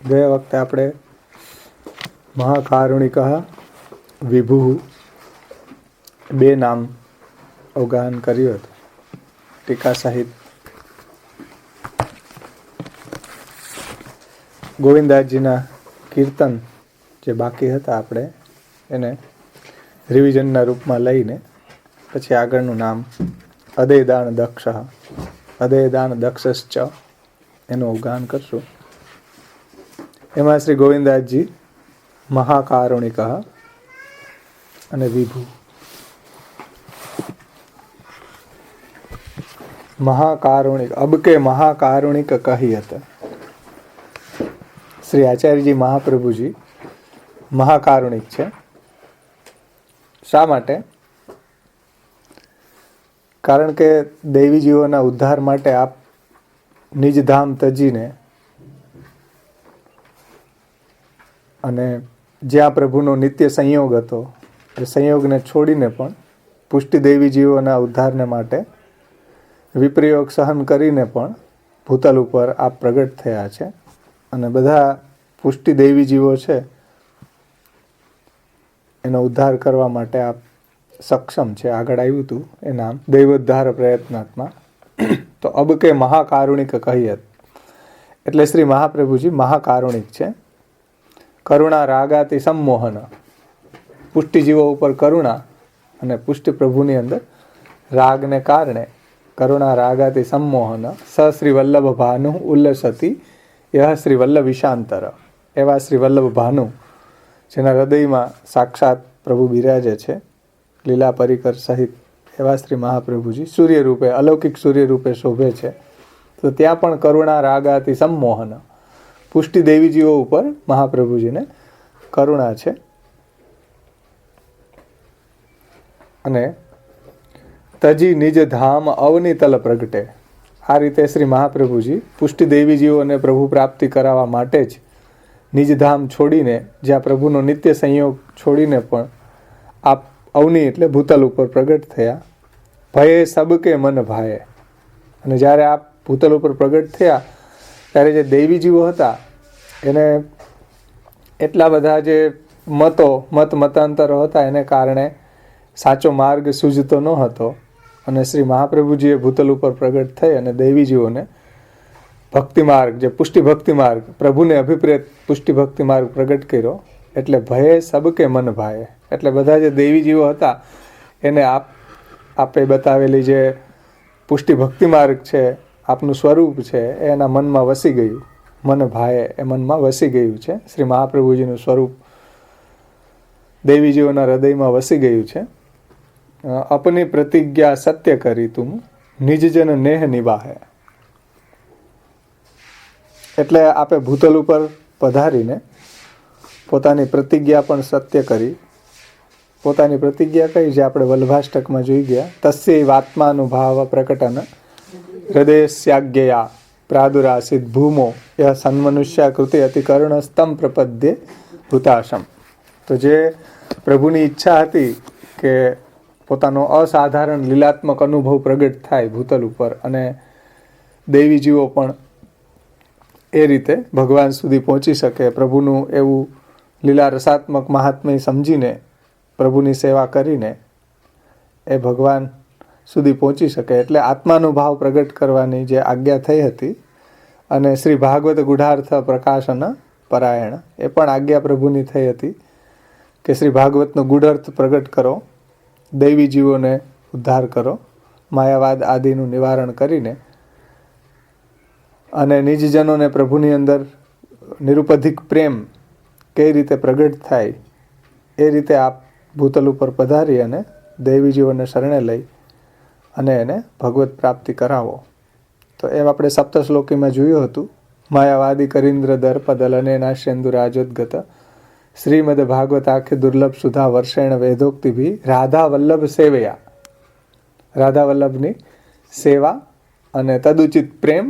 ગયા વખતે આપણે મહાકારુણિક વિભુ બે નામ અવગાહન કર્યું હતું ટીકા સહિત. ગોવિંદાજીના કીર્તન જે બાકી હતા આપણે એને રિવિઝનના રૂપમાં લઈને પછી આગળનું નામ અદયદાન દક્ષ અદયદાન દક્ષશ્ચ એનું અવગાહન કરશું. એમાં શ્રી ગોવિંદાસજી મહાકારુણિક અને વિભુ. મહાકારુણિક અબ કે મહાકારુણિક કહી હતા. શ્રી આચાર્યજી મહાપ્રભુજી મહાકારુણિક છે. શા માટે? કારણ કે દૈવી જીવોના ઉદ્ધાર માટે આપ નિજ ધામ તજીને અને જ્યાં પ્રભુનો નિત્ય સંયોગ હતો એ સંયોગને છોડીને પણ પુષ્ટિ દૈવી જીવોના ઉદ્ધારને માટે વિપ્રયોગ સહન કરીને પણ ભૂતલ ઉપર આપ પ્રગટ થયા છે. અને બધા પુષ્ટિ દૈવી જીવો છે એનો ઉદ્ધાર કરવા માટે આપ સક્ષમ છે. આગળ આવ્યું હતું એ નામ દૈવોદ્ધાર પ્રયત્નાત્મા. તો અબ કે મહાકારુણિક કહીયત એટલે શ્રી મહાપ્રભુજી મહાકારુણિક છે. કરુણા રાગાતિ સંમોહન પુષ્ટિ જીવો ઉપર કરુણા અને પુષ્ટિ પ્રભુની અંદર રાગને કારણે કરુણા રાગાતિ સંમોહન સ શ્રી વલ્લભ ભાનુ ઉલ્લસતી યહ શ્રી વલ્લભ વિશાંતર. એવા શ્રી વલ્લભ ભાનુ જેના હૃદયમાં સાક્ષાત પ્રભુ બિરાજે છે લીલા પરિકર સહિત એવા શ્રી મહાપ્રભુજી સૂર્ય રૂપે અલૌકિક સૂર્ય રૂપે શોભે છે. તો ત્યાં પણ કરુણા રાગાતિ સંમોહન પુષ્ટિ દેવીજીઓ ઉપર મહાપ્રભુજીને કરુણા છે. અને તજી નિજ ધામ અવનિતલ પ્રગટે. આ રીતે શ્રી મહાપ્રભુજી પુષ્ટિ દેવીજીઓને પ્રભુ પ્રાપ્તિ કરાવવા માટે જ નિજ ધામ છોડીને જ્યાં પ્રભુનો નિત્ય સંયોગ છોડીને પણ આપ અવની એટલે ભૂતલ ઉપર પ્રગટ થયા. ભયે સબકે મન ભાયે. અને જ્યારે આપ ભૂતલ ઉપર પ્રગટ થયા ત્યારે જે દૈવી જીવો હતા એને એટલા બધા જે મતાંતરો હતા એને કારણે સાચો માર્ગ સૂઝતો ન હતો. અને શ્રી મહાપ્રભુજીએ ભૂતલ ઉપર પ્રગટ થઈ અને દૈવી જીવોને ભક્તિ માર્ગ જે પુષ્ટિ ભક્તિ માર્ગ પ્રભુને અભિપ્રેત પુષ્ટિ ભક્તિ માર્ગ પ્રગટ કર્યો. એટલે ભયે સબકે મન ભાયે એટલે બધા જે દૈવી જીવો હતા એને આપે બતાવેલી જે પુષ્ટિ ભક્તિ માર્ગ છે આપનું સ્વરૂપ છે એના મનમાં વસી ગયું. મન ભાયે એ મનમાં વસી ગયું છે. શ્રી મહાપ્રભુજીનું સ્વરૂપ દૈવીજીઓના હૃદયમાં વસી ગયું છે. અપની પ્રતિજ્ઞા સત્ય કરી તું નિજજન નેહ નિભાહે. એટલે આપે ભૂતલ ઉપર પધારીને પોતાની પ્રતિજ્ઞા પણ સત્ય કરી. પોતાની પ્રતિજ્ઞા કઈ જે આપણે વલ્ભાષ્ટકમાં જોઈ ગયા. તસ્ય વાત્માનુભાવ પ્રકટન હૃદયસ્યાજ્ઞયા પ્રાદુરાસિત ભૂમો યહ સન્મનુષ્યા કૃતિ અતિકર્ણ સ્તમ પ્રપદ્યે ભૂતાશમ. તો જે પ્રભુની ઈચ્છા હતી કે પોતાનો અસાધારણ લીલાત્મક અનુભવ પ્રગટ થાય ભૂતલ ઉપર અને દૈવી જીવો પણ એ રીતે ભગવાન સુધી પહોંચી શકે. પ્રભુનું એવું લીલા રસાત્મક મહાત્મ્ય સમજીને પ્રભુની સેવા કરીને એ ભગવાન સુધી પહોંચી શકે. એટલે આત્માનુભાવ પ્રગટ કરવાની જે આજ્ઞા થઈ હતી અને શ્રી ભાગવત ગુઢાર્થ પ્રકાશન પરાયણ એ પણ આજ્ઞા પ્રભુની થઈ હતી કે શ્રી ભાગવતનો ગુઢાર્થ પ્રગટ કરો, દૈવી જીવોને ઉદ્ધાર કરો, માયાવાદ આદિનું નિવારણ કરીને અને નિજજનોને પ્રભુની અંદર નિરુપધિક પ્રેમ કઈ રીતે પ્રગટ થાય એ રીતે આપ ભૂતલ ઉપર પધારી અને દૈવી જીવોને શરણે લઈ અને એને ભગવત પ્રાપ્તિ કરાવો. તો એમ આપણે સપ્તશ્લોકીમાં જોયું હતું. માયાવાદી કરીન્દ્ર દર્પદલને નાશ્યંદુ રાજોદગત શ્રીમદ ભાગવતાખ્ય દુર્લભ સુધા વર્ષેણ વેદોક્તિભી રાધા વલ્લભ સેવયા. રાધા વલ્લભની સેવા અને તદુચિત પ્રેમ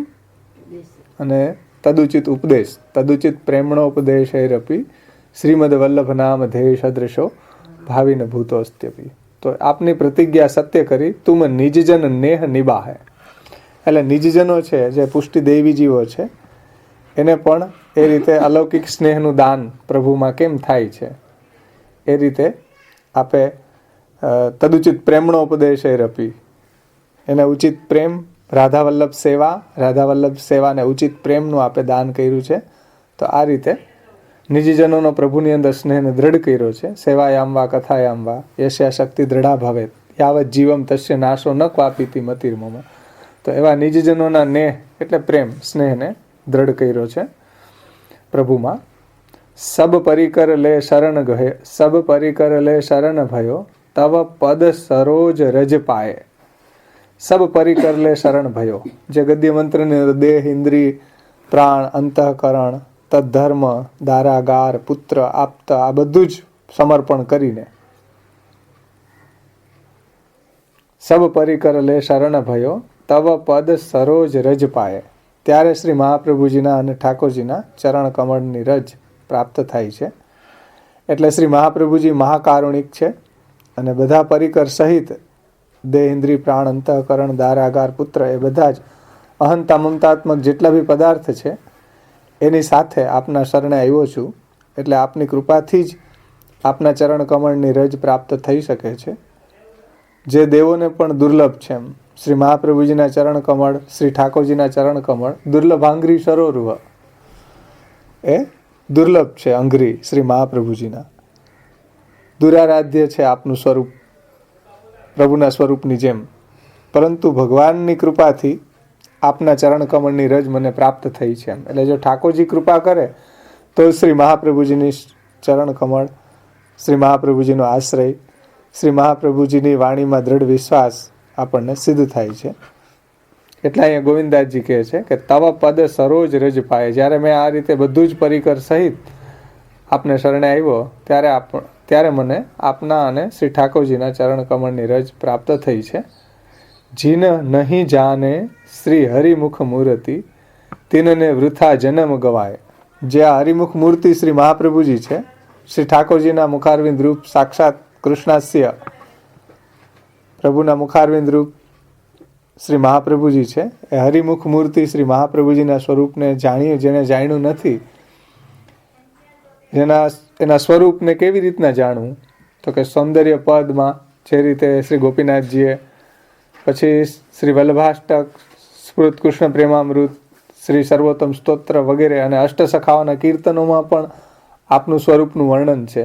અને તદુચિત ઉપદેશ. તદુચિત પ્રેમણો ઉપદેશૈરપી શ્રીમદ વલ્લભ નામ ધ્યેય સદૃશો ભાવિન ભૂતોસ્ત્યપી. તો આપની પ્રતિજ્ઞા સત્ય કરી તુમ નિજજન નેહ નિબાહે. એટલે નિજજનો છે જે પુષ્ટિ દૈવી જીવો છે એને પણ એ રીતે અલૌકિક સ્નેહનું દાન પ્રભુમાં કેમ થાય છે એ રીતે આપે તદુચિત પ્રેમનો ઉપદેશ એ રપી એને ઉચિત પ્રેમ રાધાવલ્લભ સેવાને ઉચિત પ્રેમનું આપે દાન કર્યું છે. તો આ રીતે નિજીજનોનો પ્રભુની અંદર સ્નેહને દ્રઢ કર્યો છે. સેવાયામ વા કથાયામ વા યસ્યા શક્તિ દ્રઢા ભવેત યાવત જીવમ તસ્ય નાશો ન ક્વાપીતિ મતિર્મમ. તો એવા નિજીજનોના નેહ એટલે પ્રેમ સ્નેહને દ્રઢ કર્યો છે પ્રભુમાં. સબ પરિકર લે શરણ ભયો તવ પદ સરોજ રજ પાએ. સબ પરિકર લે શરણ ભયો, જે ગદ્ય મંત્રની દેહ, ઇન્દ્રિય, પ્રાણ, અંતઃકરણ, તદ્ધર્મ, દારાગાર, પુત્ર, આપ્ત આ બધું જ સમર્પણ કરીને સબ પરિકર લે શરણ ભયો તવ પદ સરોજ રજ પાએ. ત્યારે શ્રી મહાપ્રભુજીના અને ઠાકોરજીના ચરણ કમળની રજ પ્રાપ્ત થાય છે. એટલે શ્રી મહાપ્રભુજી મહાકારુણિક છે અને બધા પરિકર સહિત દેહ, ઇન્દ્રિય, પ્રાણ, અંતઃકરણ, દારાગાર, પુત્ર એ બધા જ અહંતા મમતાત્મક જેટલા બી પદાર્થ છે એની સાથે આપના શરણે આવ્યો છું. એટલે આપની કૃપાથી જ આપના ચરણ કમળની રજ પ્રાપ્ત થઈ શકે છે, જે દેવોને પણ દુર્લભ છે. એમ શ્રી મહાપ્રભુજીના ચરણ કમળ, શ્રી ઠાકોરજીના ચરણ કમળ દુર્લભ આંગરી સરોરુહ એ દુર્લભ છે. અંગરી શ્રી મહાપ્રભુજીના દુરારાધ્ય છે આપનું સ્વરૂપ પ્રભુના સ્વરૂપની જેમ, પરંતુ ભગવાનની કૃપાથી આપના ચરણ કમળની રજ મને પ્રાપ્ત થઈ છે. એટલે જો ઠાકોરજી કૃપા કરે તો શ્રી મહાપ્રભુજીની ચરણ કમળ, શ્રી મહાપ્રભુજીનો આશ્રય, શ્રી મહાપ્રભુજીની વાણીમાં દ્રઢ વિશ્વાસ આપણને સિદ્ધ થાય છે. એટલે અહીંયા ગોવિંદદાસજી કહે છે કે તવ પદ સરોજ રજ પાએ. જ્યારે મેં આ રીતે બધું જ પરિકર સહિત આપને શરણે આવ્યો ત્યારે મને આપના અને શ્રી ઠાકોરજીના ચરણ કમળની રજ પ્રાપ્ત થઈ છે. જીન નહીં જાને શ્રી હરિમુખ મૂર્તિ તિનને વૃથા જન્મ ગવાય. જે આ હરિમુખ મૂર્તિ શ્રી મહાપ્રભુજી છે, શ્રી ઠાકોરજીના મુખારવિંદ રૂપ સાક્ષાત કૃષ્ણાસ્ય પ્રભુના મુખારવિંદ રૂપ શ્રી મહાપ્રભુજી છે. એ હરિમુખ મૂર્તિ શ્રી મહાપ્રભુજીના સ્વરૂપને જેને જાણ્યું નથી, એના સ્વરૂપને કેવી રીતના જાણવું? તો કે સૌંદર્ય પદમાં જે રીતે શ્રી ગોપીનાથજીએ, પછી શ્રી વલ્લભાષ્ટક, સ્મૃત કૃષ્ણ પ્રેમામૃત, શ્રી સર્વોત્તમ સ્તોત્ર વગેરે અને અષ્ટસખાઓના કીર્તનોમાં પણ આપનું સ્વરૂપનું વર્ણન છે.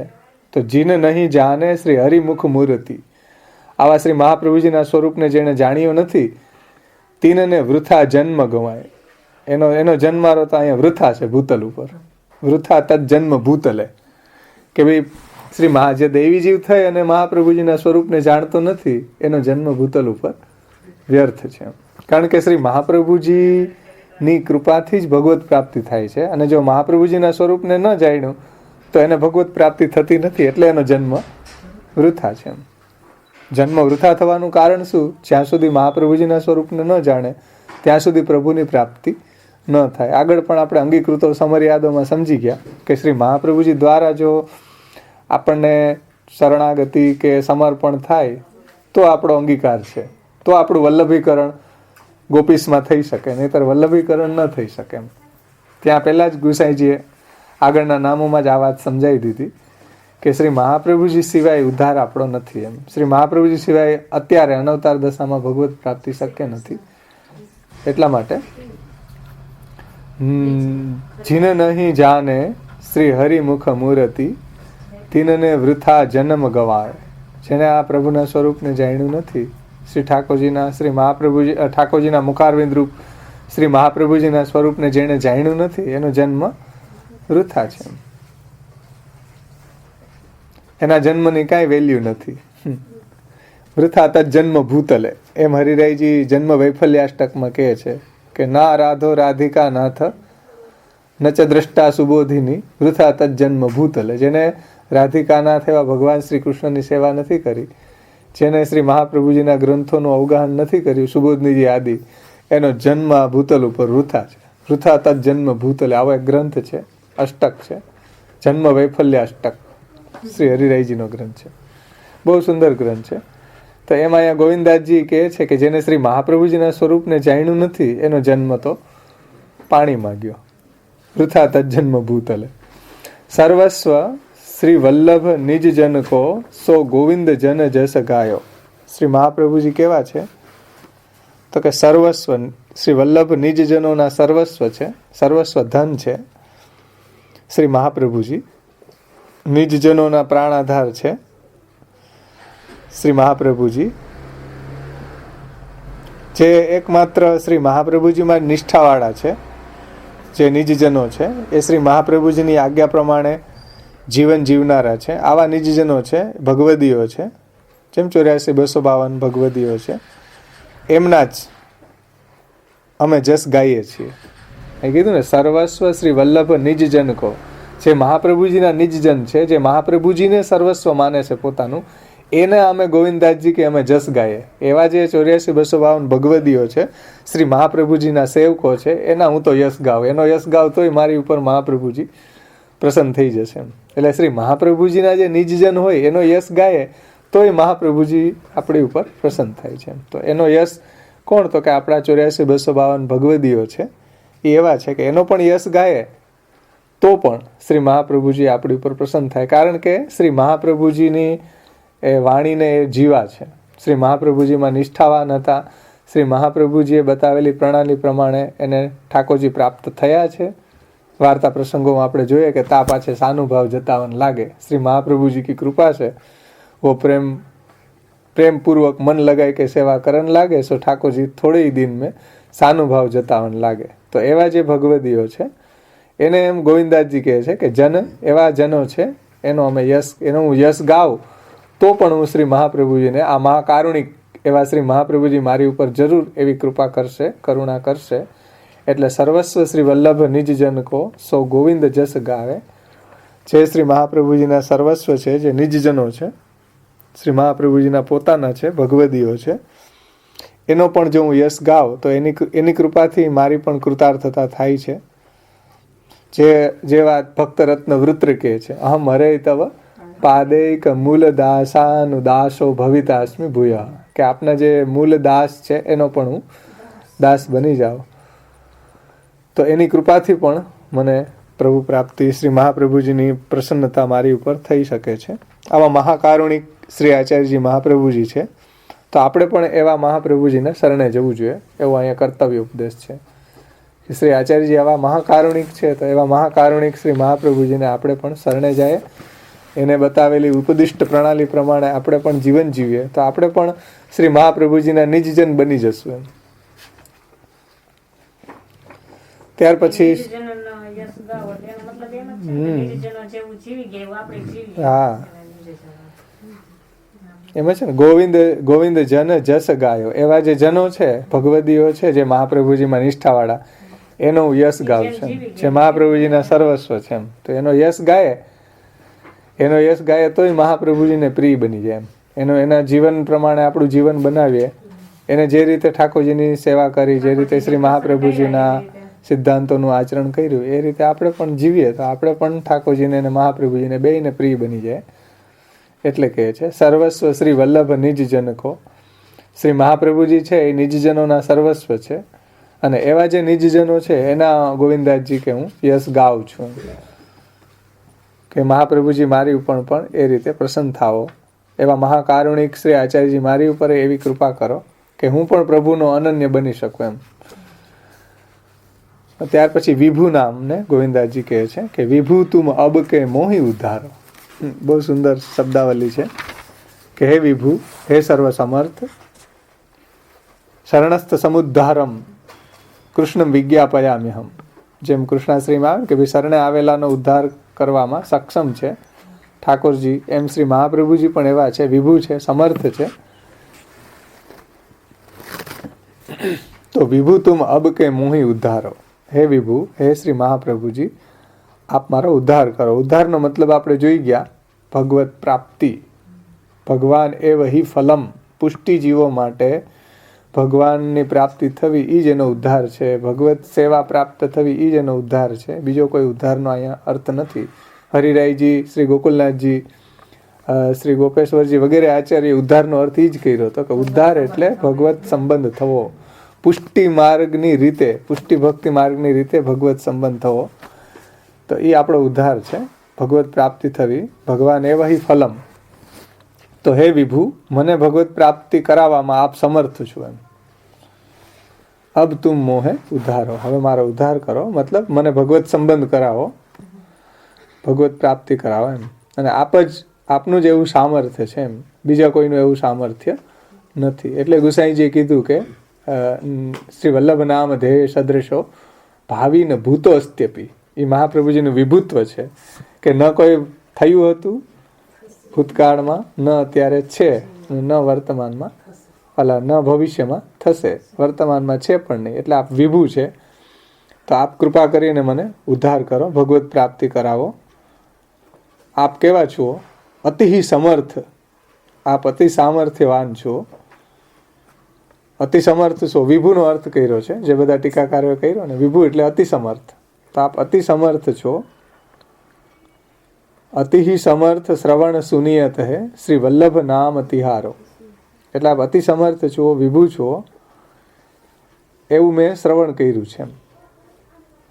તો જીન નહીં જાને શ્રી હરિમુખ મૂર્તિ, આવા શ્રી મહાપ્રભુજીના સ્વરૂપને જેણે જાણ્યો નથી તીનને વૃથા જન્મ ગવાય. એનો જન્મારો તો અહીંયા વૃથા છે ભૂતલ ઉપર. વૃથા તદ જન્મ ભૂતલે, કે ભાઈ શ્રી જે દેવી જીવ થઈ અને મહાપ્રભુજીના સ્વરૂપને જાણતો નથી એનો જન્મ ભૂતલ ઉપર વ્યર્થ છે. કારણ કે શ્રી મહાપ્રભુજીની કૃપાથી જ ભગવત પ્રાપ્તિ થાય છે, અને જો મહાપ્રભુજીના સ્વરૂપને ન જાણ્યું તો એને ભગવત પ્રાપ્તિ થતી નથી. એટલે એનો જન્મ વૃથા છે. જન્મ વૃથા થવાનું કારણ શું? જ્યાં સુધી મહાપ્રભુજીના સ્વરૂપને ન જાણે ત્યાં સુધી પ્રભુની પ્રાપ્તિ ન થાય. આગળ પણ આપણે અંગીકૃતો સમર્યાદોમાં સમજી ગયા કે શ્રી મહાપ્રભુજી દ્વારા જો આપણને શરણાગતિ કે સમર્પણ થાય તો આપણો અંગીકાર છે, તો આપણું વલ્લભીકરણ ગોપીસમાં થઈ શકે, નહીંતર વલ્લભીકરણ ન થઈ શકે. ત્યાં પહેલાં જ ગુસાઈજીએ આગળના નામોમાં જ આ વાત સમજાવી દીધી કે શ્રી મહાપ્રભુજી સિવાય ઉદ્ધાર આપણો નથી. એમ શ્રી મહાપ્રભુજી સિવાય અત્યારે અનવતાર દશામાં ભગવત પ્રાપ્તિ શક્ય નથી. એટલા માટે જીન નહીં જાને શ્રી હરિમુખ મૂર્તિ તીનને વૃથા જન્મ ગવાય. જેને આ પ્રભુના સ્વરૂપને જાણ્યું નથી, શ્રી ઠાકોરજીના શ્રી મહાપ્રભુજી ઠાકોરજીના મુખારવિંદ રૂપ શ્રી મહાપ્રભુજીના સ્વરૂપને જેણે જાણ્યું નથી એનો જન્મ વૃથા છે. એના જન્મની કાંઈ વેલ્યુ નથી. વૃથા તદ જન્મ ભૂતલે. એમ હરિરાયજી જન્મ વૈફલ્યાષ્ટકમાં કહે છે કે ના રાધો રાધિકા નાથ નચ દ્રષ્ટા સુબોધિની વૃથા તદ જન્મ ભૂતલે. જેને રાધિકાનાથ એવા ભગવાન શ્રી કૃષ્ણની સેવા નથી કરી, જેને શ્રી મહાપ્રભુજીના ગ્રંથોનું અવગાહન નથી કર્યું, સુબોધનીજી આદિ, એનો જન્મ આ ભૂતલ ઉપર વૃથા છે. વૃથા તદ જન્મ ભૂતલે. આવો એક ગ્રંથ છે, અષ્ટક છે, જન્મ વૈફલ્યાષ્ટક, શ્રી હરિરાયજીનો ગ્રંથ છે. બહુ સુંદર ગ્રંથ છે. તો એમાં અહીંયા ગોવિંદદાસજી કહે છે કે જેને શ્રી મહાપ્રભુજીના સ્વરૂપને જાણ્યું નથી એનો જન્મ તો પાણીમાં ગયો. વૃથા તજન્મ ભૂતલે. સર્વસ્વ શ્રી વલ્લભ નિજ જન કો, સો ગોવિંદ જન જસ ગાયો. શ્રી મહાપ્રભુજી કેવા છે? તો કે સર્વસ્વ શ્રી વલ્લભ નિજ જનોના સર્વસ્વ છે, સર્વસ્વ ધન છે શ્રી મહાપ્રભુજી. નિજ જનોના પ્રાણાધાર છે શ્રી મહાપ્રભુજી. જે એકમાત્ર શ્રી મહાપ્રભુજીમાં નિષ્ઠાવાળા છે, જે નિજજનો છે, એ શ્રી મહાપ્રભુજીની આજ્ઞા પ્રમાણે જીવન જીવનારા છે. આવા નિજજનો છે, ભગવદીઓ છે, જેમ 84-252 ભગવદીઓ છે, એમના જ અમે જસ ગાઈએ છીએ. એ કીધું ને, સર્વસ્વ શ્રી વલ્લભ નિજજન કો. જે મહાપ્રભુજીના નિજજન છે, જે મહાપ્રભુજીને સર્વસ્વ માને છે પોતાનું, એને અમે ગોવિંદાસજી કે અમે જસ ગાઈએ. એવા જે 84-252 ભગવદીઓ છે, શ્રી મહાપ્રભુજીના સેવકો છે, એના હું તો યશ ગાવ. એનો યશ ગાવ તોય મારી ઉપર મહાપ્રભુજી પ્રસન્ન થઈ જશે. એટલે શ્રી મહાપ્રભુજીના જે નિજજન હોય એનો યશ ગાય તોય મહાપ્રભુજી આપણી ઉપર પ્રસન્ન થાય છે. તો એનો યશ કોણ? તો કે આપણા 84-252 ભગવદીઓ છે, એ એવા છે કે એનો પણ યશ ગાય તો પણ શ્રી મહાપ્રભુજી આપણી ઉપર પ્રસન્ન થાય. કારણ કે શ્રી મહાપ્રભુજીની એ વાણીને એ જીવા છે. શ્રી મહાપ્રભુજીમાં નિષ્ઠાવાન હતા. શ્રી મહાપ્રભુજીએ બતાવેલી પ્રણાલી પ્રમાણે એને ઠાકોરજી પ્રાપ્ત થયા છે. વાર્તા પ્રસંગોમાં આપણે જોઈએ કે તા પાછે સાનુભાવ જતાવન લાગે. શ્રી મહાપ્રભુજી કી કૃપા છે, वो प्रेम पूर्वक मन लगाए के सेवा करन लागे, सो ठाकुरजी थोड़े ही दिन में सानुभाव जतावन लागे. तो एवा जे भगवदीओ छे એને એમ ગોવિંદાસજી કહે છે કે જન એવા જનો છે, એનો અમે એનો હું યશ ગાઉં તો પણ હું શ્રી મહાપ્રભુજીને, આ મહાકારુણિક એવા શ્રી મહાપ્રભુજી મારી ઉપર જરૂર એવી કૃપા કરશે, કરુણા કરશે. એટલે સર્વસ્વ શ્રી વલ્લભ નિજ જન કો, સો ગોવિંદ જસ ગાવે. જે શ્રી મહાપ્રભુજીના સર્વસ્વ છે, જે નિજજનો છે, શ્રી મહાપ્રભુજીના પોતાના છે, ભગવદીઓ છે, એનો પણ જો હું યશ ગાઉં તો એની કૃપાથી મારી પણ કૃતાર્થતા થાય છે. જે વાત ભક્ત રત્ન વૃત્ર કહે છે, અહમ હરે તવ પાદૈક મૂલ દાસાનુ દાસો ભવિતાસ્મિ ભૂયા, કે આપના જે મૂલ દાસ છે એનો પણ હું દાસ બની જાઉં. તો એની કૃપાથી પણ મને પ્રભુ પ્રાપ્તિ, શ્રી મહાપ્રભુજીની પ્રસન્નતા મારી ઉપર થઈ શકે છે. આવા મહાકારુણિક શ્રી આચાર્યજી મહાપ્રભુજી છે. તો આપણે પણ એવા મહાપ્રભુજીને શરણે જવું જોઈએ, એવો અહીંયા કર્તવ્ય ઉપદેશ છે. શ્રી આચાર્યજી આવા મહાકારુણિક છે, તો એવા મહાકારુણિક શ્રી મહાપ્રભુજીને આપણે પણ શરણે જાય. એને બતાવેલી ઉપદિષ્ટ પ્રણાલી પ્રમાણે આપણે પણ જીવન જીવીએ તો આપણે પણ શ્રી મહાપ્રભુજીના નિજજન બની જશું. એમ ત્યાર પછી હા, એમાં છે ને ગોવિંદ જન જસ ગાયો. એવા જે જનો છે, ભગવદીઓ છે, જે મહાપ્રભુજીમાં નિષ્ઠાવાળા, એનો યશ ગાવ છે, જે મહાપ્રભુજીના સર્વસ્વ છે. એમ તો એનો યશ ગાય તોય મહાપ્રભુજીને પ્રિય બની જાય. એના જીવન પ્રમાણે આપણું જીવન બનાવીએ, એને જે રીતે ઠાકોરજીની સેવા કરી, જે રીતે શ્રી મહાપ્રભુજીના સિદ્ધાંતોનું આચરણ કર્યું, એ રીતે આપણે પણ જીવીએ તો આપણે પણ ઠાકોરજીને અને મહાપ્રભુજીને બેયને પ્રિય બની જાય. એટલે કહે છે સર્વસ્વ શ્રી વલ્લભ નિજ જનકો. શ્રી મહાપ્રભુજી છે એ નિજજનોના સર્વસ્વ છે, અને એવા જે નિજજનો છે એના ગોવિંદાસજી કે હું યશ ગાઉં છું, કે મહાપ્રભુજી મારી ઉપર પણ એ રીતે પ્રસન્ન થાવો. એવા મહાકારુણિક શ્રી આચાર્યજી મારી ઉપર એવી કૃપા કરો કે હું પણ પ્રભુનો અનન્ય બની શકું. એમ ત્યાર પછી વિભુ નામને ગોવિંદાસજી કહે છે કે વિભુ તુમ અબ કે મોહી ઉદ્ધારો. બહુ સુંદર શબ્દાવલી છે કે હે વિભુ, હે સર્વ સમર્થ, શરણસ્થ સમુદ્ધારમ કૃષ્ણ વિજ્ઞાપયામ્યહમ. જેમ કૃષ્ણાશ્રીમાં આવે કે ભાઈ શરણે આવેલાનો ઉદ્ધાર કરવામાં સક્ષમ છે ઠાકોરજી, એમ શ્રી મહાપ્રભુજી પણ એવા છે, વિભુ છે, સમર્થ છે. તો વિભુ તુમ અબ કે મોહી ઉદ્ધારો. હે વિભુ, હે શ્રી મહાપ્રભુજી, આપ મારો ઉદ્ધાર કરો. ઉદ્ધારનો મતલબ આપણે જોઈ ગયા, ભગવત પ્રાપ્તિ. ભગવાન એ વહી ફલમ. પુષ્ટિ જીવો માટે ભગવાનની પ્રાપ્તિ થવી એ જ એનો ઉદ્ધાર છે. ભગવત સેવા પ્રાપ્ત થવી એ જ એનો ઉદ્ધાર છે. બીજો કોઈ ઉદ્ધારનો અહીંયા અર્થ નથી. હરિરાયજી, શ્રી ગોકુલનાથજી, શ્રી ગોપેશ્વરજી વગેરે આચાર્ય ઉદ્ધારનો અર્થ એ જ કર્યો હતો કે ઉદ્ધાર એટલે ભગવત સંબંધ થવો, પુષ્ટિ માર્ગની રીતે, પુષ્ટિ ભક્તિ માર્ગની રીતે ભગવત સંબંધ થવો. તો એ આપણો ઉદ્ધાર છે, ભગવત પ્રાપ્તિ થવી. ભગવાન એવહિ ફલમ, તો હે વિભુ, મને ભગવત પ્રાપ્તિ કરાવવામાં આપ સમર્થ છો એમ. અબ તુમ મોહે ઉદ્ધારો, હવે મારો ઉદ્ધાર કરો, મતલબ મને ભગવત સંબંધ કરાવો, ભગવત પ્રાપ્તિ કરાવો એમ. અને આપનું જ એવું સામર્થ્ય છે એમ, બીજા કોઈનું એવું સામર્થ્ય નથી. એટલે ગુસાઈજીએ કીધું કે શ્રી વલ્લભ નામ ધ્યેય સદૃશો ભાવિ ન ભૂતો અસ્ત્યપી. એ મહાપ્રભુજીનું વિભુત્વ છે કે ન કોઈ થયું હતું ભૂતકાળમાં, ન અત્યારે છે, ન વર્તમાનમાં, ન ભવિષ્યમાં થશે, વર્તમાનમાં છે પણ નહીં. એટલે આપ વિભુ છે, તો આપ કૃપા કરીને મને ઉદ્ધાર કરો, ભગવત પ્રાપ્તિ કરાવો. આપ કેવા છો? અતિ સમર્થ, આપ અતિ સામર્થ્યવાન છો. અતિ સમર્થ છો, વિભુનો અર્થ કર્યો છે, જે બધા ટીકાકારોએ કર્યો ને, વિભુ એટલે અતિ સમર્થ. તો આપ અતિ સમર્થ છો. અતિ સમર્થ શ્રવણ સુનિયત હે શ્રી વલ્લભ નામ તિહારો. એટલે આપ અતિ સમર્થ છો, વિભુ છો, એવું મેં શ્રવણ કર્યું છે એમ.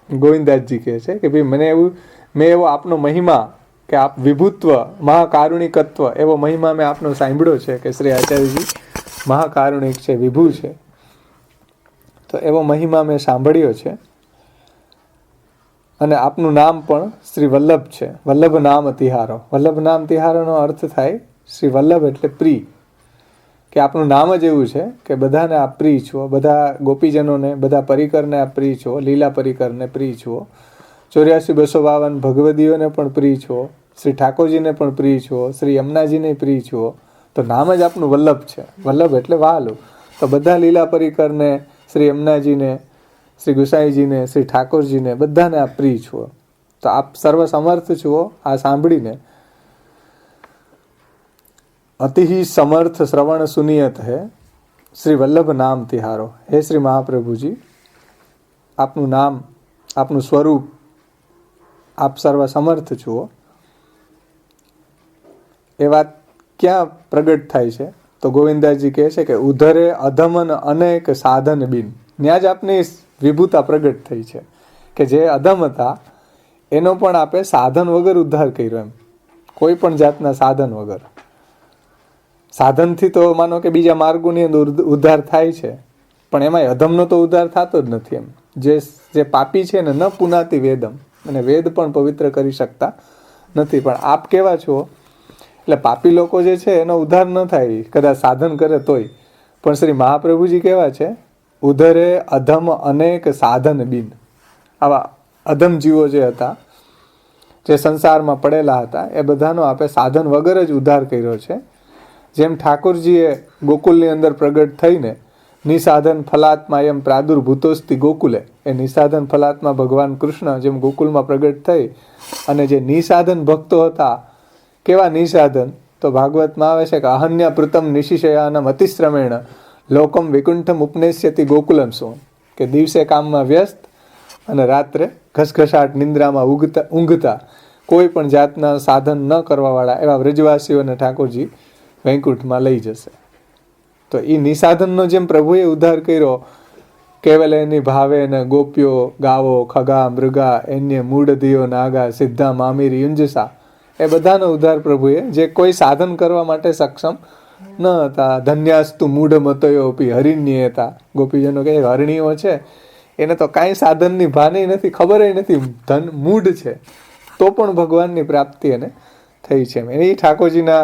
ગોવિંદાસજી કહે છે કે ભાઈ મેં એવો આપનો મહિમા, કે આપ વિભુત્વ, મહાકારુણિકત્વ, એવો મહિમા મેં આપનો સાંભળ્યો છે કે શ્રી આચાર્યજી મહાકારુણિક છે, વિભુ છે. તો એવો મહિમા મેં સાંભળ્યો છે. અને આપનું નામ પણ શ્રી વલ્લભ છે. વલ્લભ નામ તિહારો, વલ્લભ નામ તિહારોનો અર્થ થાય શ્રી વલ્લભ એટલે પ્રિય. કે આપનું નામ જ એવું છે કે બધાને આપ પ્રિય છો, બધા ગોપીજનોને, બધા પરિકરને આપ પ્રિય છો, લીલા પરિકરને પ્રિય છો, 84,252 ભગવદીઓને પણ પ્રિય છો, શ્રી ઠાકોરજીને પણ પ્રિય છો, શ્રી યમુનાજીને પ્રિય છો. તો નામ જ આપનું વલ્લભ છે. વલ્લભ એટલે વહાલું. તો બધા લીલા પરિકરને, શ્રી યમુનાજીને, શ્રી ગુસાઈજીને, શ્રી ઠાકોરજીને, બધાને આપ પ્રિય છો. તો આપ સર્વ સમર્થ છો. આ સાંભળીને અતિ સમર્થ શ્રવણ સુનિયત હે શ્રી વલ્લભ નામ તિહારો. હે શ્રી મહાપ્રભુજી, આપનું નામ, આપનું સ્વરૂપ, આપ સર્વ સમર્થ છો. એ વાત ક્યાં પ્રગટ થાય છે? તો ગોવિંદાસજી કહે છે કે ઉધરે અધમન અનેક સાધન બિન. ત્યાં જ આપની વિભૂતા પ્રગટ થઈ છે કે જે અધમ હતા એનો પણ આપે સાધન વગર ઉદ્ધાર કર્યો એમ. કોઈ પણ જાતના સાધન વગર. સાધનથી તો માનો કે બીજા માર્ગોની અંદર ઉદ્ધાર થાય છે, પણ એમાં અધમનો તો ઉદ્ધાર થતો જ નથી એમ. જે પાપી છે ને, ન પુનાતિ વેદમ, અને વેદ પણ પવિત્ર કરી શકતા નથી. પણ આપ કેવા છો? એટલે પાપી લોકો જે છે એનો ઉદ્ધાર ન થાય કદાચ સાધન કરે તોય. પણ શ્રી મહાપ્રભુજી કેવા છે? ઉધરે અધમ અનેક સાધન બિન. આવા અધમ જીવો જે હતા, જે સંસારમાં પડેલા હતા, એ બધાનો આપે સાધન વગર જ ઉદ્ધાર કર્યો છે. જેમ ઠાકોરજીએ ગોકુલની અંદર પ્રગટ થઈને નિસાધન ફલાત્મા એમ પ્રાદુર્ભૂતોસ્તિ ગોકુલે, એ નિસાધન ફલાત્મા ભગવાન કૃષ્ણ જેમ ગોકુલમાં પ્રગટ થઈ, અને જે નિસાધન ભક્તો હતા, કેવા નિસાધન? તો ભાગવતમાં આવે છે કે અહન્યા પૃતમ નિશિશયાનમ અતિશ્રમેણ લોકમ વિકુંઠમ ઉપનેશ્યતિ ગોકુલમ સો. કે દિવસે કામમાં વ્યસ્ત અને રાત્રે ઘસઘસાટ નિંદ્રામાં ઊંઘતા, કોઈ પણ જાતના સાધન ન કરવાવાળા એવા વ્રજવાસીઓને ઠાકોરજી વૈકુંઠમાં લઈ જશે. તો એ નિસાધનનો જેમ પ્રભુએ ઉદ્ધાર કર્યો, કેવલ એની ભાવે ને ગોપ્યો ગાવો ખગા મૃગા એન્ય મૂઢધિયો નાગા સિદ્ધા મામીર યુંજસા, એ બધાનો ઉદ્ધાર પ્રભુએ, જે કોઈ સાધન કરવા માટે સક્ષમ ન હતા. ધન્યાસ્તુ મૂઢ મતયોપી હરિણ્ય હતા. ગોપીજનો કહે હરણીઓ છે એને તો કાંઈ સાધનની ભાને નથી, ખબર નથી, ધન મૂઢ છે, તો પણ ભગવાનની પ્રાપ્તિ એને થઈ છે. એ ઠાકોરજીના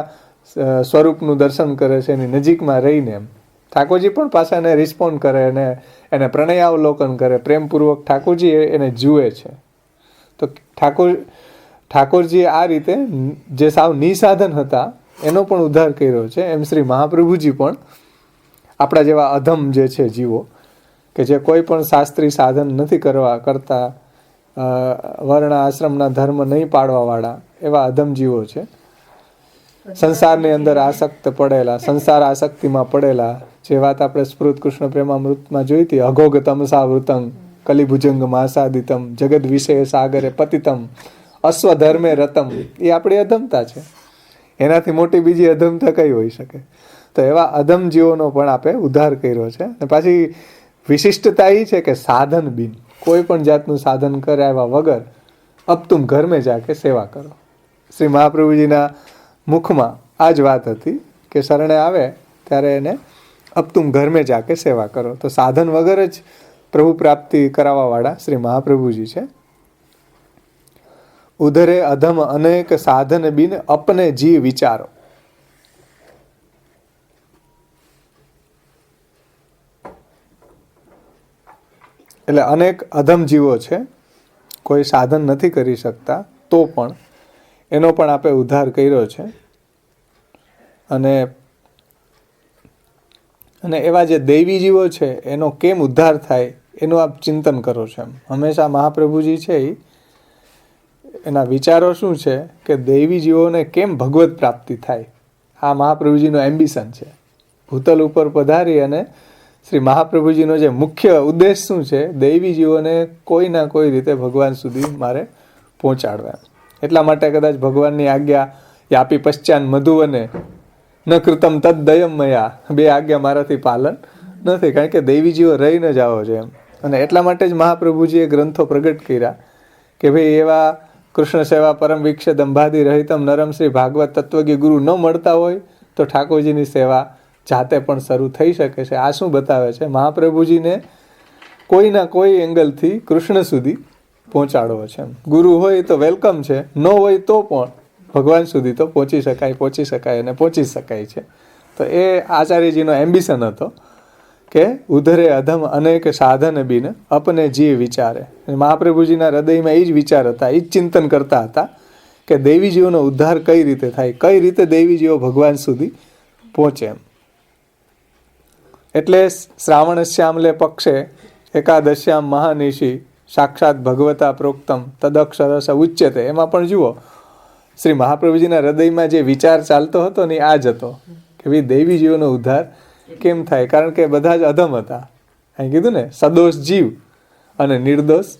સ્વરૂપનું દર્શન કરે છે, એની નજીકમાં રહીને એમ. ઠાકોરજી પણ પાછા એને રિસ્પોન્ડ કરે અને એને પ્રણયાવલોકન કરે, પ્રેમપૂર્વક ઠાકોરજી એને જુએ છે. તો ઠાકોરજીએ આ રીતે જે સાવ નિસાધન હતા એનો પણ ઉદ્ધાર કર્યો છે. એમ શ્રી મહાપ્રભુજી પણ આપણા જેવા અધમ જે છે જીવો, કે જે કોઈ પણ શાસ્ત્રી સાધન નથી કરતા, વર્ણ આશ્રમના ધર્મ નહીં પાડવાવાળા, એવા અધમ જીવો છે. સંસારની અંદર આસક્ત પડેલા, સંસાર આસક્તિમાં પડેલા, જે વાત આપણે સ્ફૃત કૃષ્ણ પ્રેમામૃતમાં જોઈ હતી, અઘોગ તમસા વૃતંગ કલિભુજંગ માસાદિતમ જગદ વિષય સાગરે પતિતમ અસ્વધર્મે રતમ. એ આપણી અધમતા છે. એનાથી મોટી બીજી અધમતા કઈ હોઈ શકે? તો એવા અધમ જીવોનો પણ આપણે ઉદ્ધાર કર્યો છે. અને પાછી વિશિષ્ટતા એ છે કે સાધન બિન, કોઈ પણ જાતનું સાધન કરાવ્યા વગર અબ તુમ ઘર મેં જાકે સેવા કરો. શ્રી મહાપ્રભુજીના મુખમાં આ જ વાત હતી કે શરણે આવે ત્યારે એને અબ તુમ ઘર મેં જાકે સેવા કરો. તો સાધન વગર જ પ્રભુ પ્રાપ્તિ કરાવવાવાળા શ્રી મહાપ્રભુજી છે. ઉધરે અધમ અનેક સાધન બિન અપને જી વિચારો. એટલે અનેક અધમ જીવો છે, કોઈ સાધન નથી કરી શકતા, તો પણ એનો પણ આપે ઉદ્ધાર કર્યો છે. અને એવા જે દૈવી જીવો છે એનો કેમ ઉદ્ધાર થાય એનું આપ ચિંતન કરો છો. એમ હંમેશા મહાપ્રભુજી છે એના વિચારો શું છે કે દૈવી જીવોને કેમ ભગવત પ્રાપ્તિ થાય, આ મહાપ્રભુજીનો એમ્બિશન છે. ભૂતલ ઉપર પધારી અને શ્રી મહાપ્રભુજીનો જે મુખ્ય ઉદ્દેશ શું છે, દૈવી જીવોને કોઈ ના કોઈ રીતે ભગવાન સુધી મારે પહોંચાડવા. એટલા માટે કદાચ ભગવાનની આજ્ઞા યાપી પશ્ચાન મધુવને ન કૃતમ તદ દયમ મયા, બે આજ્ઞા મારાથી પાલન નથી, કારણ કે દૈવી જીવો રહીને જ આવો છે એમ. અને એટલા માટે જ મહાપ્રભુજીએ ગ્રંથો પ્રગટ કર્યા કે ભાઈ એવા કૃષ્ણ સેવા પરમ વિક્ષ દંભાદી રહિતમ નરમ શ્રી ભાગવત તત્વજ્ઞ ગુરુ ન મળતા હોય તો ઠાકોરજીની સેવા જાતે પણ શરૂ થઈ શકે છે. આ શું બતાવે છે? મહાપ્રભુજીને કોઈના કોઈ એંગલથી કૃષ્ણ સુધી પહોંચાડવો છે. ગુરુ હોય તો વેલકમ છે, ન હોય તો પણ ભગવાન સુધી તો પહોંચી શકાય અને પહોંચી શકાય છે. તો એ આચાર્યજીનો એમ્બિશન હતો કે ઉધરે અધમ અનેક સાધન બિન અપને જીવ વિચારે. મહાપ્રભુજીના હૃદયમાં એ જ વિચાર હતા, એ જ ચિંતન કરતા હતા કે દૈવી જીવોનો ઉદ્ધાર કઈ રીતે થાય, કઈ રીતે દૈવી જીવો ભગવાન સુધી પહોંચે એમ. એટલે શ્રાવણ શ્યામલે પક્ષે એકાદશ્યામ મહાનિશી સાક્ષાત ભગવતા પ્રોક્તમ તદક્ષરસ ઉચ્યતે. એમાં પણ જુઓ શ્રી મહાપ્રભુજીના હૃદયમાં જે વિચાર ચાલતો હતો ને આ જ હતો કે ભાઈ દૈવી જીવોનો ઉદ્ધાર કેમ થાય, કારણ કે બધા જ અધમ હતા. અહીં કીધું ને સદોષ જીવ અને નિર્દોષ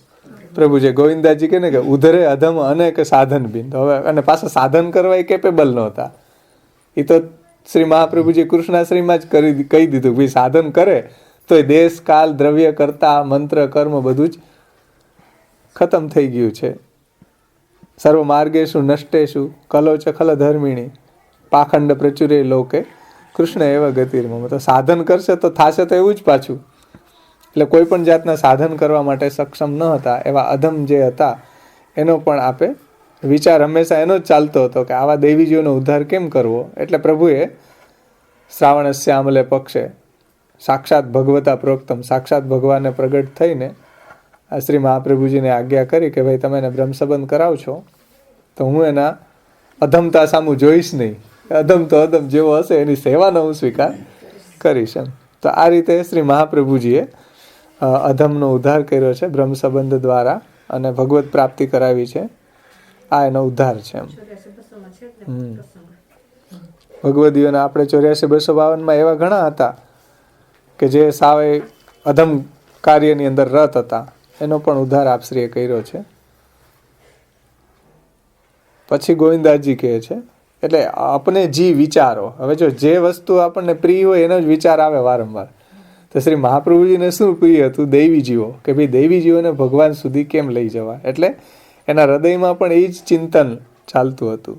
પ્રભુ. જે ગોવિંદાજી કહે ને કે ઉધરે અધમ અનેક સાધન બિન. હવે અને પાછા સાધન કરવા એ કેપેબલ નહોતા. એ તો શ્રી મહાપ્રભુજી કૃષ્ણાશ્રયમાં જ કહી દીધું ભાઈ સાધન કરે તો એ દેશ કાલ દ્રવ્ય કરતા મંત્ર કર્મ બધું જ ખતમ થઈ ગયું છે. સર્વ માર્ગેશુ નષ્ટેશુ કલોચ ખલ ધર્મિણી પાખંડ પ્રચુરે લોકે કૃષ્ણ એવા ગતિર્મમ. તો સાધન કરશે તો થશે તો એવું જ પાછું. એટલે કોઈ પણ જાતના સાધન કરવા માટે સક્ષમ ન હતા એવા અધમ જે હતા એનો પણ આપે વિચાર હંમેશા એનો જ ચાલતો હતો કે આવા દૈવીજીઓનો ઉદ્ધાર કેમ કરવો. એટલે પ્રભુએ શ્રાવણ શ્યામલે પક્ષે સાક્ષાત ભગવતા પ્રોક્તમ, સાક્ષાત ભગવાનને પ્રગટ થઈને આ શ્રી મહાપ્રભુજીને આજ્ઞા કરી કે ભાઈ તમે એને બ્રહ્મસંબંધ કરાવશો તો હું એના અધમતા સામું જોઈશ નહીં, અધમ તો અધમ જેવો હશે એની સેવાનો હું સ્વીકાર કરીશ એમ. તો આ રીતે શ્રી મહાપ્રભુજીએ અધમનો ઉદ્ધાર કર્યો છે બ્રહ્મસંબંધ દ્વારા અને ભગવત પ્રાપ્તિ કરાવી છે. આ એનો ઉદ્ધાર છે એમ. ભગવદીઓના આપણે 84-252 એવા ઘણા હતા કે જે સાવે અધમ કાર્યની અંદર રત હતા, એનો પણ ઉદ્ધાર આપશ્રીએ કર્યો છે. પછી ગોવિંદાજી કહે છે એટલે આપણે જી વિચારો. હવે જો જે વસ્તુ આપણને પ્રિય હોય એનો જ વિચાર આવે વારંવાર. તો શ્રી મહાપ્રભુજીને શું પ્રિય હતું? દૈવી જીવો, કે ભાઈ દૈવી જીવોને ભગવાન સુધી કેમ લઈ જવા. એટલે એના હૃદયમાં પણ એ જ ચિંતન ચાલતું હતું.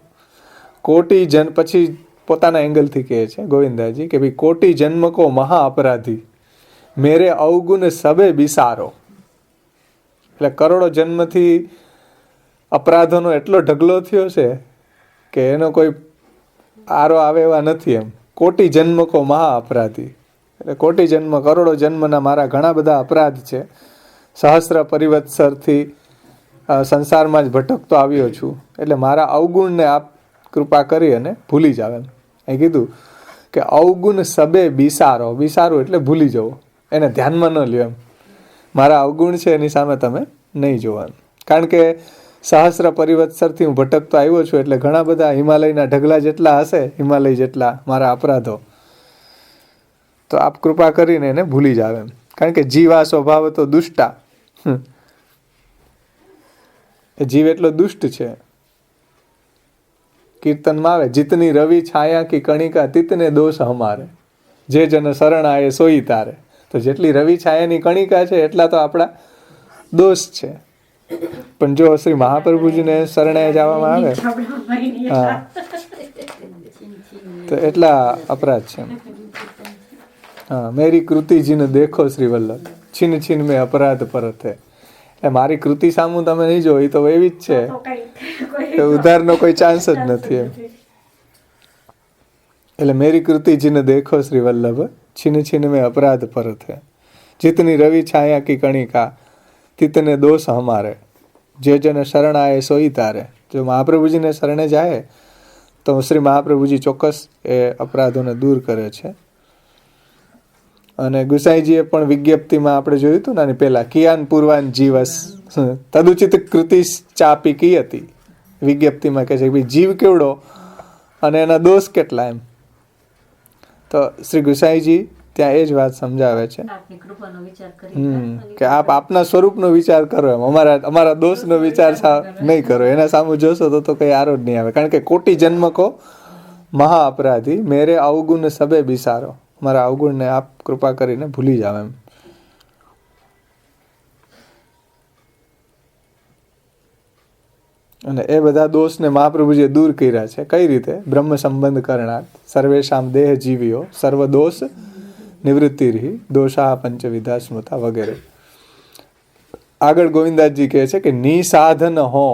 કોટી જન પછી પોતાના એંગલથી કહે છે ગોવિંદાજી કે ભાઈ કોટી જન્મ કો મહા અપરાધી મેરે અવગુણ સબે બિસારો. એટલે કરોડો જન્મથી અપરાધોનો એટલો ઢગલો થયો છે કે એનો કોઈ આરો આવે એવા નથી એમ. કોટી જન્મ કો મહા અપરાધી એટલે કોટી જન્મ, કરોડો જન્મના મારા ઘણા બધા અપરાધ છે. સહસ્ર પરિવત્સરથી સંસારમાં જ ભટકતો આવ્યો છું, એટલે મારા અવગુણને આપ કૃપા કરી અને ભૂલી જાવ એમ. એ કીધું કે અવગુણ સબે બિસારો. બિસારો એટલે ભૂલી જવો, એને ધ્યાનમાં ન લ્યો એમ. મારા અવગુણ છે એની સામે તમે નહીં જોવા. કારણ કે સહસ્ર પરિવત્સરથી હું ભટકતો આવ્યો છું, એટલે ઘણા બધા હિમાલયના ઢગલા જેટલા હશે, હિમાલય જેટલા મારા અપરાધો, તો આપ કૃપા કરીને એને ભૂલી જાવ એમ. કારણ કે જીવા સ્વભાવ તો દુષ્ટા, એ જીવ એટલો દુષ્ટ છે. કીર્તનમાં આવે જીતની રવિ છાયા કી કણિકા તિતને દોષ હમારે, જે જન શરણ આયે સોઈ તારે. તો જેટલી રવિ છાયાની કણિકા છે એટલા તો આપણા દોષ છે. પણ જો શ્રી મહાપ્રભુજીને શરણે જવામાં આવે હા તો એટલા અપરાધ છે. હા, મેરી કૃતિ જીને દેખો શ્રી વલ્લભ, છીન છીન મેં અપરાધ પરત હે. એ મારી કૃતિ સામું તમે નહીં જો, એ તો એવી જ છે કે ઉધારનો કોઈ ચાન્સ જ નથી એમ. એટલે મેરી કૃતિ જીને દેખો શ્રી વલ્લભ, છીન છીન મેં અપરાધ પરત હે. જીતની રવિ છાયા કી કણિકા, તિતને દોષ હમારે, જે જેને શરણ આએ સોઈ તારે. જો મહાપ્રભુજીને શરણે જાય તો શ્રી મહાપ્રભુજી ચોક્કસ એ અપરાધોને દૂર કરે છે. અને ગુસાઈજીએ પણ વિજ્ઞપ્તિમાં આપણે જોયું હતું ને પહેલા, કિયાન પૂર્વાન જીવસ તદુચિત કૃતિ ચાપી કી હતી. વિજ્ઞપ્તિમાં કહે છે કે જીવ કેવડો અને એના દોષ કેટલા એમ. તો શ્રી ગુસાઈજી ત્યાં એ જ વાત સમજાવે છે કે આપ આપના સ્વરૂપનો વિચાર કરો એમ, અમારા દોષનો વિચાર નહીં કરો. એના સામું જોશો તો કઈ આરો જ નહીં આવે. કારણ કે કોટી જન્મ કો મહા અપરાધી, મેરે અવગુણ સબે બિસારો. મારા અવગુણને આપ કૃપા કરીને ભૂલી જાવ એમ. અને એ બધા દોષને મહાપ્રભુજીએ દૂર કર્યા છે. કઈ રીતે? બ્રહ્મ સંબંધ કરણાત સર્વેશામ દેહ જીવીઓ સર્વ દોષ નિવૃત્તિર્હિ દોષા પંચવિધા સ્મૃતા વગેરે. આગળ ગોવિંદાસજી કહે છે કે નિસાધન હો,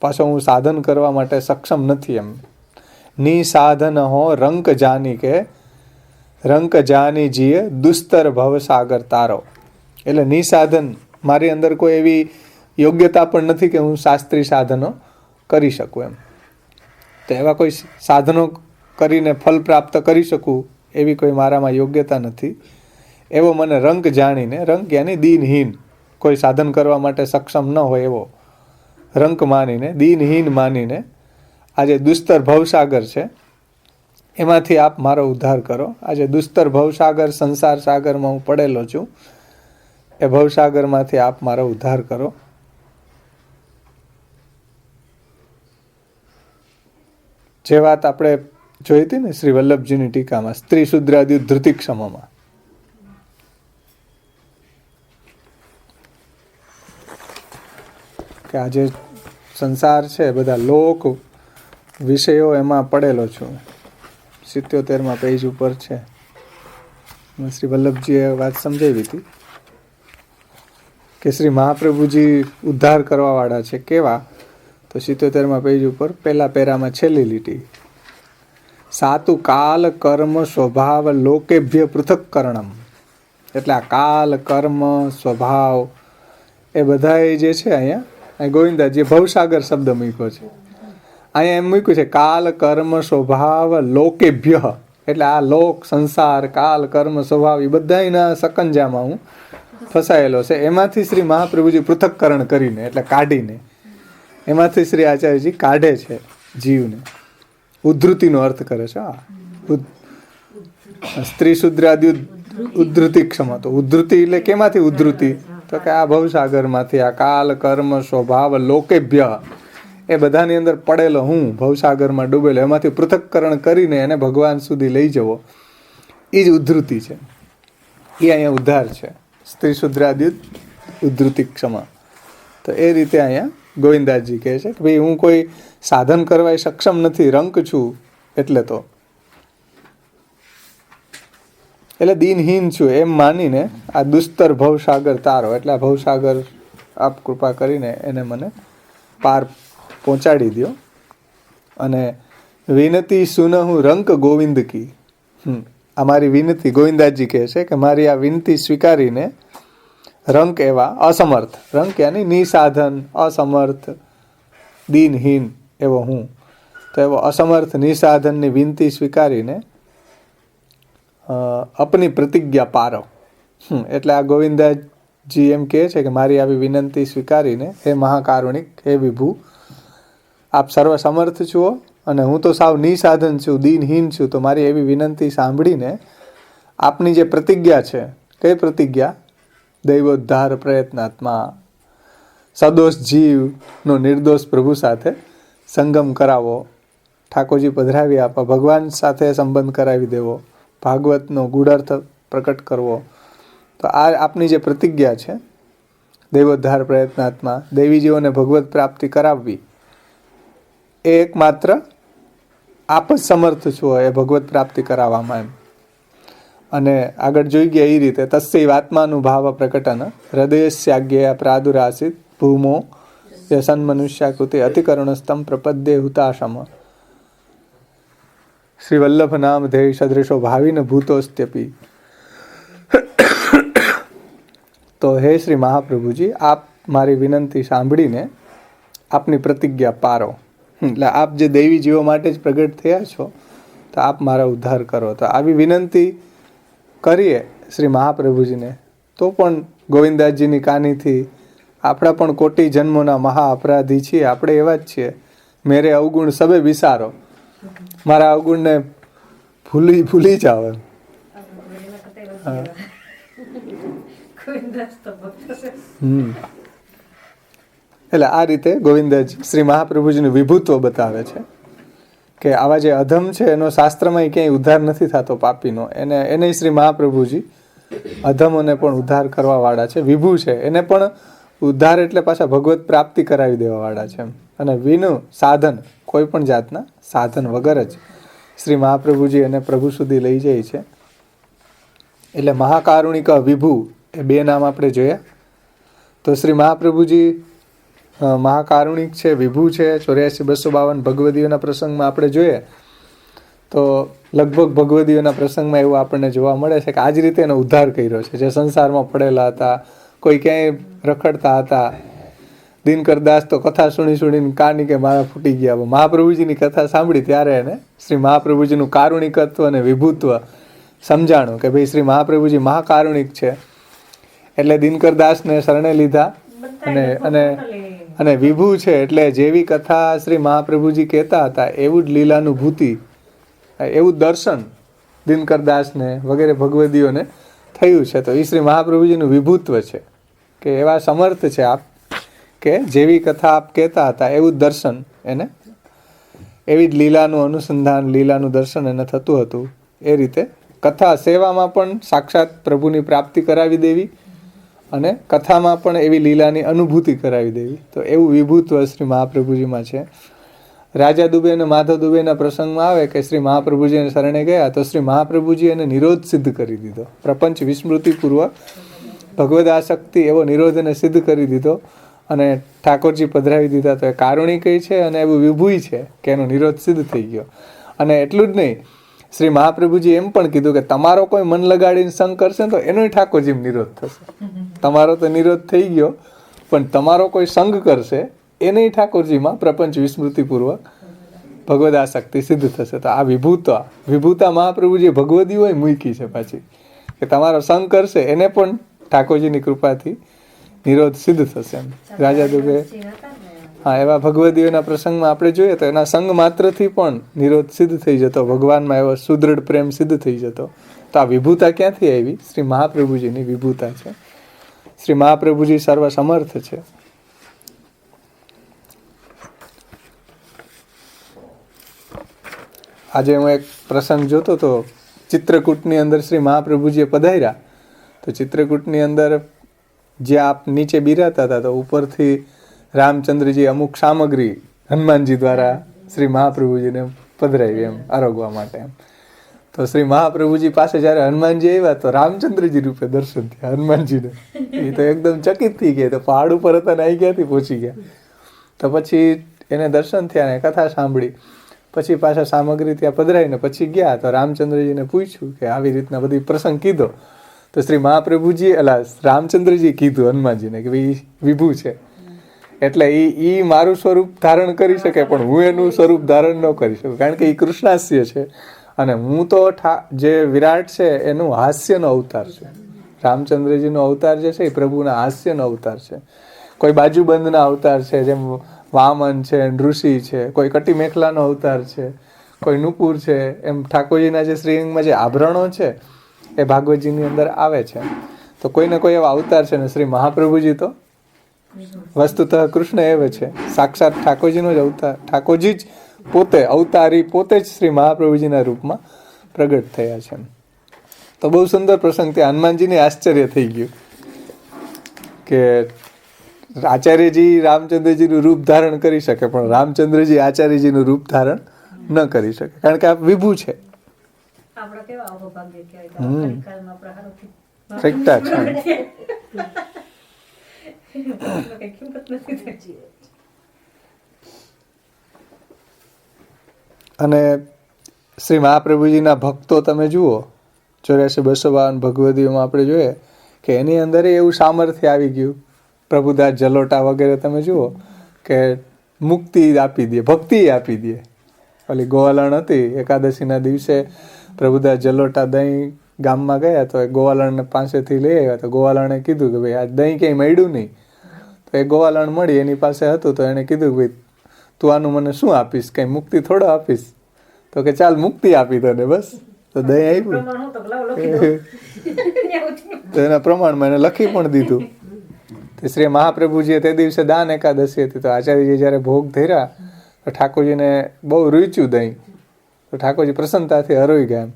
પાછો હું સાધન કરવા માટે સક્ષમ નથી એમ. નિસાધન હો રંક જાની કે રંક જાની જીએ દુસ્તર ભવ સાગર તારો. એટલે નિસાધન, મારી અંદર કોઈ એવી યોગ્યતા પણ નથી કે હું શાસ્ત્રીય સાધનો કરી શકું એમ. તો એવા કોઈ સાધનો કરીને ફલ પ્રાપ્ત કરી શકું એવી કોઈ મારામાં યોગ્યતા નથી. એવો મને રંક જાણીને, રંક યાની દીનહીન, કોઈ સાધન કરવા માટે સક્ષમ ન હોય એવો રંક માનીને, દીનહીન માનીને આજે દુસ્તર ભવસાગર છે એમાંથી આપ મારો ઉદ્ધાર કરો. આજે દુસ્તર ભવસાગર, સંસાર સાગરમાં હું પડેલો છું, એ ભવસાગરમાંથી આપ મારો ઉદ્ધાર કરો. જે વાત આપણે જોઈ હતી ને શ્રી વલ્લભજીની ટીકામાં, સ્ત્રી શુદ્રાદિ ધૃતિ ક્ષમમાં, કે આજે સંસાર છે, બધા લોક વિષયો એમાં પડેલો છું. 77માં પેજ ઉપર છે. શ્રી વલ્લભજીએ વાત સમજાવી હતી કે શ્રી મહાપ્રભુજી ઉદ્ધાર કરવા વાળા છે. કેવા? તો 77માં પેજ ઉપર પહેલા પેરામાં છેલ્લી લીટી, સાતુ કાલ કર્મ સ્વભાવ લોકેભ્ય પૃથક કરણમ. એટલે આ કાલ, કર્મ, સ્વભાવ એ બધા જે છે અહીંયા ગોવિંદાજીએ ભવસાગર શબ્દ મૂક્યો છે. અહીંયા એમ મૂક્યું છે કાલ, કર્મ, સ્વભાવ લોકેભ્ય. એટલે આ લોક, સંસાર, કાલ, કર્મ, સ્વભાવ એ બધાના સકંજામાં હું ફસાયેલો છે. એમાંથી શ્રી મહાપ્રભુજી પૃથક્કરણ કરીને, એટલે કાઢીને, એમાંથી શ્રી આચાર્યજી કાઢે છે જીવને. ઉદ્ધૃતિનો અર્થ કરે છે. સ્ત્રી શુદ્રાદિ ઉદ્ધૃતિ ક્ષમા. તો ઉદ્ધૃતિ એટલે કેમાંથી ઉદ્ધૃતિ? તો કે આ ભવસાગરમાંથી, આ કાલ, કર્મ, સ્વભાવ લોકેભ્ય એ બધાની અંદર પડેલો હું, ભવસાગરમાં ડૂબેલો, એમાંથી પૃથક્કરણ કરીને એને ભગવાન સુધી લઈ જવો, એ જ ઉદ્ધૃતિ છે. એ અહીંયા ઉદ્ધાર છે. સ્ત્રી શુદ્રાદિ ઉદ્ધૃતિ ક્ષમા. તો એ રીતે અહીંયા ગોવિંદાસજી કહે છે કે ભાઈ હું કોઈ સાધન કરવા સક્ષમ નથી, રંક છું, એટલે તો એટલે દિનહીન છું એમ માનીને આ દુસ્તર ભવસાગર તારો, એટલે આ ભવસાગર આપ કૃપા કરીને એને મને પાર પહોંચાડી દો. અને વિનતી સુનહું રંક ગોવિંદ કી. આ મારી વિનતી, ગોવિંદાસજી કહે છે કે મારી આ વિનતી સ્વીકારીને રંક એવા અસમર્થ, રંક યાની નિસાધન, અસમર્થ, દિનહીન એવો હું, તો એવો અસમર્થ નિસાધનની વિનતી સ્વીકારીને અપની પ્રતિજ્ઞા પારો. એટલે આ ગોવિંદાજી એમ કહે છે કે મારી આવી વિનંતી સ્વીકારીને, હે મહાકારુણિક, હે વિભુ, આપ સર્વ સમર્થ છો અને હું તો સાવ નિસાધન છું, દિનહીન છું, તો મારી એવી વિનંતી સાંભળીને આપની જે પ્રતિજ્ઞા છે, કઈ પ્રતિજ્ઞા? દૈવોદ્ધાર પ્રયત્નાત્મા, સદોષ જીવનો નિર્દોષ પ્રભુ સાથે સંગમ કરાવો, ઠાકોરજી પધરાવી આપવા, ભગવાન સાથે સંબંધ કરાવી દેવો, ભાગવતનો ગૂઢાર્થ પ્રકટ કરવો. તો આ આપની જે પ્રતિજ્ઞા છે, દૈવોદ્ધાર પ્રયત્નાત્મા, દૈવી જીવોને ભગવત પ્રાપ્તિ કરાવવી, એ એકમાત્ર આપ જ સમર્થ છો એ ભગવત પ્રાપ્તિ કરાવવામાં એમ. અને આગળ જોઈ ગયા એ રીતે તસ્યૈવ આત્માનુભાવ પ્રકટન હૃદયસ્યાજ્ઞયા પ્રાદુરાસિત ભૂમો યસન મનુષ્યાકૃતિ અતિકરુણસ્તમ પ્રપદ્યે હુતાશમ. શ્રી વલ્લભ નામ ધેય સદૃશો ભાવિન ભૂતોસ્ત્યપી. તો હે શ્રી મહાપ્રભુજી, આપ મારી વિનંતી સાંભળીને આપની પ્રતિજ્ઞા પારો. એટલે આપ જે દૈવી જીવો માટે જ પ્રગટ થયા છો, તો આપ મારા ઉદ્ધાર કરો. તો આવી વિનંતી કરીએ શ્રી મહાપ્રભુજીને તો પણ ગોવિંદાસજીની કાનીથી આપણા પણ કોટી જન્મોના મહા અપરાધી છીએ, આપણે એવા જ છીએ. મેરે અવગુણ સબે વિસારો, મારા અવગુણને ભૂલી જાઓ એમ. એટલે આ રીતે ગોવિંદજી શ્રી મહાપ્રભુજીનું વિભુત્વ બતાવે છે કે આવા જે અધમ છે એનો શાસ્ત્રમાં ક્યાંય ઉદ્ધાર નથી થતો પાપીનો. એને શ્રી મહાપ્રભુજી અધમોને પણ ઉદ્ધાર કરવા વાળા છે, વિભુ છે. એને પણ ઉદ્ધાર એટલે પાછા ભગવત પ્રાપ્તિ કરાવી દેવા વાળા છે. અને વિનુ સાધન, કોઈ પણ જાતના સાધન વગર જ શ્રી મહાપ્રભુજી એને પ્રભુ સુધી લઈ જાય છે. એટલે મહાકારુણિક વિભુ એ બે નામ આપણે જોયા. તો શ્રી મહાપ્રભુજી મહાકારુણિક છે, વિભુ છે. 84-252 ભગવદીઓના પ્રસંગમાં આપણે જોઈએ તો લગભગ ભગવદીઓના પ્રસંગમાં એવું આપણને જોવા મળે છે કે આ જ રીતે એનો ઉદ્ધાર કર્યો છે. જે સંસારમાં પડેલા હતા, કોઈ ક્યાંય રખડતા હતા, દિનકરદાસ તો કથા સુણીને કાની કે મારા ફૂટી ગયા. મહાપ્રભુજીની કથા સાંભળી ત્યારે એને શ્રી મહાપ્રભુજીનું કારુણિકત્વ અને વિભુત્વ સમજાણું કે ભાઈ શ્રી મહાપ્રભુજી મહાકારુણિક છે. એટલે દિનકરદાસને શરણે લીધા અને વિભુ છે. એટલે જેવી કથા શ્રી મહાપ્રભુજી કહેતા હતા એવું જ લીલાનુભૂતિ, એવું દર્શન દિનકરદાસને વગેરે ભગવદીઓને થયું છે. તો એ શ્રી મહાપ્રભુજીનું વિભુત્વ છે કે એવા સમર્થ છે આપ કે જેવી કથા આપ કહેતા હતા એવું જ દર્શન એને, એવી જ લીલાનું અનુસંધાન, લીલાનું દર્શન એને થતું હતું. એ રીતે કથા સેવામાં પણ સાક્ષાત પ્રભુની પ્રાપ્તિ કરાવી દેવી અને કથામાં પણ એવી લીલાની અનુભૂતિ કરાવી દેવી. તો એવું વિભુત્વ શ્રી મહાપ્રભુજીમાં છે. રાજા દુબે અને માધવ દુબેના પ્રસંગમાં આવે કે શ્રી મહાપ્રભુજીને શરણે ગયા તો શ્રી મહાપ્રભુજી એને નિરોધ સિદ્ધ કરી દીધો. પ્રપંચ વિસ્મૃતિપૂર્વક ભગવદ આસક્તિ એવો નિરોધ એને સિદ્ધ કરી દીધો અને ઠાકોરજી પધરાવી દીધા. તો એ કારુણિકય છે અને એવું વિભુય છે કે એનો નિરોધ સિદ્ધ થઈ ગયો. અને એટલું જ નહીં, શ્રી મહાપ્રભુજી એમ પણ કીધું કે તમારો કોઈ મન લગાડીને સંગ કરશે તો એનોય ઠાકોરજી નિરોધ થશે. તમારો તો નિરોધ થઈ ગયો, પણ તમારો કોઈ સંગ કરશે એને ઠાકોરજીમાં પ્રપંચ વિસ્મૃતિપૂર્વક ભગવદ આસક્તિ સિદ્ધ થશે. તો આ વિભુતા મહાપ્રભુજી ભગવદી હોય મૂકી છે પાછી કે તમારો સંગ કરશે એને પણ ઠાકોરજીની કૃપાથી નિરોધ સિદ્ધ થશે. રાજા દુબે એવા ભગવદીઓના પ્રસંગમાં આપણે જોઈએ તો એના સંગ માત્રથી પણ નિરોધ સિદ્ધ થઈ જતો, ભગવાનમાં એવો સુદૃઢ પ્રેમ સિદ્ધ થઈ જતો. તો આ વિભુતા ક્યાંથી આવી? શ્રી મહાપ્રભુજીની વિભુતા છે. શ્રી મહાપ્રભુજી સર્વ સમર્થ છે. આજે હું એક પ્રસંગ જોતો તો ચિત્રકૂટની અંદર શ્રી મહાપ્રભુજીએ પધાર્યા. તો ચિત્રકૂટની અંદર જે આપ નીચે બિરાતા હતા તો ઉપરથી રામચંદ્રજી અમુક સામગ્રી હનુમાનજી દ્વારા શ્રી મહાપ્રભુજીને પધરાવી એમ આરોગવા માટે એમ. તો શ્રી મહાપ્રભુજી પાસે જ્યારે હનુમાનજી આવ્યા તો રામચંદ્રજી રૂપે દર્શન થયા હનુમાનજીને. એ તો એકદમ ચકિત થઈ ગયા. તો પહાડ ઉપર હતા ને અહીં ક્યાંથી પહોંચી ગયા. તો પછી એને દર્શન થયા ને કથા સાંભળી. પછી પાછા સામગ્રી ત્યાં પધરાવીને પછી ગયા. તો રામચંદ્રજીને પૂછ્યું કે આવી રીતના બધી પ્રસંગ કીધો. તો શ્રી મહાપ્રભુજી રામચંદ્રજી કીધું હનુમાનજીને કે ભાઈ વિભુ છે એટલે એ મારું સ્વરૂપ ધારણ કરી શકે પણ હું એનું સ્વરૂપ ધારણ ન કરી શકું, કારણ કે એ કૃષ્ણાસ્ય છે અને હું તો જે વિરાટ છે એનું હાસ્યનો અવતાર છે. રામચંદ્રજીનો અવતાર જે છે એ પ્રભુના હાસ્યનો અવતાર છે. કોઈ બાજુબંધના અવતાર છે, જેમ વામન છે, નૃષિ છે, કોઈ કટી મેખલાનો અવતાર છે, કોઈ નુપુર છે. એમ ઠાકોરજીના જે શ્રીઅંગમાં જે આભરણો છે એ ભાગવતજીની અંદર આવે છે. તો કોઈને કોઈ એવા અવતાર છે ને શ્રી મહાપ્રભુજી તો વસ્તુતઃ કૃષ્ણ એવે છે, સાક્ષાત ઠાકોરજીનો જ અવતાર. ઠાકોરજી જ પોતે અવતારી, પોતે જ શ્રી મહાપ્રભુજીના રૂપમાં પ્રગટ થયા છે. તો બહુ સુંદર પ્રસંગ. ત્યાં હનુમાનજીને આશ્ચર્ય થઈ ગયું કે આચાર્યજી રામચંદ્રજીનું રૂપ ધારણ કરી શકે, પણ રામચંદ્રજી આચાર્યજીનું રૂપ ધારણ ન કરી શકે, કારણ કે આ વિભુ છે. ઠીકઠાક છે. અને શ્રી મહાપ્રભુજીના ભક્તો તમે જુઓ, 84-252 ભગવદીઓમાં આપણે જોઈએ કે એની અંદર એવું સામર્થ્ય આવી ગયું. પ્રભુદાસ જલોટા વગેરે તમે જુઓ કે મુક્તિ આપી દે, ભક્તિ આપી દે. ઓલી ગોવાલણ હતી, એકાદશીના દિવસે પ્રભુદાસ જલોટા દહીં ગામમાં ગયા તો એ ગોવાલણ પાસેથી લઈ આવ્યા. તો ગોવાલણે કીધું કે ભાઈ આ દહીં ક્યાંય મળ્યું નહીં. તો એ ગોવાલણ મળી, એની પાસે હતું. તો એણે કીધું કે ભાઈ તું આનું મને શું આપીશ, કંઈ મુક્તિ થોડો આપીશ? તો કે ચાલ મુક્તિ આપી તને, બસ. તો દહીં આપ્યું, તો એના પ્રમાણમાં એને લખી પણ દીધું. શ્રી મહાપ્રભુજીએ તે દિવસે દાન એકાદશી હતી. તો આચાર્યજી જ્યારે ભોગ ધર્યા તો ઠાકોરજીને બહુ રૂચ્યું દહીં. તો ઠાકોરજી પ્રસન્નતાથી હરોઈ ગયા.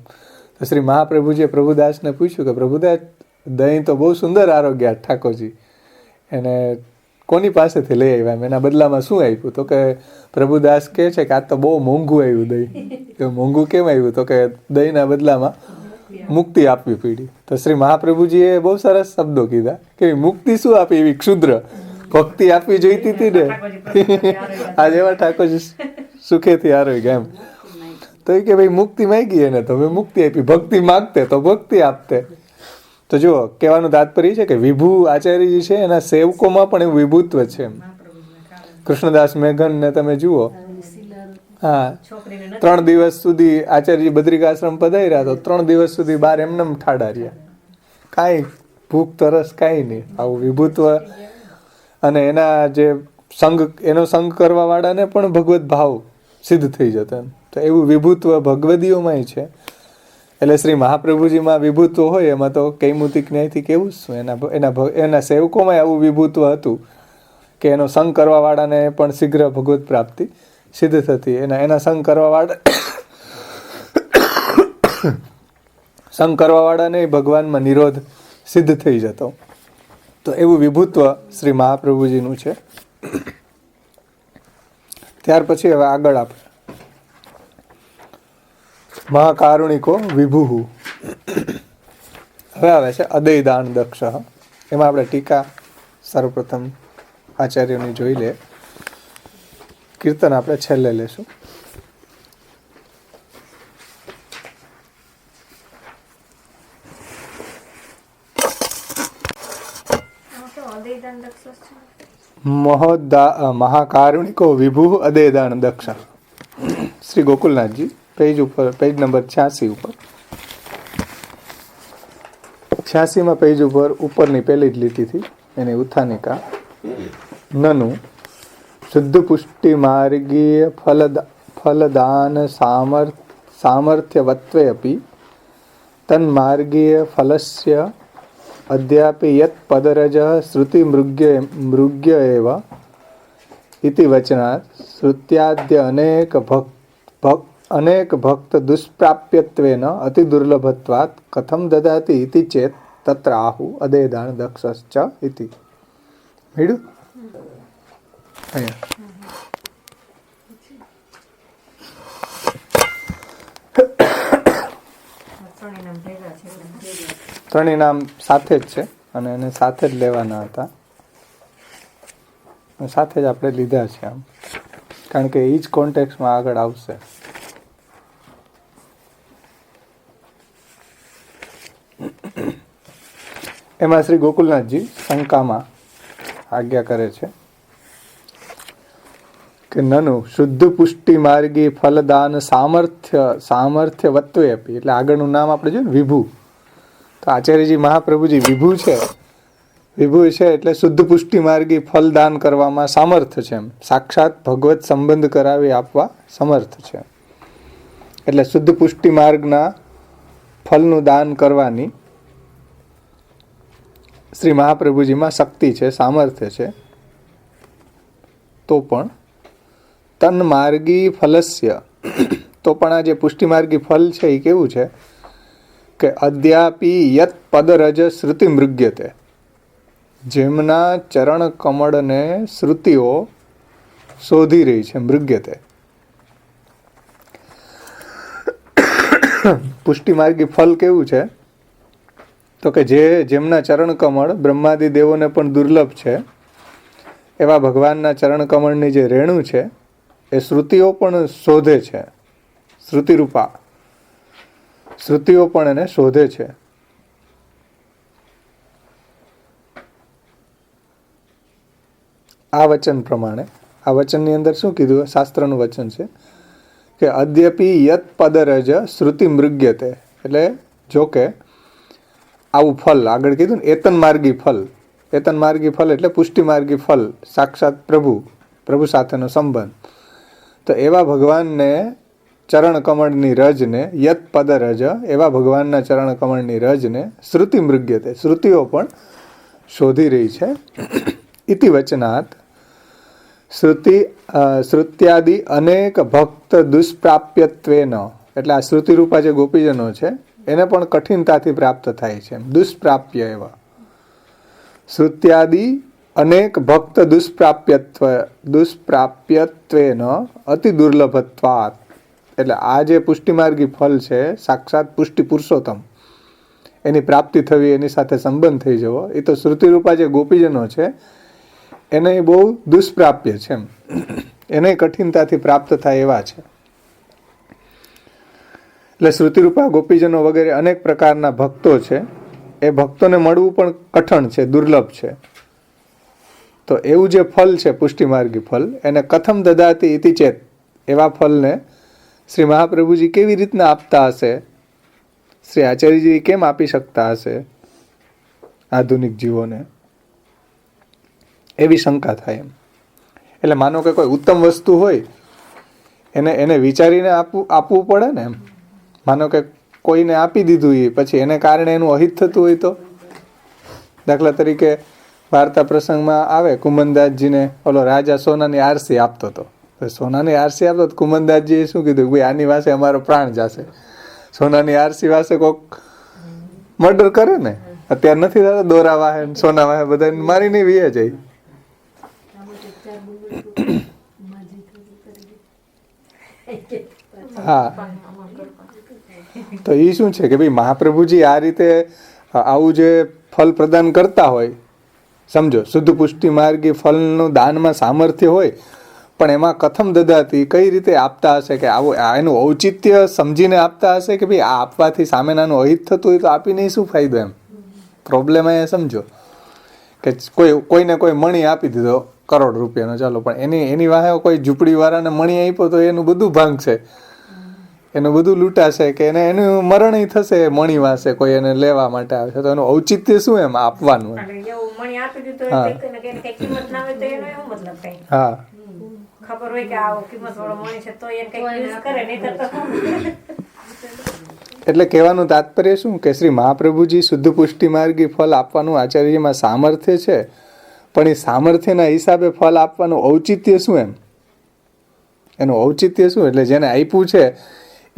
તો શ્રી મહાપ્રભુજીએ પ્રભુદાસને પૂછ્યું કે પ્રભુદાસ, દહીં તો બહુ સુંદર આરોગ્યા ઠાકોરજી, એને કોની પાસેથી લઈ આવ્યા, એના બદલામાં શું આપ્યું? તો કે પ્રભુદાસ કહે છે કે આ તો બહુ મોંઘું આવ્યું દહીં. તો મોંઘું કેમ આવ્યું? તો કે દહીંના બદલામાં મુક્તિ આપવી પડી. તો શ્રી મહાપ્રભુજીએ બહુ સરસ શબ્દો કીધા કે મુક્તિ શું આપી, એવી ક્ષુદ્ર ભક્તિ આપવી જોઈતી હતી ને. આ જેવા ઠાકોરજી સુખેથી આરોઈ ગયા એમ. તો એ કે ભાઈ મુક્તિ માંગી એને તો મેં મુક્તિ આપી, ભક્તિ માગતે તો ભક્તિ આપતે. તો જુઓ, કહેવાનું તાત્પર્ય છે કે વિભુ આચાર્યજી છે, એના સેવકોમાં પણ એવું વિભુત્વ છે. કૃષ્ણદાસ મેઘન ને તમે જુઓ, હા, 3 દિવસ સુધી આચાર્યજી બદ્રિકાશ્રમ પધાર્યા તો 3 દિવસ સુધી બહાર એમનેમ ઠાડા રહ્યા, કાંઈ ભૂખ તરસ કાંઈ નહીં. આવું વિભુત્વ. અને એના જે એનો સંગ કરવા વાળાને પણ ભગવત ભાવ સિદ્ધ થઈ જતો એમ. તો એવું વિભુત્વ ભગવદીઓમાંય છે. એટલે શ્રી મહાપ્રભુજીમાં વિભુત્વ હોય એમાં તો કૈમુતિક ન્યાયથી કેવું શું, એના સેવકોમાં આવું વિભુત્વ હતું કે એનો સંગ કરવા વાળાને પણ શીઘ્ર ભગવત પ્રાપ્તિ સિદ્ધ થતી. એના સંગ કરવા વાળાને ભગવાનમાં નિરોધ સિદ્ધ થઈ જતો. તો એવું વિભુત્વ શ્રી મહાપ્રભુજીનું છે. ત્યાર પછી હવે આગળ આપણે મહાકારુણિકો વિભુ. હવે આવે છે અદૈદાન દક્ષ. એમાં આપણે ટીકા સર્વપ્રથમ આચાર્યોની જોઈ લે. કીર્તન આપણે છેલ્લે લેશું. મહાકારુણિકો વિભુ અદૈદાન દક્ષ. શ્રી ગોકુલનાથજી, પેજ નંબર 86 ઉપર. 86માં પેજ ઉપર ઉપરની પહેલી જ લીટીથી એની ઉત્થાનિકા. નનુ શુદ્ધ પુષ્ટિ માર્ગીય ફલદાન સામર્થ્યવત્વે અપી તન્માર્ગીય ફલસ્ય અદ્યાપી યત પદરજ શ્રુતિ મૃગ્ય એવ ઇતિ વચનાત શ્રુત્યાદ્ય અનેક ભક્ત દુષ્પ્રાપ્યત્વેન અતિ દુર્લભત્વાત કથમ દદાતિ ઇતિ ચેત તત્ર આહુ અદૈદાન દક્ષશ્ચ ઇતિ. મેળ્યું અહીંયા ત્રણેય નામ સાથે જ છે અને એને સાથે જ લેવાના હતા. સાથે જ આપણે લીધા છે આમ, કારણ કે એ જ કોન્ટેક્સમાં આગળ આવશે. એમાં શ્રી ગોકુલનાથજી શંકામાં આજ્ઞા કરે છે કે નનુ શુદ્ધ પુષ્ટિ માર્ગી ફલદાન સામર્થ્યવત્વે આપી. એટલે આગળનું નામ આપણે જોઈએ ને વિભુ. તો આચાર્યજી મહાપ્રભુજી વિભુ છે. વિભુ છે એટલે શુદ્ધ પુષ્ટિ માર્ગી ફલદાન કરવામાં સામર્થ છે એમ. સાક્ષાત ભગવત સંબંધ કરાવી આપવા સમર્થ છે. એટલે શુદ્ધ પુષ્ટિ માર્ગના ફલનું દાન કરવાની શ્રી મહાપ્રભુજીમાં શક્તિ છે, સામર્થ્ય છે. તો પણ તન માર્ગી ફલસ્ય, તો પણ આ જે પુષ્ટિમાર્ગી ફલ છે એ કેવું છે કે અદ્યાપી યત પદરજ શ્રુતિ મૃગ્યતે. જેમના ચરણ કમળને શ્રુતિઓ શોધી રહી છે મૃગ્યતે. પુષ્ટિમાર્ગી ફલ કેવું છે? તો કે જેમના ચરણ કમળ બ્રહ્માદિ દેવોને પણ દુર્લભ છે એવા ભગવાનના ચરણ કમળની જે રેણુ છે એ શ્રુતિઓ પણ શોધે છે. શ્રુતિરૂપા શ્રુતિઓ પણ એને શોધે છે. આ વચન પ્રમાણે, આ વચનની અંદર શું કીધું? શાસ્ત્રનું વચન છે કે અદ્યપી યત પદરજ શ્રુતિ મૃગ્યતે. એટલે જો કે આવું ફલ આગળ કીધું ને, એતન માર્ગી ફલ. એતન માર્ગી ફલ એટલે પુષ્ટિમાર્ગી ફલ, સાક્ષાત પ્રભુ સાથેનો સંબંધ. તો એવા ભગવાનને ચરણ કમળની રજને, યત પદ રજ, એવા ભગવાનના ચરણ કમળની રજને શ્રુતિ મૃગ્યતે, શ્રુતિઓ પણ શોધી રહી છે. ઇતિ વચનાત શ્રુત્યાદિ અનેક ભક્ત દુષ્પ્રાપ્યત્વેન. એટલે આ શ્રુતિરૂપા જે ગોપીજનો છે એને પણ કઠિનતાથી પ્રાપ્ત થાય છે. દુષ્પ્રાપ્ય એવા શ્રુત્યાદિ અનેક ભક્ત દુષ્પ્રાપ્યત્વેન અતિ દુર્લભત્વાત. એટલે આ જે પુષ્ટિમાર્ગી ફલ છે, સાક્ષાત પુષ્ટિ પુરુષોત્તમ, એની પ્રાપ્તિ થવી, એની સાથે સંબંધ થઈ જવો, એ તો શ્રુતિરૂપા જે ગોપીજનો છે એને બહુ દુષ્પ્રાપ્ય છે, એને કઠિનતાથી પ્રાપ્ત થાય એવા છે. એટલે શ્રુતિરૂપા ગોપીજનો વગેરે અનેક પ્રકારના ભક્તો છે, એ ભક્તોને મળવું પણ કઠણ છે, દુર્લભ છે. તો એવું જે ફલ છે પુષ્ટિમાર્ગી ફલ, એને કથમ દદાતી ઇતિ ચેત, એવા ફલને શ્રી મહાપ્રભુજી કેવી રીતના આપતા હશે, શ્રી આચાર્યજી કેમ આપી શકતા હશે આધુનિક જીવોને, એવી શંકા થાય એમ. એટલે માનો કે કોઈ ઉત્તમ વસ્તુ હોય એને વિચારીને આપવું પડે ને એમ. માનો કે કોઈને આપી દીધું એ પછી એને કારણે એનું અહિત થતું હોય તો, દાખલા તરીકે વાર્તા પ્રસંગમાં આવે કુમનદાસજીને ઓલો રાજા સોનાની આરસી આપતો હતો. સોનાની આરસી આપતો તો કુમનદાસજીએ શું કીધું? ભાઈ આની વાસે અમારો પ્રાણ જશે. સોનાની આરસી વાસે કોક મર્ડર કરે ને, અત્યારે નથી થતા દોરા વાહે સોના વાહે બધા મારી નહીં વીએ જાય. હા, તો એ શું છે કે ભાઈ મહાપ્રભુજી આ રીતે આવું જે ફલ પ્રદાન કરતા હોય, સમજો શુદ્ધ પુષ્ટિ માર્ગી ફલનું દાનમાં સામર્થ્ય હોય, પણ એમાં કથમ દદાતી કઈ રીતે આપતા હશે કે આવું એનું ઔચિત્ય સમજીને આપતા હશે કે ભાઈ આ આપવાથી સામેનાનું અહિત થતું હોય તો આપીને શું ફાયદો એમ. પ્રોબ્લેમ અહીંયા સમજો કે કોઈને કોઈ મણી આપી દીધો કરોડ રૂપિયાનો, ચાલો, પણ એની વાહે કોઈ ઝૂંપડીવાળાને મણી આપ્યો તો એનું બધું ભાંગશે, એનું બધું લૂંટાશે કે એનું મરણ થશે મણી વાસે કોઈ એને લેવા માટે આવે છે, તો એનું ઔચિત્ય શું એમ આપવાનું? હા, ખબર હોય કે આ કિંમત વાળો મણી છે તો એને કંઈક યુઝ કરે, નહીં તો એટલે કહેવાનું તાત્પર્ય શું કે શ્રી મહાપ્રભુજી શુદ્ધ પુષ્ટિ માર્ગી ફલ આપવાનું આચાર્યમાં સામર્થ્ય છે, પણ એ સામર્થ્યના હિસાબે ફલ આપવાનું ઔચિત્ય શું એમ? એનું ઔચિત્ય શું? એટલે જેને આપ્યું છે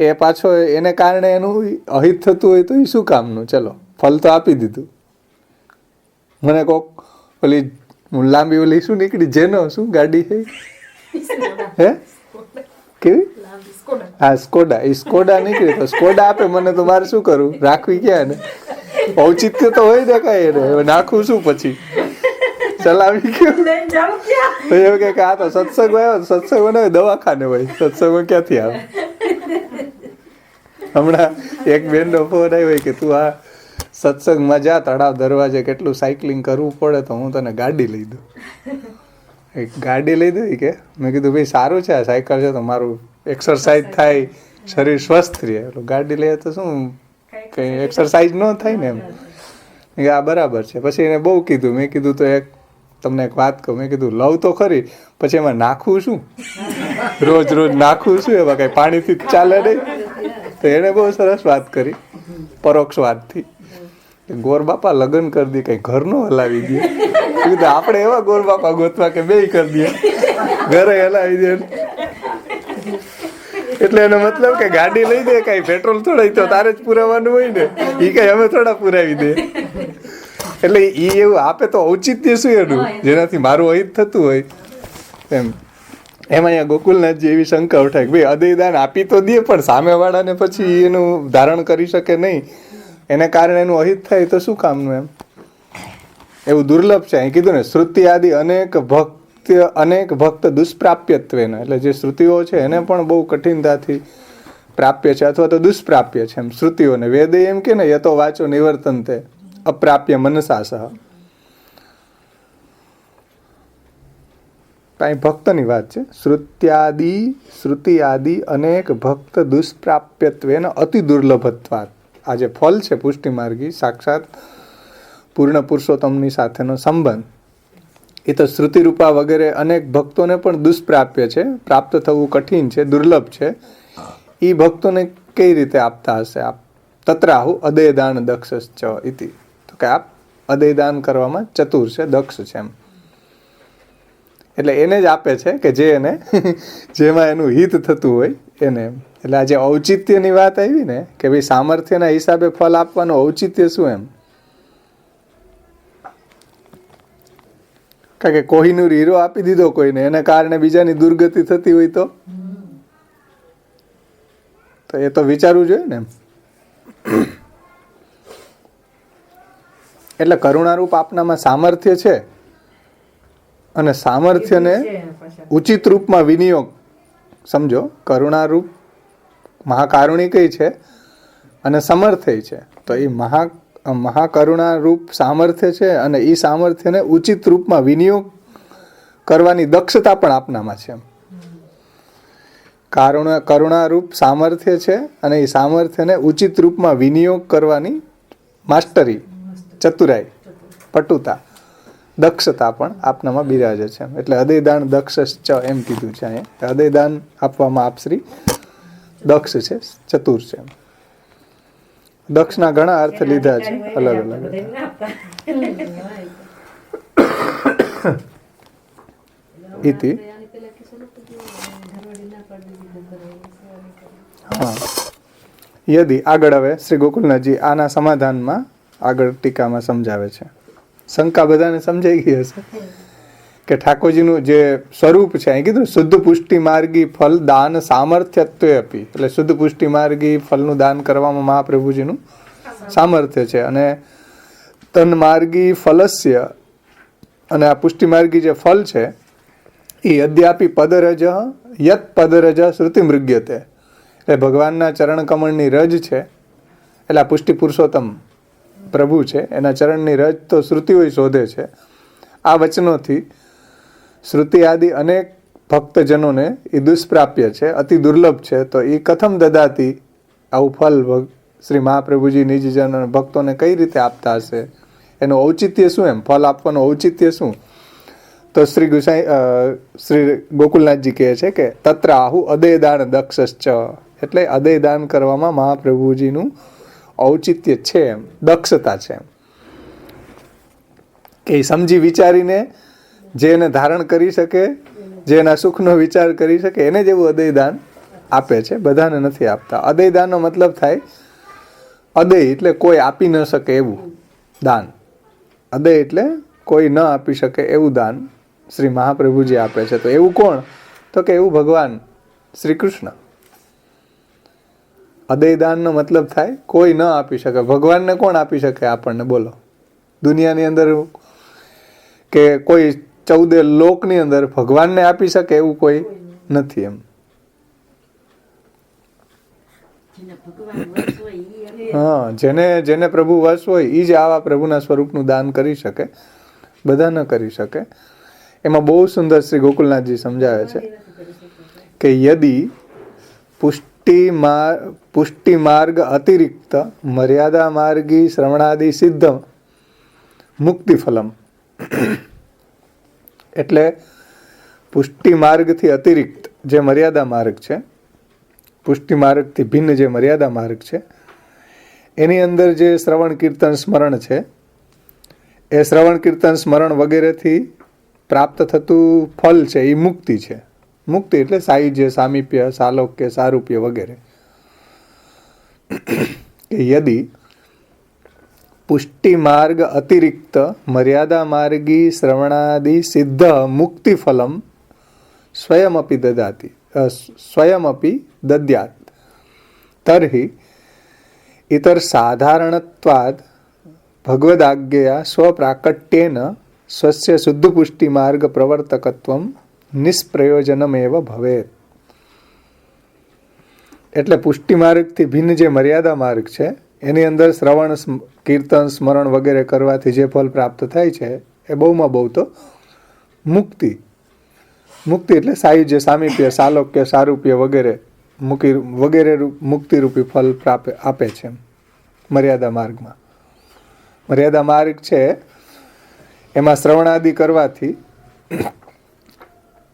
એ પાછો એને કારણે એનું અહિત થતું હોય તો એ શું કામનું? ચલો, ફલ તો આપી દીધું. મને કોક ઓલી લાંબી ઓલી શું નીકળી, જેનો શું ગાડી છે હે કેવી? હા, સ્કોડા. એ સ્કોડા નીકળી તો સ્કોડા આપે મને, તો મારે શું કરવું? રાખવી ક્યાં ને? ઔચિત્ય તો હોય ને કઈ એને, નાખવું શું પછી? ચલાવી ગયો તો એવું કે આ તો સત્સંગ આવ્યો, સત્સંગ બનાવે દવાખાને હોય, સત્સંગમાં ક્યાંથી આવે? હમણાં એક બેનનો ફોન આવ્યો કે તું આ સત્સંગમાં જા તળાવ દરવાજે, કેટલું સાયકલિંગ કરવું પડે, તો હું તને ગાડી લઈ દઉં. એક ગાડી લઈ દઉં કે મેં કીધું ભાઈ સારું છે આ સાયકલ છે તો મારું એક્સરસાઇઝ થાય, શરીર સ્વસ્થ રહે. ગાડી લઈએ તો શું કંઈ એક્સરસાઇઝ ન થાય ને એમ. આ બરાબર છે. પછી એને બહુ કીધું, મેં કીધું તો તમને એક વાત કહું, મેં કીધું લવ તો ખરી, પછી એમાં નાખવું શું? રોજ નાખવું શું? એમાં કઈ પાણીથી જ ચાલે નહીં. તો એને બહુ સરસ વાત કરી, પરોક્ષ વાતથી. ગોર બાપા લગ્ન કરી દે, કઈ ઘર નો હલાવી દે. કીધું આપણે એવા ગોર બાપા ગોતવા કે બે કરી દે, ઘરે હલાવી દે. એટલે એનો મતલબ કે ગાડી લઈ દે, કઈ પેટ્રોલ થોડા તો તારે જ પુરાવાનું હોય ને, એ કઈ અમે થોડા પુરાવી દે. એટલે એ એવું આપે તો ઔચિત્ય શું એનું, જેનાથી મારું અહિત થતું હોય એમ. એમાં અહીંયા ગોકુલનાથજી એવી શંકા ઉઠાય કે ભાઈ અદયદાન આપી તો દે પણ સામેવાળાને પછી એનું ધારણ કરી શકે નહીં, એને કારણે એનું અહિત થાય તો શું કામનું એમ. એવું દુર્લભ છે. અહીં કીધું ને શ્રુતિ આદિ અનેક ભક્ત દુષ્પ્રાપ્યત્વેન, એટલે જે શ્રુતિઓ છે એને પણ બહુ કઠિનતાથી પ્રાપ્ય છે અથવા તો દુષ્પ્રાપ્ય છે એમ શ્રુતિઓને. વેદે એમ કે ને યતો વાચો નિવર્તનતે અપ્રાપ્ય મનસા સહ. કાંઈ ભક્તની વાત છે. શ્રુતિ આદિ અનેક ભક્ત દુષ્પ્રાપ્યત્વેન અતિ દુર્લભત્વાત. આ જે ફલ છે પુષ્ટિ માર્ગી, સાક્ષાત પૂર્ણ પુરુષોત્તમની સાથેનો સંબંધ, એ તો શ્રુતિરૂપા વગેરે અનેક ભક્તોને પણ દુષ્પ્રાપ્ય છે, પ્રાપ્ત થવું કઠિન છે, દુર્લભ છે. એ ભક્તોને કઈ રીતે આપતા હશે આપ? તત્રાહુ અદયદાન દક્ષ ઇતિ. તો કે આપ અદયદાન કરવામાં ચતુર છે, દક્ષ છે એમ. એટલે એને જ આપે છે કે જે એને જેમાં એનું હિત થતું હોય એને. એટલે આ જે ઔચિત્યની વાત આવી ને કે ભાઈ સામર્થ્યના હિસાબે ફળ આપવાનું ઔચિત્ય શું એમ. કારણ કે કોહિનૂર હીરો આપી દીધો કોઈને, એના કારણે બીજાની દુર્ગતિ થતી હોય તો એ તો વિચારવું જોઈએ ને. એટલે કરુણારૂપ આપનામાં સામર્થ્ય છે અને સામર્થ્યને ઉચિત રૂપમાં વિનિયોગ, સમજો કરુણારૂપ મહાકારુણિકય છે અને સમર્થય છે. તો એ મહાકરુણારૂપ સામર્થ્ય છે અને એ સામર્થ્યને ઉચિત રૂપમાં વિનિયોગ કરવાની દક્ષતા પણ આપનામાં છે. કરુણારૂપ સામર્થ્ય છે અને એ સામર્થ્યને ઉચિત રૂપમાં વિનિયોગ કરવાની માસ્ટરી, ચતુરાઈ, પટુતા, દક્ષતા પણ આપનામાં બિરાજે છે. એટલે અદયદાન દક્ષ એમ કીધું છે અહીંયા. અદયદાન આપવામાં આપ શ્રી દક્ષ છે, ચતુર છે. દક્ષના ઘણા અર્થ લીધા છે અલગ અલગ. ઇતિ હા યદિ. આગળ હવે શ્રી ગોકુલનાથજી આના સમાધાનમાં આગળ ટીકામાં સમજાવે છે. શંકા બધાને સમજાઈ ગઈ હશે કે ઠાકોરજીનું જે સ્વરૂપ છે, અહીં કીધું શુદ્ધ પુષ્ટિ માર્ગી ફલ દાન સામર્થ્યત્વે આપી. એટલે શુદ્ધ પુષ્ટિ માર્ગી ફલનું દાન કરવામાં મહાપ્રભુજીનું સામર્થ્ય છે. અને તન માર્ગી ફલસ્ય, અને આ પુષ્ટિ માર્ગી જે ફલ છે એ અદ્યાપી પદરજ યત પદરજ શ્રુતિ મૃગ્યતે. એટલે ભગવાનના ચરણ કમળની રજ છે, એટલે આ પુષ્ટિ પુરુષોત્તમ પ્રભુ છે, એના ચરણની રજ તો શ્રુતિઓ શોધે છે. આ વચનોથી શ્રુતિ આદિ અનેક ભક્તજનોને એ દુષ્પ્રાપ્ય છે, અતિ દુર્લભ છે. તો એ કથમ દદાતી, આવું ફલ શ્રી મહાપ્રભુજી નિજજન ભક્તોને કઈ રીતે આપતા હશે? એનું ઔચિત્ય શું એમ? ફલ આપવાનું ઔચિત્ય શું? તો શ્રી ગોકુલનાથજી કહે છે કે તત્ર આહુ અદયદાન દક્ષશ્ચ. એટલે અદયદાન કરવામાં મહાપ્રભુજીનું ઔચિત્ય છે એમ, દક્ષતા છે એમ. કે સમજી વિચારીને જે એને ધારણ કરી શકે, જે એના સુખનો વિચાર કરી શકે, એને જ એવું અદયદાન આપે છે, બધાને નથી આપતા. અદયદાનનો મતલબ થાય અદય એટલે કોઈ આપી ન શકે એવું દાન. અદય એટલે કોઈ ન આપી શકે એવું દાન શ્રી મહાપ્રભુજી આપે છે. તો એવું કોણ? તો કે એવું ભગવાન શ્રી કૃષ્ણ. અદયદાનનો મતલબ થાય કોઈ ન આપી શકે. ભગવાનને કોણ આપી શકે આપણને? બોલો. દુનિયાની અંદર કે કોઈ 14 લોકની અંદર ભગવાનને આપી શકે એવું કોઈ નથી એમ. હા, જેને પ્રભુ વશ હોય એ જ આવા પ્રભુના સ્વરૂપનું દાન કરી શકે, બધા ન કરી શકે. એમાં બહુ સુંદર શ્રી ગોકુલનાથજી સમજાવે છે કે યદિ પુષ્ટિ માર્ગ અતિરિક્ત મર્યાદા માર્ગી શ્રવણાદિ સિદ્ધ મુક્તિ ફલમ. એટલે પુષ્ટિ માર્ગથી અતિરિક્ત જે મર્યાદા માર્ગ છે, પુષ્ટિ માર્ગથી ભિન્ન જે મર્યાદા માર્ગ છે, એની અંદર જે શ્રવણ કીર્તન સ્મરણ છે, એ શ્રવણ કીર્તન સ્મરણ વગેરેથી પ્રાપ્ત થતું ફલ છે એ મુક્તિ છે. મુક્તિ એટલે સાયુજ્ય, સામીપ્ય, સાલોક્ય, સારૂપ્ય વગેરે. યદિ પુષ્ટિ માર્ગ અતિરિક્ત મર્યાદા માર્ગી શ્રવણાદિ સિદ્ધ મુક્તિ ફલમ સ્વયમપી દદ્યાત તર્હિ ઇતર સાધારણત્વાદ ભગવદાજ્ઞયા સ્વપ્રાકટ્યેન સ્વસ્ય શુદ્ધ પુષ્ટિ માર્ગ પ્રવર્તકત્વમ નિષ્પ્રયોજનમેવ ભવેત. એટલે પુષ્ટિ માર્ગથી ભિન્ન જે મર્યાદા માર્ગ છે એની અંદર શ્રવણ, કીર્તન, સ્મરણ વગેરે કરવાથી જે ફલ પ્રાપ્ત થાય છે એ બહુમાં બહુ તો મુક્તિ. મુક્તિ એટલે સાયુજ્ય, સામીપ્ય, સાલોક્ય, સારૂપ્ય વગેરે વગેરે મુક્તિરૂપી ફલ આપે છે મર્યાદા માર્ગમાં. મર્યાદા માર્ગ છે એમાં શ્રવણાદિ કરવાથી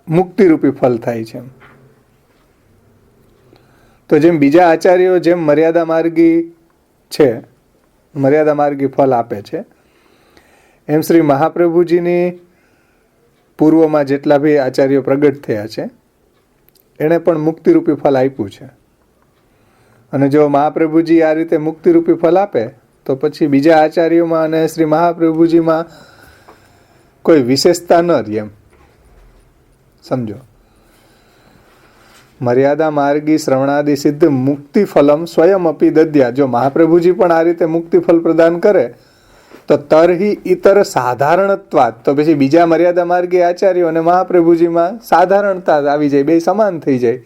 મુક્તિરૂપી ફલ થાય છે. તો જેમ બીજા આચાર્યો જેમ મર્યાદા માર્ગી છે, મર્યાદા માર્ગી ફલ આપે છે, એમ શ્રી મહાપ્રભુજીની પૂર્વમાં જેટલા બી આચાર્યો પ્રગટ થયા છે એણે પણ મુક્તિરૂપી ફલ આપ્યું છે. અને જો મહાપ્રભુજી આ રીતે મુક્તિરૂપી ફલ આપે તો પછી બીજા આચાર્યોમાં અને શ્રી મહાપ્રભુજીમાં કોઈ વિશેષતા ન રહી. એમ સમજો. મર્યાદા માર્ગી શ્રવણાદિ સિદ્ધ મુક્તિ ફલમ સ્વયં અપી દદ્યા. જો મહાપ્રભુજી પણ આ રીતે મુક્તિ ફલ પ્રદાન કરે તો તરહી ઇતર સાધારણત્વાદ, તો પછી બીજા મર્યાદા માર્ગી આચાર્યો અને મહાપ્રભુજીમાં સાધારણતા આવી જાય, બે સમાન થઈ જાય.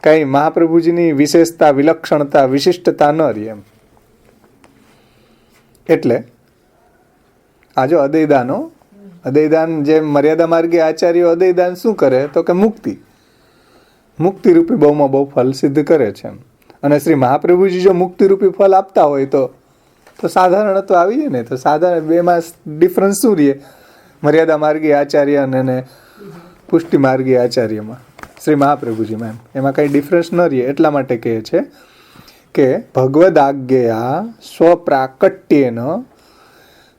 કઈ મહાપ્રભુજીની વિશેષતા, વિલક્ષણતા, વિશિષ્ટતા ન રહી. એમ એટલે આ જો અદયદાન જે મર્યાદા માર્ગી આચાર્યો અદયદાન શું કરે તો કે મુક્તિરૂપી બહુમાં બહુ ફલ સિદ્ધ કરે છે. અને શ્રી મહાપ્રભુજી જો મુક્તિરૂપી ફલ આપતા હોય તો સાધારણત્વ આવી જાય ને. તો સાધારણ બેમાં ડિફરન્સ શું રહે મર્યાદા માર્ગી આચાર્ય અને પુષ્ટિ માર્ગી આચાર્યમાં, શ્રી મહાપ્રભુજીમાં? એમાં કંઈ ડિફરન્સ ન રહે. એટલા માટે કહે છે કે ભગવદાજ્ઞયા સ્વપ્રાકટ્યેન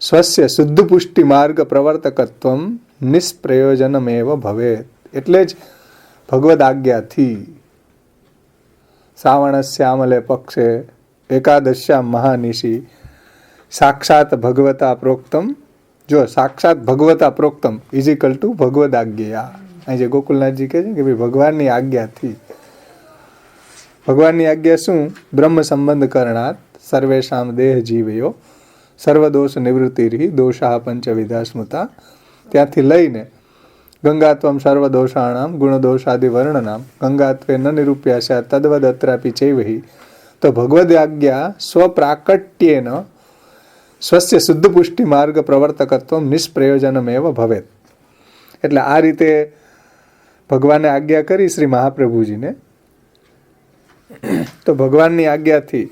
સ્વસ્ય શુદ્ધ પુષ્ટિ માર્ગ પ્રવર્તકત્વમ નિષ્પ્રયોજનમેવ ભવેત. એટલે જ ભગવદ આજ્ઞાથી શ્રાવણસ્યામલે પક્ષે એકાદશ્યામ મહાનિશી સાક્ષાત ભગવતા પ્રોક્તમ. જો સાક્ષાત ભગવતા પ્રોક્તમ ઇઝિકલ ટુ ભગવદ આજ્ઞા. અહીં જે ગોકુલનાથજી કહે છે કે ભાઈ ભગવાનની આજ્ઞાથી. ભગવાનની આજ્ઞા શું? બ્રહ્મ સંબંધ કરણાત સર્વેશામ દેહ જીવયો સર્વદોષ નિવૃત્તિરી દોષા પંચવિધા સ્મૃતા. ત્યાંથી લઈને ગંગાત્વમ સર્વદોષાણામ ગુણદોષાદિ વર્ણનામ ગંગાત્વે ન નિરૂપ્યાસ્યા તદ્વદ અત્રાપી ચૈવહી. તો ભગવદ આજ્ઞા સ્વપ્રાકટ્યેન સ્વસ્ય શુદ્ધ પુષ્ટિ માર્ગ પ્રવર્તકત્વમ નિષ્પ્રયોજનમેવ ભવેત. એટલે આ રીતે ભગવાને આજ્ઞા કરી શ્રી મહાપ્રભુજીને. તો ભગવાનની આજ્ઞાથી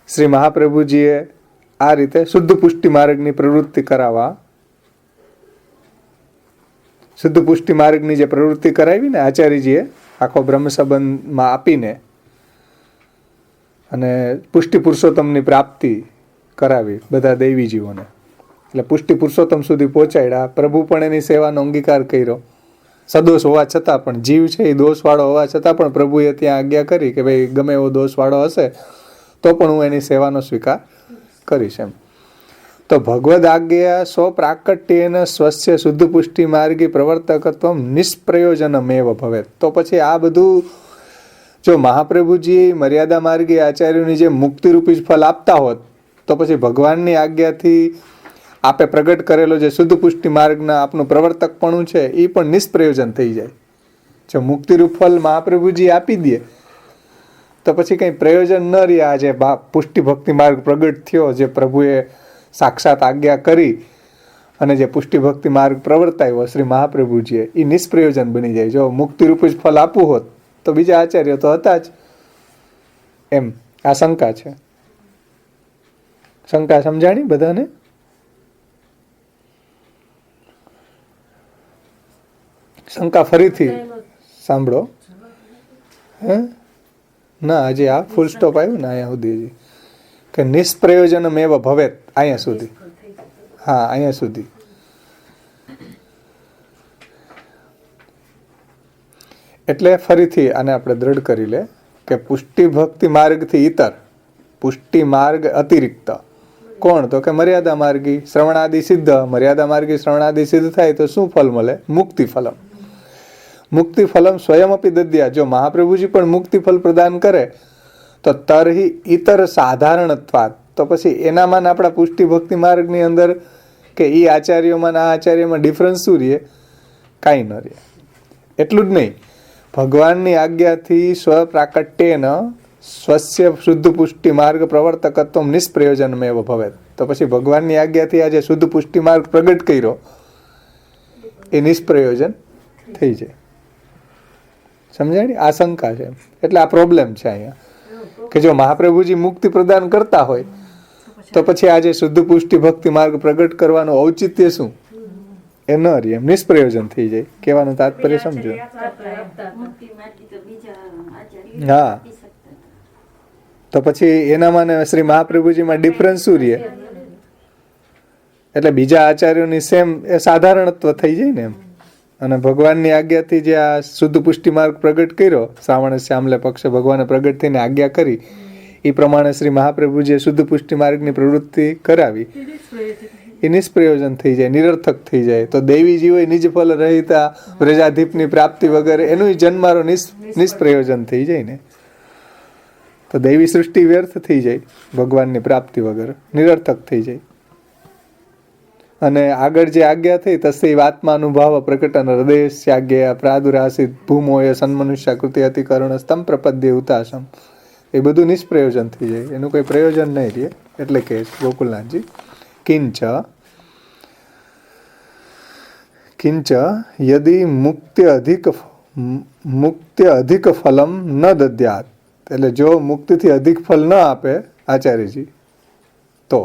શ્રી મહાપ્રભુજીએ આ રીતે શુદ્ધ પુષ્ટિ માર્ગની પ્રવૃત્તિ કરાવવા, શુદ્ધ પુષ્ટિ માર્ગની જે પ્રવૃત્તિ કરાવી ને આચાર્યજીએ આખો બ્રહ્મ સંબંધમાં આપીને અને પુષ્ટિ પુરુષોત્તમની પ્રાપ્તિ કરાવી બધા દૈવી જીવોને. એટલે પુષ્ટિ પુરુષોત્તમ સુધી પહોંચાડ્યા. પ્રભુ પણ એની સેવાનો અંગીકાર કર્યો. સદોષ હોવા છતાં પણ, જીવ છે એ દોષવાળો હોવા છતાં પણ પ્રભુએ ત્યાં આજ્ઞા કરી કે ભાઈ ગમે એવો દોષવાળો હશે તો પણ હું એની સેવાનો સ્વીકાર કરીશ. એમ તો ભગવદ આજ્ઞા સ્વપ્રાકટ્યેન સ્વસ્ય શુદ્ધ પુષ્ટિ માર્ગી પ્રવર્તકત્વમ નિષ્પ્રયોજનમેવ ભવેત. તો પછી આ બધું જો મહાપ્રભુજી મર્યાદા માર્ગી આચાર્યોની જે મુક્તિરૂપી ફલ આપતા હોત તો પછી ભગવાનની આજ્ઞાથી આપે પ્રગટ કરેલો જે શુદ્ધ પુષ્ટિ માર્ગના આપનું પ્રવર્તકપણું છે એ પણ નિષ્પ્રયોજન થઈ જાય. જો મુક્તિરૂપ ફલ મહાપ્રભુજી આપી દે તો પછી કંઈ પ્રયોજન ન રહ્યા. જે પુષ્ટિ ભક્તિ માર્ગ પ્રગટ થયો, જે પ્રભુએ સાક્ષાત આજ્ઞા કરી અને જે પુષ્ટિ ભક્તિ માર્ગ પ્રવર્તાયો શ્રી મહાપ્રભુજીએ, એ નિષ્પ્રયોજન બની જાય. જો મુક્તિરૂપી જ ફલ આપવું હોત તો બીજા આચાર્યો તો હતા જ. એમ આ શંકા છે. શંકા સમજાણી બધાને? શંકા ફરીથી સાંભળો. હે ના, હજી આ ફૂલ સ્ટોપ આવ્યું ને અહીંયા સુધી, હજી કે નિષ્પ્રયોજનમેવ ભવેત અહીંયા સુધી. હા, અહીંયા સુધી. એટલે ફરીથી આને આપણે દ્રઢ કરી લે કે પુષ્ટિ ભક્તિ માર્ગથી ઇતર, પુષ્ટિ માર્ગ અતિરિક્ત કોણ? તો કે મર્યાદા માર્ગી શ્રવણાદિ સિદ્ધ. મર્યાદા માર્ગી શ્રવણાદિ સિદ્ધ થાય તો શું ફલ મળે? મુક્તિ ફલમ. મુક્તિ ફલમ સ્વયંપી દદ્યા. જો મહાપ્રભુજી પણ મુક્તિ ફલ પ્રદાન કરે તો તરહી ઇતર સાધારણત્વાત, તો પછી એનામાં આપણા પુષ્ટિ ભક્તિ માર્ગની અંદર કે એ આચાર્યોમાં આ આચાર્યમાં ડિફરન્સ શું રહે? કાંઈ ન રહે. એટલું જ નહીં, ભગવાનની આજ્ઞાથી સ્વપ્રાકટ્યેન સ્વસ્ય શુદ્ધ પુષ્ટિ માર્ગ પ્રવર્તકત્વ નિષ્પ્રયોજનમેવ ભવેત. તો પછી ભગવાનની આજ્ઞાથી આજે શુદ્ધ પુષ્ટિ માર્ગ પ્રગટ કર્યો એ નિષ્પ્રયોજન થઈ જાય. સમજાય? આ શંકા છે. એટલે આ પ્રોબ્લેમ છે અહીંયા કે જો મહાપ્રભુજી મુક્તિ પ્રદાન કરતા હોય તો પછી આજે શુદ્ધ પુષ્ટિ ભક્તિ માર્ગ પ્રગટ કરવાનું ઔચિત્ય શું? એ ન રહે, એમ નિષ્પ્રયોજન થઈ જાય. કહેવાનું તાત્પર્ય સમજો. હા, તો પછી એનામાં ને શ્રી મહાપ્રભુજીમાં ડિફરન્સ શું રહે? એટલે બીજા આચાર્યોની સેમ એ સાધારણત્વ થઈ જાય ને એમ. અને ભગવાનની આજ્ઞાથી જે આ શુદ્ધ પુષ્ટિ માર્ગ પ્રગટ કર્યો, શ્રાવણ શ્યામલે પક્ષે ભગવાને પ્રગટ થઈને આજ્ઞા કરી, એ પ્રમાણે શ્રી મહાપ્રભુજીએ શુદ્ધ પુષ્ટિ માર્ગની પ્રવૃત્તિ કરાવી, એ નિષ્પ્રયોજન થઈ જાય, નિરર્થક થઈ જાય. તો દેવી જીવો નિજ ફલ રહિતા વ્રજાધીપની પ્રાપ્તિ વગેરે એનું જન્મારો નિષ્પ્રયોજન થઈ જાય ને. તો દૈવી સૃષ્ટિ વ્યર્થ થઈ જાય, ભગવાનની પ્રાપ્તિ વગર નિરર્થક થઈ જાય. અને આગળ જે આજ્ઞા થઈ તસ્ય આત્માનુભાવ પ્રકટન હૃદયસ્યાજ્ઞા પ્રાદુરાસિત ભૂમોય સન્મનુષ્યાકૃતિ અતિકરણ સ્તંભ પ્રપદ્ય ઉતાસમ, એ બધું નિષ્પ્રયોજન થઈ જાય, એનું કોઈ પ્રયોજન નહીં રહે. એટલે કે ગોકુલનાથજી કિંચ યદિ મુક્ત્ય અધિક ફલમ ન દદ્યાત, એટલે જો મુક્તિથી અધિક ફલ ન આપે આચાર્યજી તો,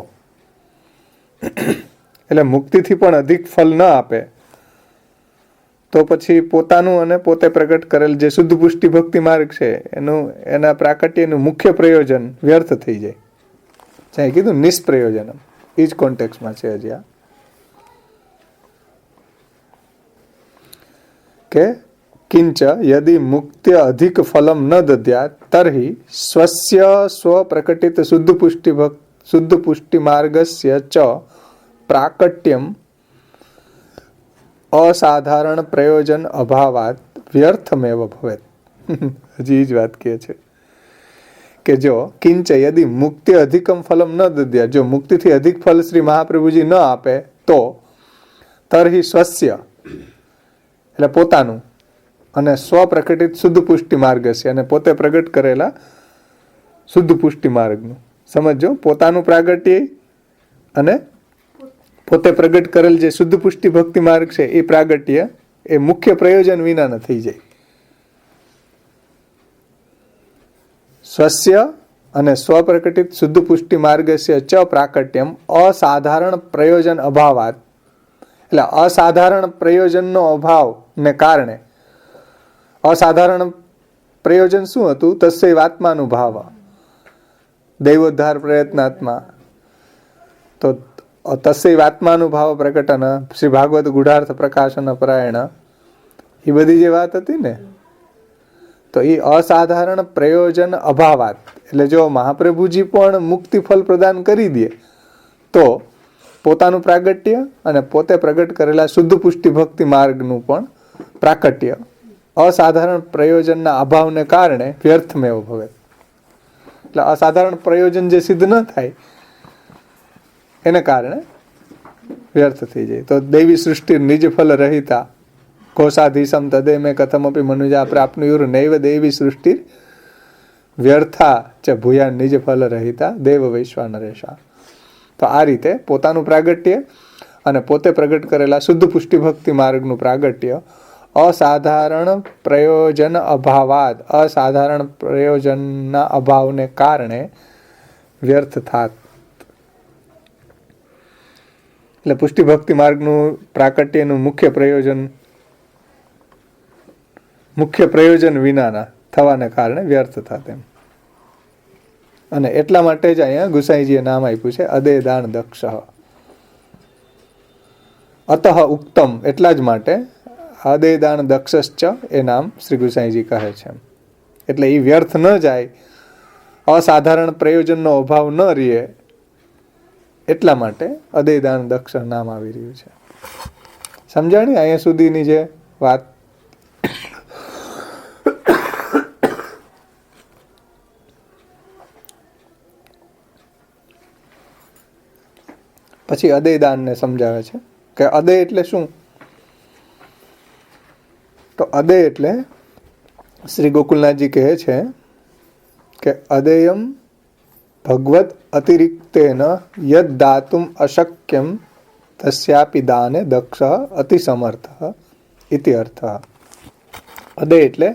એટલે મુક્તિથી પણ અધિક ફલ ન આપે તો પછી પોતાનું અને પોતે પ્રગટ કરેલ જે શુદ્ધ પુષ્ટિ ભક્તિ માર્ગ છે એના પ્રાકટ્યનું મુખ્ય પ્રયોજન વ્યર્થ થઈ જાય. ચાહે કીધું નિષ્પ્રયોજનમ, એ જ કોન્ટેક્સમાં છે હજી આ કે કિંચ યદિ મુક્ત્ય અધિક ફલમ ન દદ્યાત તર્હિ સ્વસ્ય સ્વપ્રકટિત શુદ્ધ પુષ્ટિ માર્ગસ્ય ચ પ્રાકટ્યમ અસાધારણ પ્રયોજન અભાવાત વ્યર્થમેવ ભવેત. હજી જ વાત કહે છે કે જો કિંચ યદિ મુક્તિ અધિકમ ફલમ ન દદ્યા, જો મુક્તિથી અધિક ફલ શ્રી મહાપ્રભુજી ન આપે તો તર્હિ સ્વસ્ય એટલે પોતાનું અને સ્વપ્રકટિત શુદ્ધ પુષ્ટિ માર્ગ છે, અને પોતે પ્રગટ કરેલા શુદ્ધ પુષ્ટિ માર્ગનું સમજો. પોતાનું પ્રાગટ્ય અને પોતે પ્રગટ કરેલ જે શુદ્ધ પુષ્ટિ ભક્તિ માર્ગ છે એ પ્રાગટ્ય એ મુખ્ય પ્રયોજન વિના થઈ જાય. સ્વસ્ય અને સ્વપ્રકટિત શુદ્ધ પુષ્ટિ માર્ગસ્ય ચ પ્રાકટ્યમ અસાધારણ પ્રયોજન અભાવાત, એટલે અસાધારણ પ્રયોજનનો અભાવને કારણે, અસાધારણ પ્રયોજન શું હતું? તસ્યૈવ આત્માનુભાવ દૈવોદ્ધાર પ્રયત્નાત્મા. તો તસ્યૈવ આત્માનુભાવ પ્રકટન શ્રી ભાગવત ગુઢાર્થ પ્રકાશન પરાયણ, એ બધી જે વાત હતી ને, તો એ અસાધારણ પ્રયોજન અભાવાત, એટલે જો મહાપ્રભુજી પણ મુક્તિ ફલ પ્રદાન કરી દે તો પોતાનું પ્રાગટ્ય અને પોતે પ્રગટ કરેલા શુદ્ધ પુષ્ટિ ભક્તિ માર્ગનું પણ પ્રાકટ્ય અસાધારણ પ્રયોજનના અભાવને કારણે વ્યર્થમેવ ભવે. એટલે અસાધારણ પ્રયોજન જે સિદ્ધ ન થાય એને કારણે વ્યર્થ થઈ જાય. તો દૈવી સૃષ્ટિ નિજ ફલ રહિતા કોષાધીશમ તદે મેં કથમપી મનુજા પ્રાપ્નુયુર નૈવ દેવી સૃષ્ટિ વ્યર્થા ચ ભૂયા નિજ ફલ રહિતા દેવ વૈશ્વાનરેશા. તો આ રીતે પોતાનું પ્રાગટ્ય અને પોતે પ્રગટ કરેલા શુદ્ધ પુષ્ટિ ભક્તિ માર્ગનું પ્રાગટ્ય અસાધારણ પ્રયોજન અભાવાદ, અસાધારણ પ્રયોજનના અભાવને કારણે વ્યર્થ થાત. એટલે પુષ્ટિ ભક્તિ માર્ગનું પ્રાકટ્યનું મુખ્ય પ્રયોજન વિનાના થવાને કારણે વ્યર્થ થાત એમ. અને એટલા માટે જ અહીંયા ગુસાઈજીએ નામ આપ્યું છે અદેદાન દક્ષ. અતઃ ઉક્તમ, એટલા જ માટે અદેદાન દક્ષશ્ચ એ નામ શ્રી ગુસાઈજી કહે છે. એટલે એ વ્યર્થ ન જાય, અસાધારણ પ્રયોજનનો અભાવ ન રહે એટલા માટે અદયદાન દક્ષ નામ આવી રહ્યું છે. સમજાણી અહીંયા સુધીની જે વાત? પછી અદયદાનને સમજાવે છે કે અદય એટલે શું? તો અદય એટલે શ્રી ગોકુલનાથજી કહે છે કે અદેયમ ભગવદ અતિરિક્તેન યદ દાતુમ અશક્યમ તસ્યાપી દાને દક્ષ અતિ સમર્થ ઇતિ અર્થ. અદય એટલે,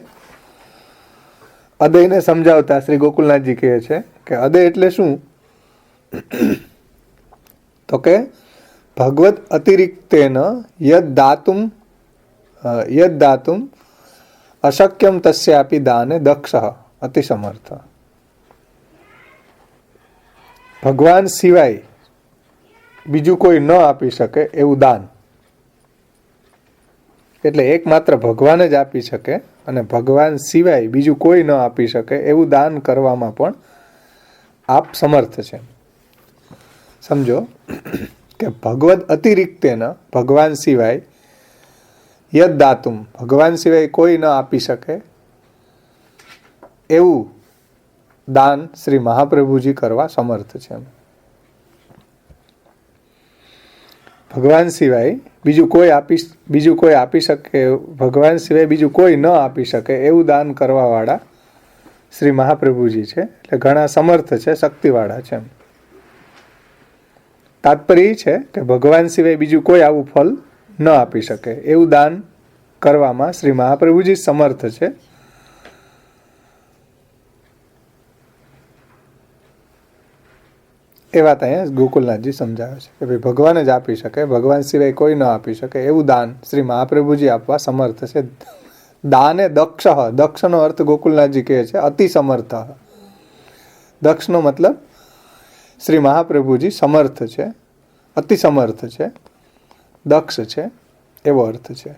અદયને સમજાવતા શ્રી ગોકુલનાથજી કહે છે કે અદય એટલે શું? તો કે ભગવદ અતિરિક્તેન યદ દાતુમ અશક્યમ તસ્યાપી દાને દક્ષ અતિ સમર્થ. ભગવાન સિવાય બીજું કોઈ ન આપી શકે એવું દાન, એટલે એકમાત્ર ભગવાન જ આપી શકે અને ભગવાન સિવાય બીજું કોઈ ન આપી શકે એવું દાન કરવામાં પણ આપ સમર્થ છે. સમજો કે ભગવદ અતિરિક્તેન, ભગવાન સિવાય, યદ દાતુમ, ભગવાન સિવાય કોઈ ન આપી શકે એવું દાન શ્રી મહાપ્રભુજી કરવા સમર્થ છે. ભગવાન સિવાય બીજું કોઈ આપી શકે, ભગવાન સિવાય બીજું કોઈ ન આપી શકે એવું દાન કરવા વાળા શ્રી મહાપ્રભુજી છે. એટલે ઘણા સમર્થ છે, શક્તિવાળા છે. તાત્પર્ય એ છે કે ભગવાન સિવાય બીજું કોઈ આવું ફલ ન આપી શકે એવું દાન કરવામાં શ્રી મહાપ્રભુજી સમર્થ છે. એ વાત અહીંયા ગોકુલનાથજી સમજાવે છે કે ભાઈ ભગવાન જ આપી શકે, ભગવાન સિવાય કોઈ ન આપી શકે એવું દાન શ્રી મહાપ્રભુજી આપવા સમર્થ છે. દાને દક્ષ, દક્ષનો અર્થ ગોકુલનાથજી કહે છે અતિ સમર્થ. દક્ષનો મતલબ શ્રી મહાપ્રભુજી સમર્થ છે, અતિ સમર્થ છે, દક્ષ છે એવો અર્થ છે.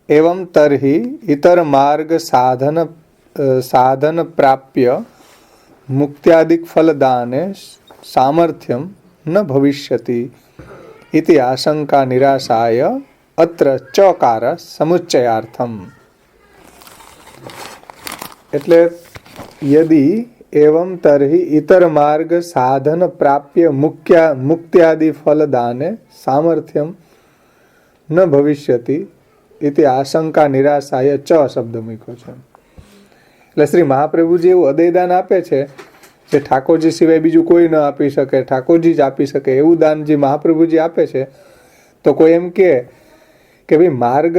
એવમ તર્હિ ઇતર માર્ગ સાધન પ્રાપ્ય મુક્ત્યાદિક ફલદાને સામર્થ્યમ ન ભવિષ્યતિ ઇતિ આશંકા નિરાશાય અત્ર ચકાર સમુચ્ચયાર્થમ. એટલે યદિ એવમ તર્હિ ઇતર માર્ગ સાધન પ્રાપ્ય મુક્ત્યાદિ ફલદાને સામર્થ્યમ ન ભવિષ્યતિ ઇતિ આશંકા નિરાશાય ચ શબ્દ મૂક્યો છે. એટલે શ્રી મહાપ્રભુજી એવું અદયદાન આપે છે જે ઠાકોરજી સિવાય બીજું કોઈ ન આપી શકે, ઠાકોરજી જ આપી શકે એવું દાન જે મહાપ્રભુજી આપે છે. તો કોઈ એમ કે ભાઈ માર્ગ,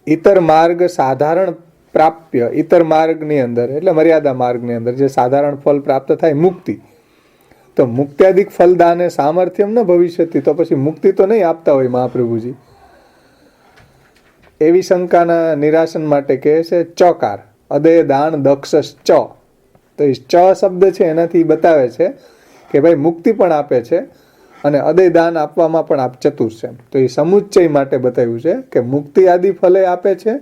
ઇતર માર્ગ સાધારણ પ્રાપ્ય, ઇતર માર્ગની અંદર એટલે મર્યાદા માર્ગની અંદર જે સાધારણ ફલ પ્રાપ્ત થાય મુક્તિ, તો મુક્ત્યાદિક ફલદાને સામર્થ્યમ ન ભવિષ્યતિ, તો પછી મુક્તિ તો નહીં આપતા હોય મહાપ્રભુજી. એવી શંકાના નિરાશન માટે કહે છે ચકાર, અદય દાન દક્ષ ચ. તો એ ચ શબ્દ છે એનાથી બતાવે છે કે ભાઈ મુક્તિ પણ આપે છે અને અદય દાન આપવામાં પણ આપ ચતુર છે. તો એ સમુચ્ચય માટે બતાવ્યું છે કે મુક્તિ આદિ ફલે આપે છે,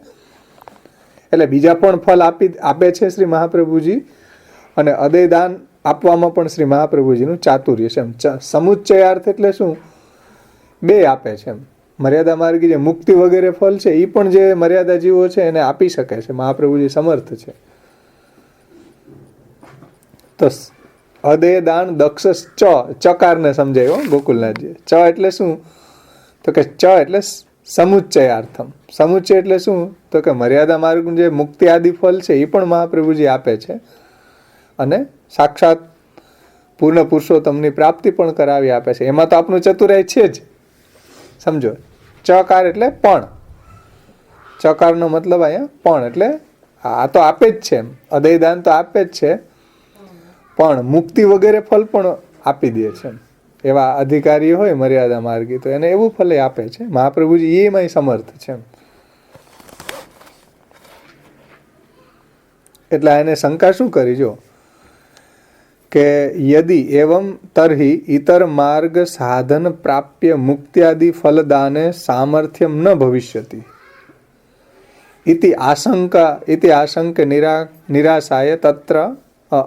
એટલે બીજા પણ ફલ આપે છે શ્રી મહાપ્રભુજી, અને અદય દાન આપવામાં પણ શ્રી મહાપ્રભુજીનું ચાતુર્ય છે. સમુચ્ચયાર્થ એટલે શું? બે આપે છે એમ. મર્યાદા માર્ગી જે મુક્તિ વગેરે ફલ છે એ પણ જે મર્યાદા જીવો છે એને આપી શકે છે, મહાપ્રભુજી સમર્થ છે. તો અદય દાન દક્ષ ચકારને સમજાયો ગોકુલનાથજી. ચ એટલે શું? તો કે ચ એટલે સમુચ્ચયાર્થમ. સમુચ્ચય એટલે શું? તો કે મર્યાદા માર્ગ જે મુક્તિ આદિ ફલ છે એ પણ મહાપ્રભુજી આપે છે અને સાક્ષાત પૂર્ણ પુરુષોત્તમની પ્રાપ્તિ પણ કરાવી આપે છે. એમાં તો આપનું ચતુરાઈ છે જ. સમજો, ચકાર એટલે પણ. ચકારનો મતલબ અહીંયા પણ, એટલે આ તો આપે જ છે એમ, અદયદાન તો આપે જ છે, પણ મુક્તિ વગેરે ફલ પણ આપી દે છે. એવા અધિકારી હોય મર્યાદા માર્ગી તો એને એવું ફલે આપે છે. મહાપ્રભુજી એમાંય સમર્થ છે. એટલે એને શંકા શું કરી? જો કે યદિ એવમ તર્હિ ઇતર માર્ગ સાધન પ્રાપ્ય મુક્ત્યાદિ ફલદાને સામર્થ્યમ ન ભવિષ્યતિ ઇતિ આશંક નિરાશાય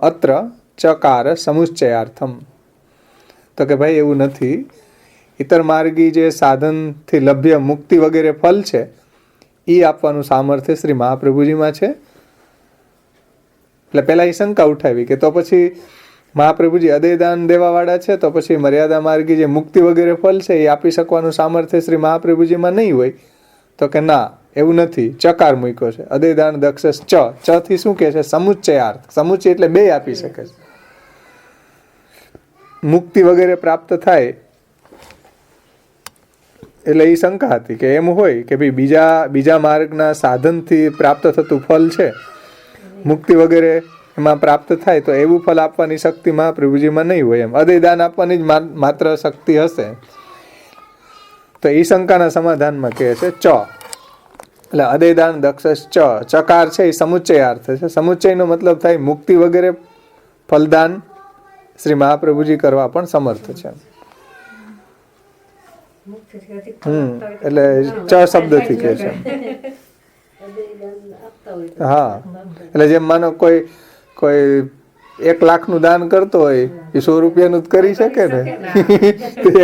અત્ર ચકાર સમુચ્ચયાર્થમ. તો કે ભાઈ એવું નથી, ઇતર માર્ગી જે સાધનથી લભ્ય મુક્તિ વગેરે ફલ છે એ આપવાનું સામર્થ્ય શ્રી મહાપ્રભુજીમાં છે. એટલે પહેલા એ શંકા ઉઠાવી કે તો પછી મહાપ્રભુજી અદયદાન દેવાવાળા છે, તો પછી મર્યાદા માર્ગી જે મુક્તિ વગેરે ફલ છે એ આપી શકવાનું સામર્થ્ય શ્રી મહાપ્રભુજીમાં નહીં હોય. તો કે ના, એવું નથી, ચકાર મૂક્યો છે. અદયદાન દક્ષ ચ થી શું કહે છે? સમુચ્ચયાર્થ. સમુચ્ચય એટલે બે આપી શકે છે. મુક્તિ વગેરે પ્રાપ્ત થાય એટલે એ શંકા હતી કે એમ હોય કે ભાઈ બીજા માર્ગના સાધનથી પ્રાપ્ત થતું ફલ છે, મુક્તિ વગેરે એમાં પ્રાપ્ત થાય, તો એવું ફલ આપવાની શક્તિ મહાપ્રભુજીમાં નહીં હોય. એમ અદયદાન આપવાની જ માત્ર શક્તિ હશે. તો એ શંકાના સમાધાનમાં કહે છે ચ. એટલે અદયદાન દક્ષ ચકાર છે એ સમુચ્ચયાર્થ છે. સમુચ્ચયનો મતલબ થાય મુક્તિ વગેરે ફલદાન શ્રી મહાપ્રભુજી કરવા પણ સમર્થ છે. એટલે ચ શબ્દથી કહે છે. હા, એટલે જેમ માનો કોઈ 1 લાખનું દાન કરતો હોય એ 100 રૂપિયાનું જ કરી શકે ને.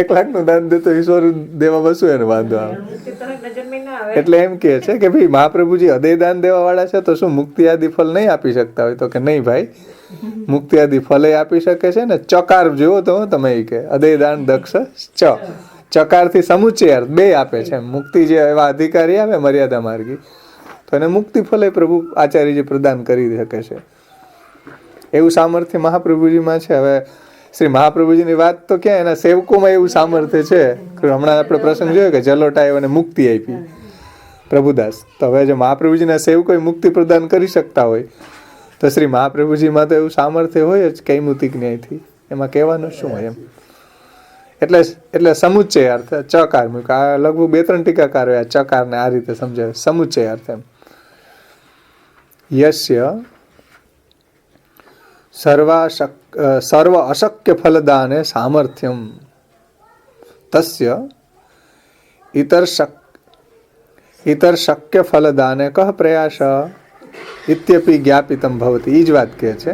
1 લાખનું દાન દેતો એ 100 દેવામાં શું એને વાંધો આવે? એટલે એમ કે છે કે ભાઈ મહાપ્રભુજી અદયદાન દેવા વાળા છે, તો શું મુક્તિ આદિ ફલ નહીં આપી શકતા હોય? તો કે નહીં ભાઈ, મુક્તિ આદિ ફલે આપી શકે છે ને. ચકાર જોવો તો તમે કે અદયદાન દક્ષ ચકારથી સમુચ્ચયાર્થ બે આપે છે. મુક્તિ જે એવા અધિકારી આવે મર્યાદા માર્ગી, તો એને મુક્તિ ફલે પ્રભુ આચાર્યજી પ્રદાન કરી શકે છે. એવું સામર્થ્ય મહાપ્રભુજીમાં છે. હવે શ્રી મહાપ્રભુજીની વાત તો ક્યાં, એના સેવકોમાં એવું સામર્થ્ય છે. હમણાં આપણે પ્રસંગ જોયો કે જલોટાએ અને મુક્તિ આપી પ્રભુદાસ. તો હવે જો મહાપ્રભુજીના સેવકો મુક્તિ પ્રદાન કરી શકતા હોય, તો શ્રી મહાપ્રભુજીમાં તો એવું સામર્થ્ય હોય જ કૈમુતિક ન્યાયથી. એમાં કહેવાનું શું હોય એમ. એટલે સમુચ્ચય અર્થ ચકાર મૂક્યો. આ લગભગ 2-3 ટીકાકારોએ આ ચકારને આ રીતે સમજાવે, સમુચ્ચય અર્થ એમ. યસ્ય સર્વ અશક્ય ફલદાને સામર્થ્યમ તસ્ય ઇતર શક્ય ફલદાને કહ પ્રયાસ ઇત્યપી જ્ઞાપિતમ ભવતી. એ જ વાત કહે છે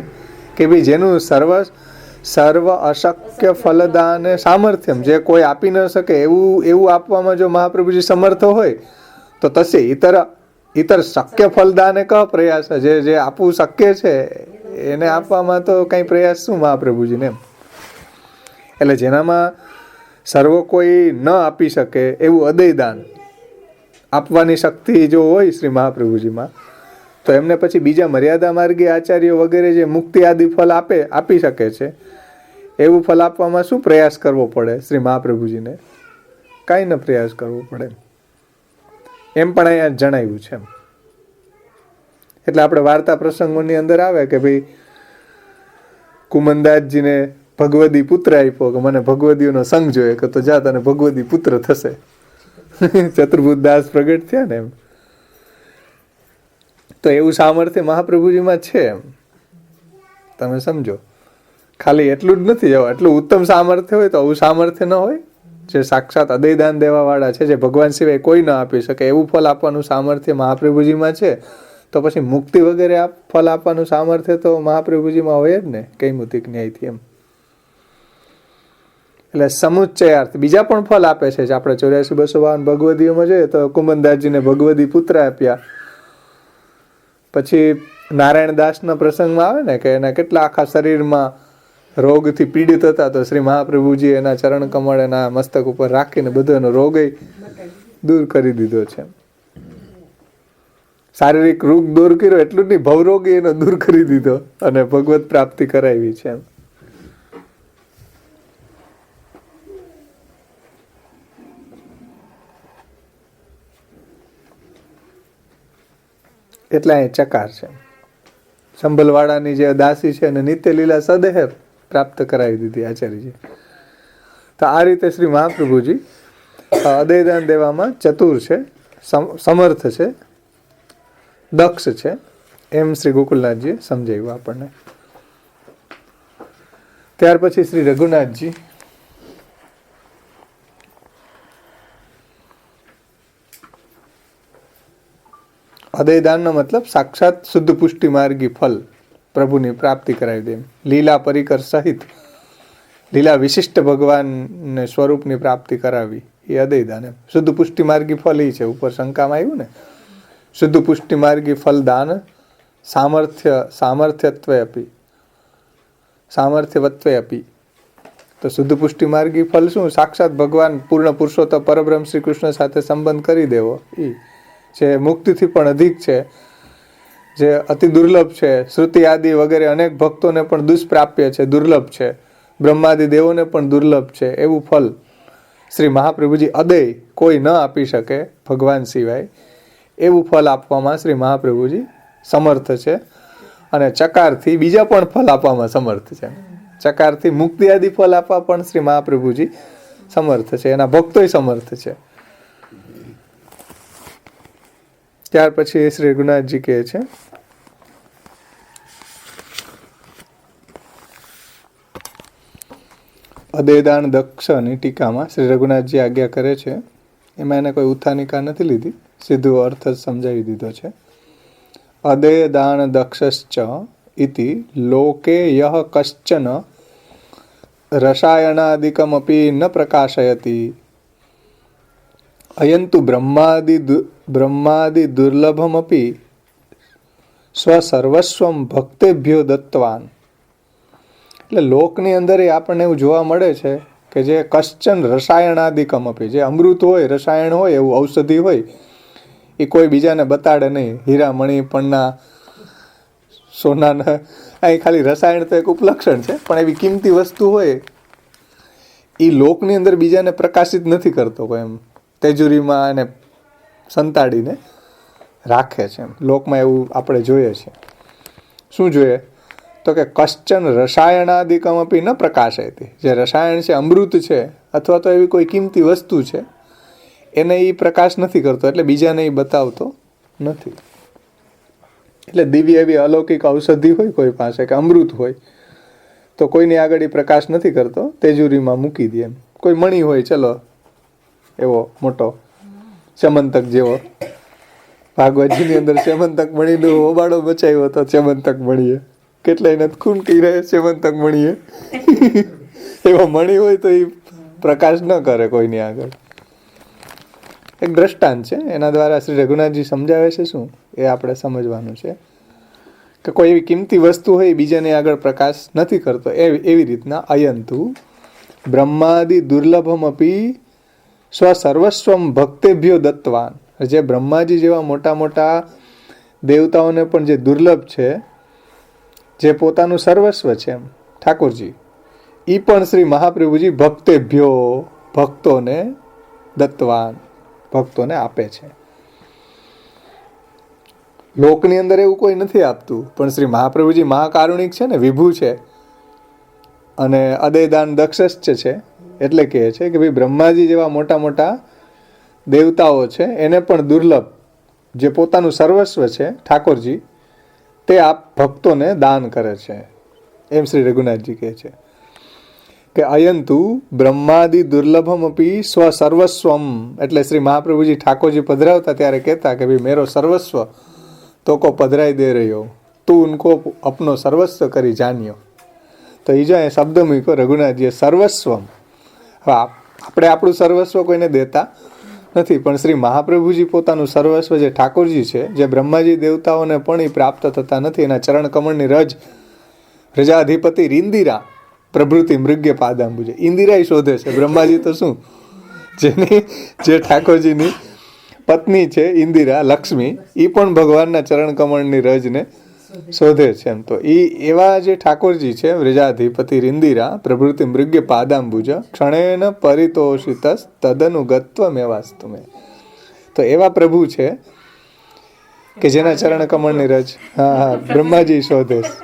કે ભાઈ જેનું સર્વ અશક્ય ફલદાને સામર્થ્યમ, જે કોઈ આપી ન શકે એવું આપવામાં જો મહાપ્રભુજી સમર્થ હોય, તો તસે ઇતર શક્ય ફલદાને કહ પ્રયાસ, જે આપવું શક્ય છે એને આપવામાં તો કઈ પ્રયાસ શું મહાપ્રભુજીને એમ. એટલે જેનામાં સર્વ કોઈ ન આપી શકે એવું અદયદાન આપવાની શક્તિ જો હોય શ્રી મહાપ્રભુજીમાં, તો એમને પછી બીજા મર્યાદા માર્ગી આચાર્યો વગેરે જે મુક્તિ આદિ ફલ આપી શકે છે, એવું ફલ આપવામાં શું પ્રયાસ કરવો પડે શ્રી મહાપ્રભુજીને? કાંઈ ન પ્રયાસ કરવો પડે એમ પણ અહીંયા જણાવ્યું છે. એટલે આપણે વાર્તા પ્રસંગોની અંદર આવે કે ભાઈ કુમનદાસજીને ભગવદી પુત્ર આપ્યો, કે મને ભગવદીઓનો સંગ જોઈએ, કે તો જા તને ભગવદી પુત્ર થશે. ચતુર્ભુજ દાસ પ્રગટ થયા ને એમ. તો એવું સામર્થ્ય મહાપ્રભુજીમાં છે એમ, તમે સમજો. ખાલી એટલું જ નથી, એટલું ઉત્તમ સામર્થ્ય હોય તો આવું સામર્થ્ય ન હોય. જે સાક્ષાત અદયદાન દેવા વાળા છે, જે ભગવાન સિવાય કોઈ ન આપી શકે, એવું ફલ આપવાનું સામર્થ્ય મહાપ્રભુજીમાં છે, તો પછી મુક્તિ વગેરે ફલ આપવાનું સામર્થ્ય તો મહાપ્રભુજીમાં હોય જ ને, કૈમુતિક ન્યાયથી એમ. એટલે સમુચ્ચયાર્થ બીજા પણ ફલ આપે છે. આપણે 84-252 ભગવદીઓમાં જોઈએ તો કુમનદાસજીને ભગવદી પુત્ર આપ્યા. પછી નારાયણ દાસના પ્રસંગમાં આવે ને કે એના કેટલા આખા શરીરમાં રોગથી પીડિત હતા, તો શ્રી મહાપ્રભુજી એના ચરણ કમળ એના મસ્તક ઉપર રાખીને બધો એનો રોગ દૂર કરી દીધો છે. શારીરિક રોગ દૂર કર્યો એટલું જ નહીં, ભવરોગ એનો દૂર કરી દીધો અને ભગવત પ્રાપ્તિ કરાવી છે એમ. એટલે અહીં ચકાર છે. સંભલવાડાની જે દાસી છે એને નિત્ય લીલા સદેહ પ્રાપ્ત કરાવી દીધી આચાર્યજી. તો આ રીતે શ્રી મહાપ્રભુજી અદયદાન દેવામાં ચતુર છે, સમર્થ છે, દક્ષ છે, એમ શ્રી ગોકુલનાથજીએ સમજાવ્યું આપણને. ત્યાર પછી શ્રી રઘુનાથજી અદયદાનનો મતલબ સાક્ષાત શુદ્ધ પુષ્ટિ માર્ગી ફલ પ્રભુની પ્રાપ્તિ કરાવી દે. લીલા પરિકર સહિત લીલા વિશિષ્ટ ભગવાન સ્વરૂપની પ્રાપ્તિ કરાવી એ અદયદાન. એમ શુદ્ધ પુષ્ટિ માર્ગી ફલ એ છે. ઉપર શંકામાં આવ્યું ને, શુદ્ધ પુષ્ટિ માર્ગી ફલ દાન સામર્થ્યત્વે અપી સામર્થ્યવત્વે અપી. તો શુદ્ધ પુષ્ટિ માર્ગી ફલ શું? સાક્ષાત ભગવાન પૂર્ણ પુરુષોત્તમ પરબ્રહ્મ શ્રી કૃષ્ણ સાથે સંબંધ કરી દેવો. એ જે મુક્તિથી પણ અધિક છે, જે અતિ દુર્લભ છે. શ્રુતિ આદિ વગેરે અનેક ભક્તોને પણ દુષ્પ્રાપ્ય છે, દુર્લભ છે. બ્રહ્માદિ દેવોને પણ દુર્લભ છે. એવું ફલ શ્રી મહાપ્રભુજી અદય કોઈ ન આપી શકે ભગવાન સિવાય. એવું ફલ આપવામાં શ્રી મહાપ્રભુજી સમર્થ છે. અને ચકારથી બીજા પણ ફલ આપવામાં સમર્થ છે. ચકારથી મુક્તિ આદિ ફલ આપવા પણ શ્રી મહાપ્રભુજી સમર્થ છે. એના ભક્તોય સમર્થ છે. ત્યાર પછી શ્રી રઘુનાથજી કહે છે, અદયદાન દક્ષની ટીકામાં શ્રી રઘુનાથજી આજ્ઞા કરે છે. એમાં એને કોઈ ઉત્થાનિકા નથી લીધી, સીધો અર્થ જ સમજાવી દીધો છે. અદયદાન દક્ષશ્ચ ઇતિ લોકે યહ કશ્ચન રસાયણાદિકમપી ન પ્રકાશયતિ અયંતુ બ્રહ્માદિ દુર્લભમપી સ્વસર્વસ્વમ ભક્તેભ્યો દત્તવાન. એટલે લોકની અંદર આપણને એવું જોવા મળે છે કે જે કશ્ચન રસાયણાદિકમપી, જે અમૃત હોય, રસાયણ હોય, એવું ઔષધિ હોય, એ કોઈ બીજાને બતાડે નહીં. હીરા મણી પન્ના સોનાના, અહીં ખાલી રસાયણ તો એક ઉપલક્ષણ છે, પણ એવી કિંમતી વસ્તુ હોય એ લોકની અંદર બીજાને પ્રકાશિત નથી કરતો કોઈ. એમ તેજુરીમાં એને સંતાડીને રાખે છે. એમ લોકમાં એવું આપણે જોઈએ છે. શું જોઈએ? તો કે કશ્ચન રસાયણાદિકમપી ન પ્રકાશયતિ. જે રસાયણ છે, અમૃત છે, અથવા તો એવી કોઈ કિંમતી વસ્તુ છે, એને એ પ્રકાશ નથી કરતો, એટલે બીજાને એ બતાવતો નથી. એટલે દિવ્ય એવી અલૌકિક ઔષધિ હોય કોઈ પાસે, કે અમૃત હોય, તો કોઈની આગળ એ પ્રકાશ નથી કરતો, તેજુરીમાં મૂકી દે. એમ કોઈ મણી હોય, ચલો એવો મોટો ચમંતક જેવો, ભાગવતજીની અંદર ચમંતક મણીનો હોબાળો બચાવ્યો હતો. ચમંતક મણીએ કેટલાય નથી ખૂન કહી રહે ચમંતક મણીએ. એવો મણી હોય તો એ પ્રકાશ ન કરે કોઈની આગળ. એક દ્રષ્ટાંત છે, એના દ્વારા શ્રી રઘુનાથજી સમજાવે છે. શું એ આપણે સમજવાનું છે કે કોઈ એવી કિંમતી વસ્તુ હોય બીજાને આગળ પ્રકાશ નથી કરતો. એવી રીતના અયંતુ બ્રહ્માદિ દુર્લભમપી સ્વસર્વસ્વમ ભક્તેભ્યો દત્તવાન. જે બ્રહ્માજી જેવા મોટા મોટા દેવતાઓને પણ જે દુર્લભ છે, જે પોતાનું સર્વસ્વ છે, એમ ઠાકોરજી, એ પણ શ્રી મહાપ્રભુજી ભક્તેભ્યો, ભક્તોને દત્તવાન, ભક્તોને આપે છે. લોકની અંદર એવું કોઈ નથી આપતું, પણ શ્રી મહાપ્રભુજી મહાકારુણિક છે ને, વિભુ છે, અને અદયદાન દક્ષશ્ચ છે. એટલે કહે છે કે ભાઈ બ્રહ્માજી જેવા મોટા મોટા દેવતાઓ છે, એને પણ દુર્લભ, જે પોતાનું સર્વસ્વ છે ઠાકોરજી, તે આપ ભક્તોને દાન કરે છે. એમ શ્રી રઘુનાથજી કહે છે કે અયંતુ બ્રહ્માદિ દુર્લભમપી સ્વ સર્વસ્વમ. એટલે શ્રી મહાપ્રભુજી ઠાકોરજી પધરાવતા ત્યારે કહેતા કે ભાઈ મેરો સર્વસ્વ તો કો પધરાઈ દે રહ્યો, તું ઉनको અપનો સર્વસ્વ કરી જાન્યો. તો એ જો એ શબ્દ મૂક્યો રઘુનાથજીએ, સર્વસ્વમ. હવે આપણે આપણું સર્વસ્વ કોઈને દેતા નથી, પણ શ્રી મહાપ્રભુજી પોતાનું સર્વસ્વ જે ઠાકોરજી છે, જે બ્રહ્માજી દેવતાઓને પણ એ પ્રાપ્ત થતા નથી, એના ચરણ કમળની રજ રજાધિપતિ ઇન્દિરા પ્રભૃતિ મૃગ્ય પાદાંબુજે. ઇન્દિરા શોધે છે. બ્રહ્માજી તો શું, જેની જે ઠાકોરજીની પત્ની છે ઇન્દિરા, લક્ષ્મી, એ પણ ભગવાનના ચરણ કમળની રજને શોધે છે. એમ તો એવા જે ઠાકોરજી છે, વ્રજાધિપતિ ઇન્દિરા પ્રભૃતિ મૃગ્ય પાદાંબુજ ક્ષણેન પરિતોષિત તદનુગત્વ મેવાસ્તુ મેં. તો એવા પ્રભુ છે કે જેના ચરણ કમળની રજ બ્રહ્માજી શોધે છે.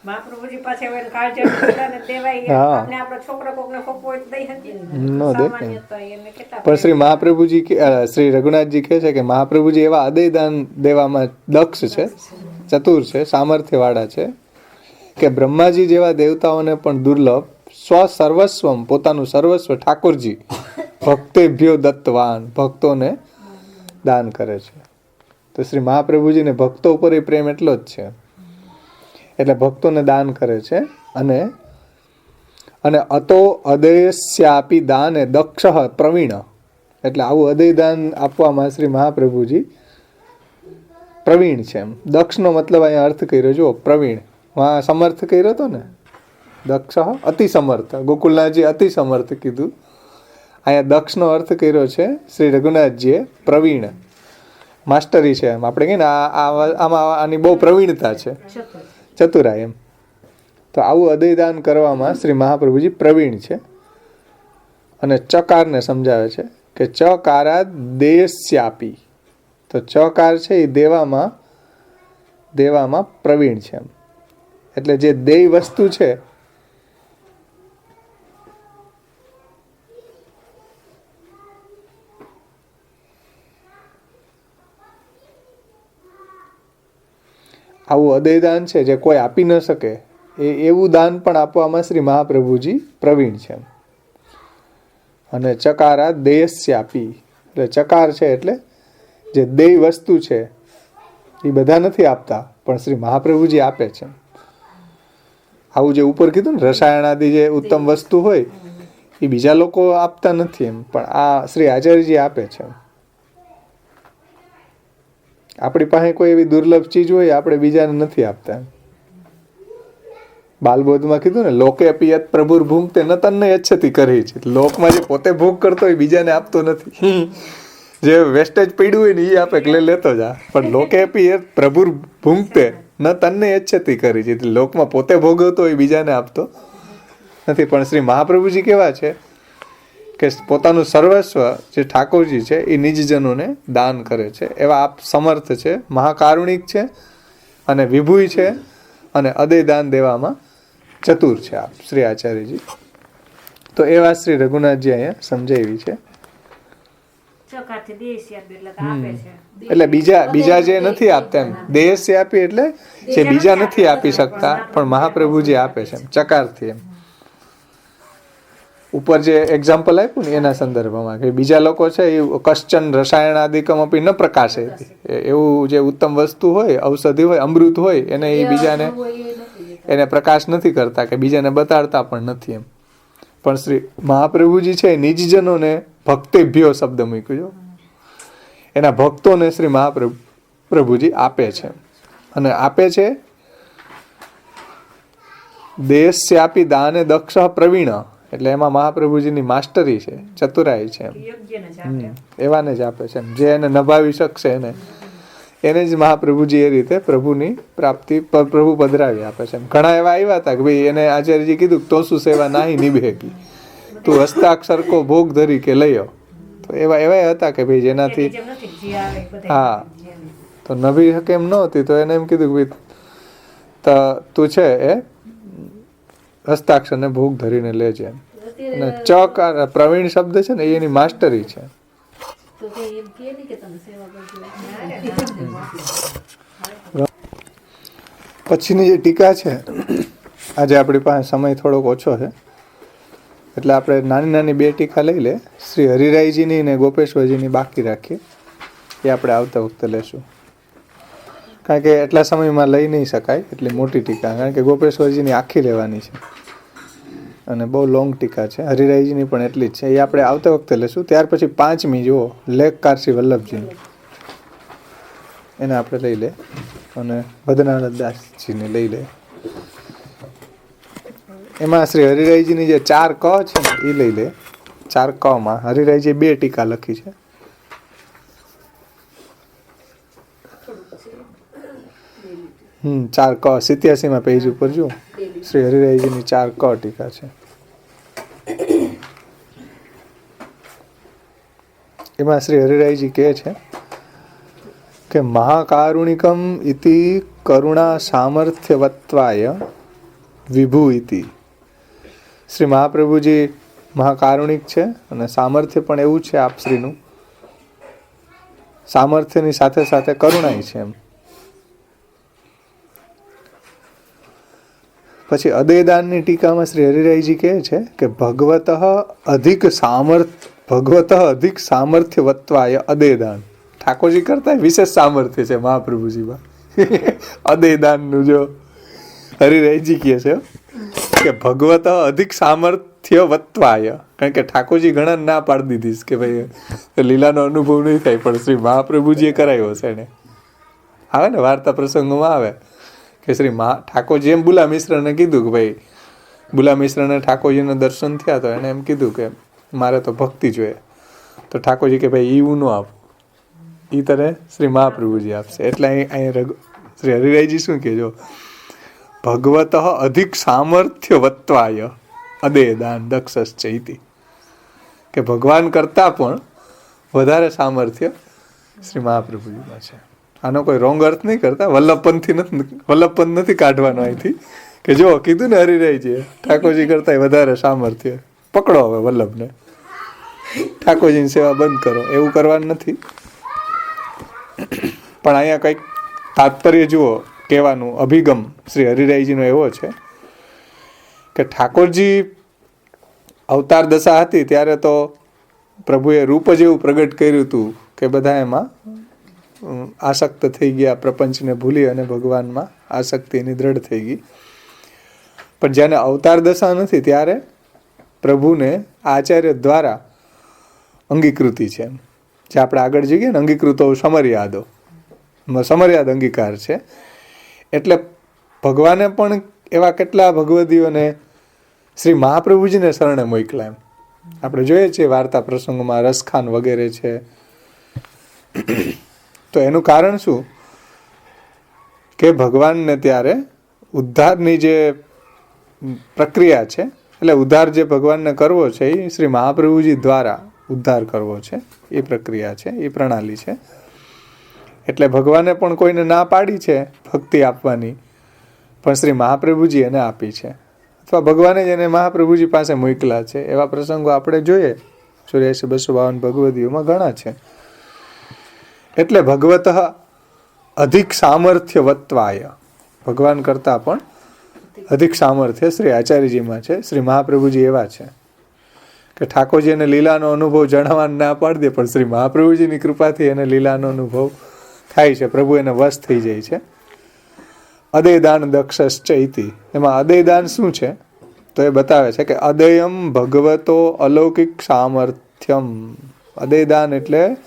મહાપ્રભુજી પાસે હવે કાળજી બધાને દેવાય. આપણે આપણો છોકરો કોકને ફોકવો હોય તો દઈ શકીએ ન દે. સામાન્ય તો એને કેટલા પણ શ્રી મહાપ્રભુજી શ્રી રઘુનાથજી કહે છે કે મહાપ્રભુજી એવા અદયદાન દેવામાં દક્ષ છે, ચતુર છે, સામર્થ્યવાળા છે, કે બ્રહ્માજી જેવા દેવતાઓને પણ દુર્લભ સ્વ સર્વસ્વમ, પોતાનું સર્વસ્વ ઠાકોરજી ભક્તેભ્યો દત્તવાન, ભક્તોને દાન કરે છે. તો શ્રી મહાપ્રભુજીને ભક્તો ઉપર એ પ્રેમ એટલો જ છે. એટલે ભક્તોને દાન કરે છે. અને અતો અદયસ્યાપી દાને દક્ષ પ્રવીણ, એટલે આવું અદય દાન આપવામાં શ્રી મહાપ્રભુજી પ્રવીણ છે. એમ દક્ષનો મતલબ અહીંયા અર્થ કર્યો, જો પ્રવીણ વાં સમર્થ કર્યો હતો ને, દક્ષ અતિ સમર્થ, ગોકુલનાથજી અતિ સમર્થ કીધું, અહીંયા દક્ષનો અર્થ કર્યો છે શ્રી રઘુનાથજીએ પ્રવીણ, માસ્ટરી છે. એમ આપણે કહીએ ને આમાં આની બહુ પ્રવીણતા છે, ચતુરાઈ. એમ તો આવું અદયદાન કરવામાં શ્રી મહાપ્રભુજી પ્રવીણ છે. અને ચકારને સમજાવે છે કે ચકારા દેશ્યાપી, તો ચકાર છે એ દેવામાં પ્રવીણ છે. એમ એટલે જે દેય વસ્તુ છે આવું અદયદાન છે જે કોઈ આપી ન શકે, એવું દાન પણ આપવામાં શ્રી મહાપ્રભુજી પ્રવીણ છે. અને ચકારા દેશ્યાપી, એટલે ચકાર છે એટલે જે દેય વસ્તુ છે એ બધા નથી આપતા, પણ શ્રી મહાપ્રભુજી આપે છે. આવું જે ઉપર કીધું ને રસાયણાદિ જે ઉત્તમ વસ્તુ હોય એ બીજા લોકો આપતા નથી, એમ પણ આ શ્રી આચાર્યજી આપે છે. આપણી પાસે કોઈ એવી દુર્લભ ચીજ હોય આપણે બીજાને નથી આપતા. બાલબોધમાં કીધું ને, લોકે પિયત પ્રભુર ભૂંગતે ન તન્ને યચ્છતિ કરી છે. લોકમાં જે પોતે ભોગ કરતો હોય બીજાને આપતો નથી. જે વેસ્ટેજ પડ્યું હોય ને એ આપે એટલે લેતો જા, પણ લોકે પિયત પ્રભુર ભૂંગતે ન તન્ને યચ્છતિ કરી છે. લોકમાં પોતે ભોગવતો હોય બીજાને આપતો નથી. પણ શ્રી મહાપ્રભુજી કેવા છે કે પોતાનું સર્વસ્વ જે ઠાકોરજી છે એ નિજજનોને દાન કરે છે. એવા આપ સમર્થ છે, મહાકારુણિક છે અને વિભુય છે, અને અદય દાન દેવામાં ચતુર છે આપ શ્રી આચાર્યજી. તો એ વાત શ્રી રઘુનાથજી અહીંયા સમજાવી છે. એટલે બીજા જે નથી આપતા, એમ દેશ આપી એટલે જે બીજા નથી આપી શકતા પણ મહાપ્રભુજી આપે છે, એમ ચકારથી. એમ ઉપર જે એક્ઝામ્પલ આપ્યું ને એના સંદર્ભમાં કે બીજા લોકો છે એ કશ્ચન રસાયણાદિકમ અપી ન પ્રકાશે, એવું જે ઉત્તમ વસ્તુ હોય, ઔષધિ હોય, અમૃત હોય, એને એ બીજાને એને પ્રકાશ નથી કરતા કે બીજાને બતાડતા પણ નથી. એમ પણ શ્રી મહાપ્રભુજી છે નિજજનોને ભક્તિભ્યો શબ્દ મૂક્યો, એના ભક્તોને શ્રી મહાપ્રભુજી આપે છે. અને આપે છે દેશ્યાપી દાને દક્ષ પ્રવીણ, એટલે એમાં મહાપ્રભુજીની માસ્ટરી છે, ચતુરાઈ છે. એવાને જ આપે છે. જે એને નભાવી શકશે એને જ મહાપ્રભુજી એ રીતે પ્રભુની પ્રાપ્તિ પ્રભુ પધરાવી આપે છે. ઘણા એવા આવ્યા હતા કે ભાઈ એને આચાર્યજી કીધું તો શું સેવા નાહી નિભેગી, તું હસ્તાક્ષર કો ભોગ ધરી કે લઈયો. તો એવા હતા કે ભાઈ જેનાથી હા તો નભી શકે એમ નહોતી, તો એને એમ કીધું કે તું છે એ હસ્તાક્ષર ને ભોગ ધરીને લેજે. અને ચકાર પ્રવીણ શબ્દ છે ને એની માસ્ટરી છે. પછીની જે ટીકા છે, આજે આપણી પાસે સમય થોડોક ઓછો છે એટલે આપણે નાની નાની બે ટીકા લઈ લે. શ્રી હરિરાયજીની ને ગોપેશ્વરજીની બાકી રાખીએ, એ આપણે આવતા વખતે લેશું. કારણ કે એટલા સમયમાં લઈ નહીં શકાય એટલી મોટી ટીકા, કારણ કે ગોપેશ્વરજીની આખી લેવાની છે અને બહુ લોંગ ટીકા છે. હરિરાયજીની પણ એટલી જ છે, એ આપણે આવતા વખતે લેશું. ત્યાર પછી 5મી જુઓ, લેખ કારસી વલ્લભજીની, એને આપણે લઈ લે. અને ભદ્રનાથ દાસજીને લઈ લે. એમાં શ્રી હરિરાયજીની જે 4 ક છે ને એ લઈ લે. 4 કમાં હરિરાયજીએ 2 ટીકા લખી છે. ચાર ક 87માં પેજ ઉપર જો શ્રી હરિરાયજીની 4 ક ટીકા છે. એમાં શ્રી હરિરાયજી કહે છે કે મહાકારુણિકમ ઇતિ કરુણા સામર્થ્યવત્વાય વિભુ ઇતિ. શ્રી મહાપ્રભુજી મહાકારુણિક છે અને સામર્થ્ય પણ એવું છે આપશ્રીનું. સામર્થ્યની સાથે સાથે કરુણાય છે. એમ પછી અદયદાનની ટીકામાં શ્રી હરિરાયજી કહે છે કે ભગવત અધિક સામર્થ્યવત્વાય અદયદાન. ઠાકોરજી કરતા વિશેષ સામર્થ્ય છે મહાપ્રભુજીમાં અદયદાનનું. જો હરિરાયજી કહે છે કે ભગવત અધિક સામર્થ્ય વત્વાય, કારણ કે ઠાકોરજી ઘણા ના પાડી દીધી કે ભાઈ લીલાનો અનુભવ નહીં થાય, પણ શ્રી મહાપ્રભુજીએ કરાયો છે. એને આવે ને વાર્તા પ્રસંગોમાં આવે કે શ્રી ઠાકોરજી એમ બુલા મિશ્રને કીધું કે ભાઈ, બુલા મિશ્રને ઠાકોરજીના દર્શન થયા તો એને એમ કીધું કે મારે તો ભક્તિ જોઈએ. તો ઠાકોરજી કે ભાઈ એવું ન આપું, એ તને શ્રી મહાપ્રભુજી આપશે. એટલે અહીં શ્રી હરિરાયજી શું કહેજો, ભગવત અધિક સામર્થ્ય વત્વાય અદે દાન દક્ષ ચૈતી, કે ભગવાન કરતા પણ વધારે સામર્થ્ય શ્રી મહાપ્રભુજીમાં છે. આનો કોઈ રોંગ અર્થ નહીં કરતા, વલ્લભપંથ નથી કાઢવાનો અહીંથી કે જો કીધું ને હરિરાયજીએ ઠાકોરજી કરતા વધારે સામર્થ્ય, પકડો હવે વલ્લભને, ઠાકોરજીની સેવા બંધ કરો, એવું કરવાનું નથી. પણ અહીંયા કંઈક તાત્પર્ય જુઓ, કહેવાનું અભિગમ શ્રી હરિરાયજીનો એવો છે કે ઠાકોરજી અવતાર દશા હતી ત્યારે તો પ્રભુએ રૂપ જેવું પ્રગટ કર્યું હતું કે બધા એમાં આસક્ત થઈ ગયા, પ્રપંચને ભૂલી અને ભગવાનમાં આસક્તિ એની દ્રઢ થઈ ગઈ. પણ જ્યારે અવતાર દશા નથી ત્યારે પ્રભુને આચાર્ય દ્વારા અંગીકૃતિ છે, જે આપણે આગળ જઈએ ને અંગીકૃતો સમર્યાદ અંગીકાર છે. એટલે ભગવાને પણ એવા કેટલા ભગવદીઓને શ્રી મહાપ્રભુજીને શરણે મોકલા. એમ આપણે જોઈએ છીએ વાર્તા પ્રસંગોમાં રસખાન વગેરે છે. તો એનું કારણ શું કે ભગવાનને ત્યારે ઉદ્ધારની જે પ્રક્રિયા છે, એટલે ઉદ્ધાર જે ભગવાનને કરવો છે એ શ્રી મહાપ્રભુજી દ્વારા ઉદ્ધાર કરવો છે, એ પ્રક્રિયા છે, એ પ્રણાલી છે. એટલે ભગવાને પણ કોઈને ના પાડી છે ભક્તિ આપવાની, પણ શ્રી મહાપ્રભુજી એને આપી છે, અથવા ભગવાને જ એને મહાપ્રભુજી પાસે મોકલા છે. એવા પ્રસંગો આપણે જોઈએ 8452 ભગવદીઓમાં ઘણા છે. એટલે ભગવત અધિક સામર્થ્ય વત્વાય, ભગવાન કરતા પણ અધિક સામર્થ્ય શ્રી આચાર્યજીમાં છે. શ્રી મહાપ્રભુજી એવા છે કે ઠાકોરજીને લીલાનો અનુભવ જણાવવાનું ના પાડી દે, પણ શ્રી મહાપ્રભુજીની કૃપાથી એને લીલાનો અનુભવ થાય છે, પ્રભુ એને વશ થઈ જાય છે. અદયદાન દક્ષશ્ચ ઇતિ, એમાં અદયદાન શું છે તો એ બતાવે છે કે અદયમ ભગવતો અલૌકિક સામર્થ્યમ. અદયદાન એટલે